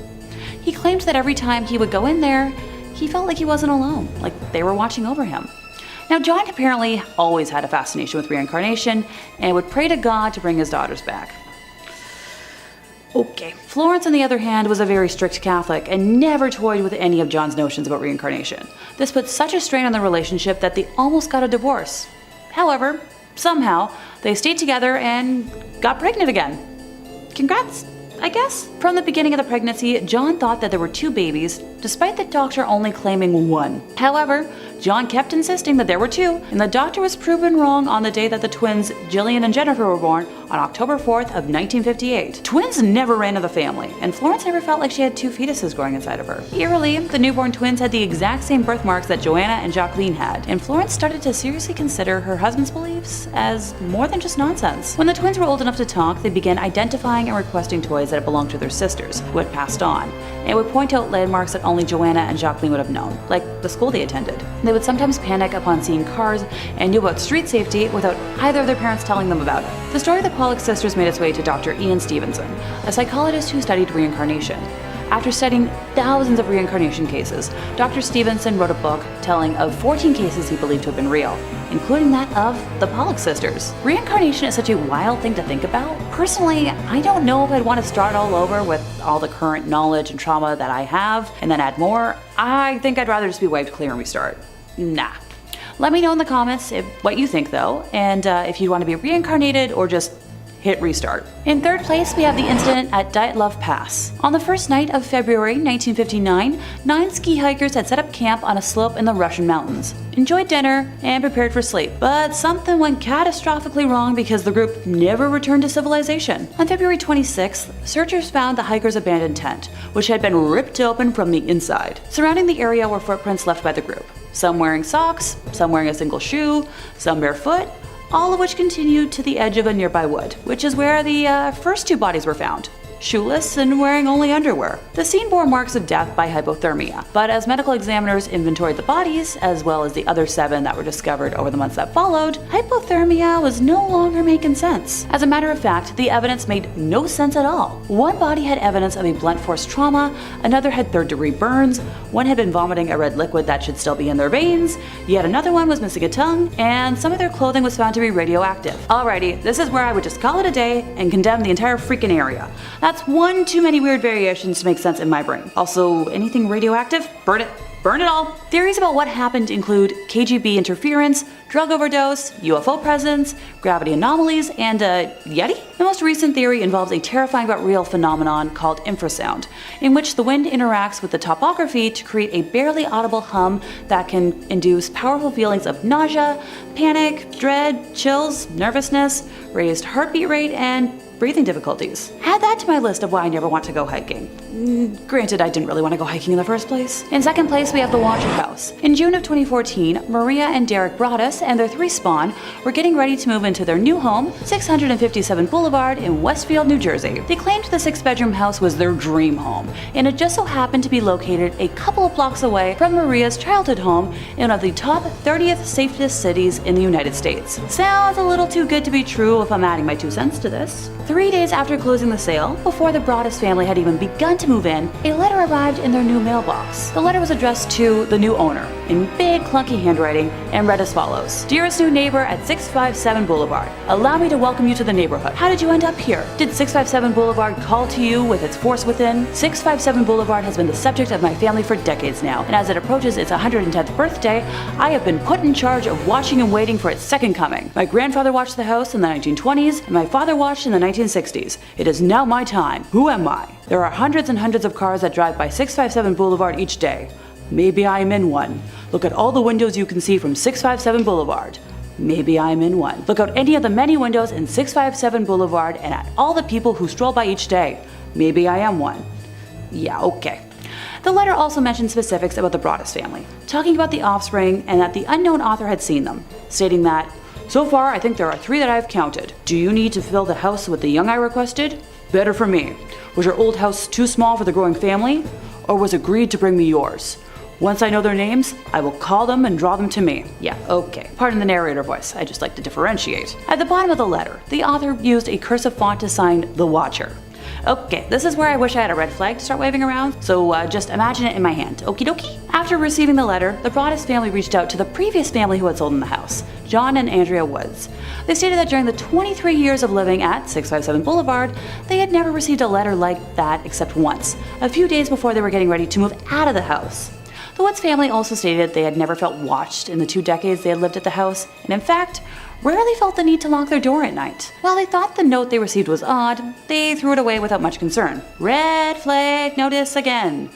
He claimed that every time he would go in there, he felt like he wasn't alone, like they were watching over him. Now, John apparently always had a fascination with reincarnation and would pray to God to bring his daughters back. Okay. Florence, on the other hand, was a very strict Catholic and never toyed with any of John's notions about reincarnation. This put such a strain on the relationship that they almost got a divorce. However, somehow, they stayed together and got pregnant again. Congrats, I guess. From the beginning of the pregnancy, John thought that there were 2 babies, despite the doctor only claiming 1. However, John kept insisting that there were 2, and the doctor was proven wrong on the day that the twins Jillian and Jennifer were born on October 4th of 1958. Twins never ran in the family, and Florence never felt like she had 2 fetuses growing inside of her. Eerily, the newborn twins had the exact same birthmarks that Joanna and Jacqueline had, and Florence started to seriously consider her husband's beliefs as more than just nonsense. When the twins were old enough to talk, they began identifying and requesting toys that had belonged to their sisters, who had passed on, and would point out landmarks that only Joanna and Jacqueline would have known, like the school they attended. They would sometimes panic upon seeing cars and knew about street safety without either of their parents telling them about it. The story of the Pollock sisters made its way to Dr. Ian Stevenson, a psychologist who studied reincarnation. After studying thousands of reincarnation cases, Dr. Stevenson wrote a book telling of 14 cases he believed to have been real, including that of the Pollock sisters. Reincarnation is such a wild thing to think about. Personally, I don't know if I'd want to start all over with all the current knowledge and trauma that I have and then add more. I think I'd rather just be wiped clear and restart. Nah. Let me know in the comments what you think though, and if you'd want to be reincarnated or just hit restart. In third place, we have the incident at Dyatlov Pass. On the first night of February 1959, 9 ski hikers had set up camp on a slope in the Russian mountains, enjoyed dinner, and prepared for sleep. But something went catastrophically wrong because the group never returned to civilization. On February 26th, searchers found the hikers' abandoned tent, which had been ripped open from the inside. Surrounding the area were footprints left by the group, some wearing socks, some wearing a single shoe, some barefoot, all of which continued to the edge of a nearby wood, which is where the first 2 bodies were found, shoeless and wearing only underwear. The scene bore marks of death by hypothermia, but as medical examiners inventoried the bodies, as well as the other 7 that were discovered over the months that followed, hypothermia was no longer making sense. As a matter of fact, the evidence made no sense at all. One body had evidence of a blunt force trauma, another had 3rd-degree burns, one had been vomiting a red liquid that should still be in their veins, yet another one was missing a tongue, and some of their clothing was found to be radioactive. Alrighty, this is where I would just call it a day and condemn the entire freaking area. That's one too many weird variations to make sense in my brain. Also, anything radioactive? Burn it. Burn it all. Theories about what happened include KGB interference, drug overdose, UFO presence, gravity anomalies, and a Yeti? The most recent theory involves a terrifying but real phenomenon called infrasound, in which the wind interacts with the topography to create a barely audible hum that can induce powerful feelings of nausea, panic, dread, chills, nervousness, raised heartbeat rate, and breathing difficulties. Add that to my list of why I never want to go hiking. Granted, I didn't really want to go hiking in the first place. In second place, we have the Watcher House. In June of 2014, Maria and Derek Broaddus and their 3 spawn were getting ready to move into their new home, 657 Boulevard in Westfield, New Jersey. They claimed the 6-bedroom house was their dream home, and it just so happened to be located a couple of blocks away from Maria's childhood home in one of the top 30th safest cities in the United States. Sounds a little too good to be true if I'm adding my 2 cents to this. 3 days after closing the sale, before the Broaddus family had even begun to move in, a letter arrived in their new mailbox. The letter was addressed to the new owner in big clunky handwriting and read as follows. Dearest new neighbor at 657 Boulevard, allow me to welcome you to the neighborhood. How did you end up here? Did 657 Boulevard call to you with its force within? 657 Boulevard has been the subject of my family for decades now, and as it approaches its 110th birthday, I have been put in charge of watching and waiting for its second coming. My grandfather watched the house in the 1920s, and my father watched in the 1960s. It is now my time. Who am I? There are hundreds and hundreds of cars that drive by 657 Boulevard each day. Maybe I am in one. Look at all the windows you can see from 657 Boulevard. Maybe I am in one. Look out any of the many windows in 657 Boulevard and at all the people who stroll by each day. Maybe I am one. Yeah, okay. The letter also mentioned specifics about the Broaddus family, talking about the offspring and that the unknown author had seen them, stating that, "So far, I think there are 3 that I've counted. Do you need to fill the house with the young I requested? Better for me. Was your old house too small for the growing family? Or was agreed to bring me yours? Once I know their names, I will call them and draw them to me." Yeah, okay. Pardon the narrator voice, I just like to differentiate. At the bottom of the letter, the author used a cursive font to sign The Watcher. Okay, this is where I wish I had a red flag to start waving around, so just imagine it in my hand. Okie dokie? After receiving the letter, the Broaddus family reached out to the previous family who had sold them the house, John and Andrea Woods. They stated that during the 23 years of living at 657 Boulevard, they had never received a letter like that except once, a few days before they were getting ready to move out of the house. The Woods family also stated they had never felt watched in the 2 decades they had lived at the house, and in fact, rarely felt the need to lock their door at night. While they thought the note they received was odd, they threw it away without much concern. Red flag notice again.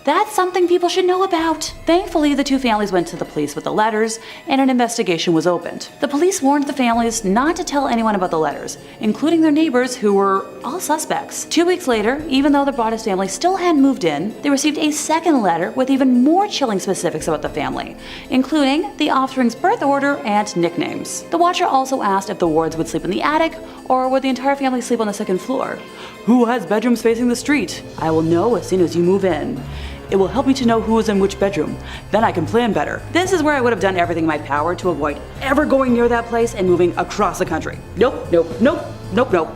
That's something people should know about. Thankfully, the 2 families went to the police with the letters, and an investigation was opened. The police warned the families not to tell anyone about the letters, including their neighbors who were all suspects. 2 weeks later, even though the Broaddus family still hadn't moved in, they received a second letter with even more chilling specifics about the family, including the offspring's birth order and nicknames. The Watcher also asked if the Wards would sleep in the attic, or would the entire family sleep on the 2nd floor. "Who has bedrooms facing the street? I will know as soon as you move in. It will help me to know who is in which bedroom. Then I can plan better." This is where I would have done everything in my power to avoid ever going near that place and moving across the country. Nope, nope, nope, nope, nope.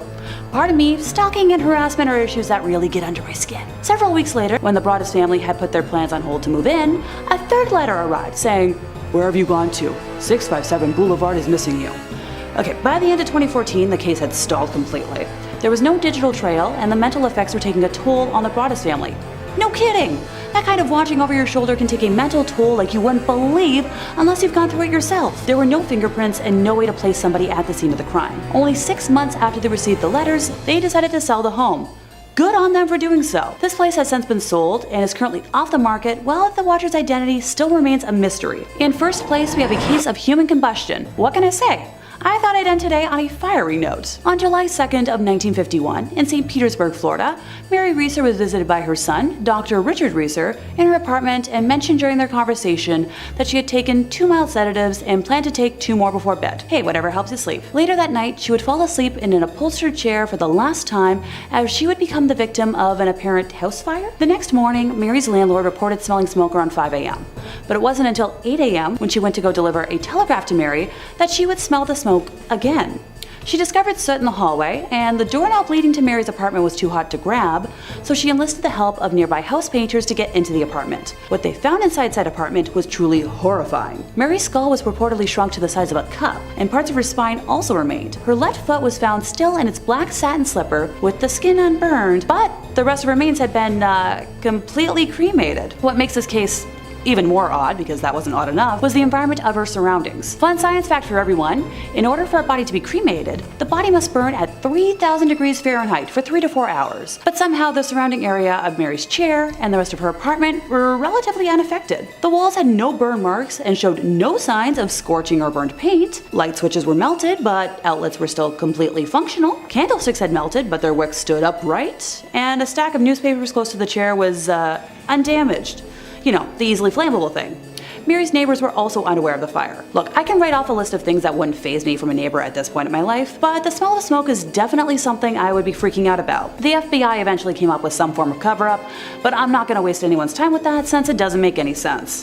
Pardon me, stalking and harassment are issues that really get under my skin. Several weeks later, when the Broaddus family had put their plans on hold to move in, a 3rd letter arrived saying, "Where have you gone to? 657 Boulevard is missing you." Okay, by the end of 2014, the case had stalled completely. There was no digital trail, and the mental effects were taking a toll on the Broaddus family. No kidding! That kind of watching over your shoulder can take a mental toll like you wouldn't believe unless you've gone through it yourself. There were no fingerprints and no way to place somebody at the scene of the crime. Only 6 months after they received the letters, they decided to sell the home. Good on them for doing so. This place has since been sold and is currently off the market, while the Watcher's identity still remains a mystery. In first place, we have a case of human combustion. What can I say? I thought I'd end today on a fiery note. On July 2nd of 1951, in St. Petersburg, Florida, Mary Reeser was visited by her son, Dr. Richard Reeser, in her apartment and mentioned during their conversation that she had taken 2 mild sedatives and planned to take 2 more before bed. Hey, whatever helps you sleep. Later that night, she would fall asleep in an upholstered chair for the last time, as she would become the victim of an apparent house fire. The next morning, Mary's landlord reported smelling smoke around 5 a.m. But it wasn't until 8 a.m. when she went to go deliver a telegraph to Mary that she would smell the smoke again. She discovered soot in the hallway, and the doorknob leading to Mary's apartment was too hot to grab, so she enlisted the help of nearby house painters to get into the apartment. What they found inside said apartment was truly horrifying. Mary's skull was reportedly shrunk to the size of a cup, and parts of her spine also remained. Her left foot was found still in its black satin slipper with the skin unburned, but the rest of her remains had been, completely cremated. What makes this case even more odd, because that wasn't odd enough, was the environment of her surroundings. Fun science fact for everyone: in order for a body to be cremated, the body must burn at 3,000 degrees Fahrenheit for 3 to 4 hours. But somehow the surrounding area of Mary's chair and the rest of her apartment were relatively unaffected. The walls had no burn marks and showed no signs of scorching or burned paint. Light switches were melted, but outlets were still completely functional. Candlesticks had melted, but their wicks stood upright. And a stack of newspapers close to the chair was, undamaged. You know, the easily flammable thing. Mary's neighbors were also unaware of the fire. Look, I can write off a list of things that wouldn't faze me from a neighbor at this point in my life, but the smell of smoke is definitely something I would be freaking out about. The FBI eventually came up with some form of cover-up, but I'm not going to waste anyone's time with that since it doesn't make any sense.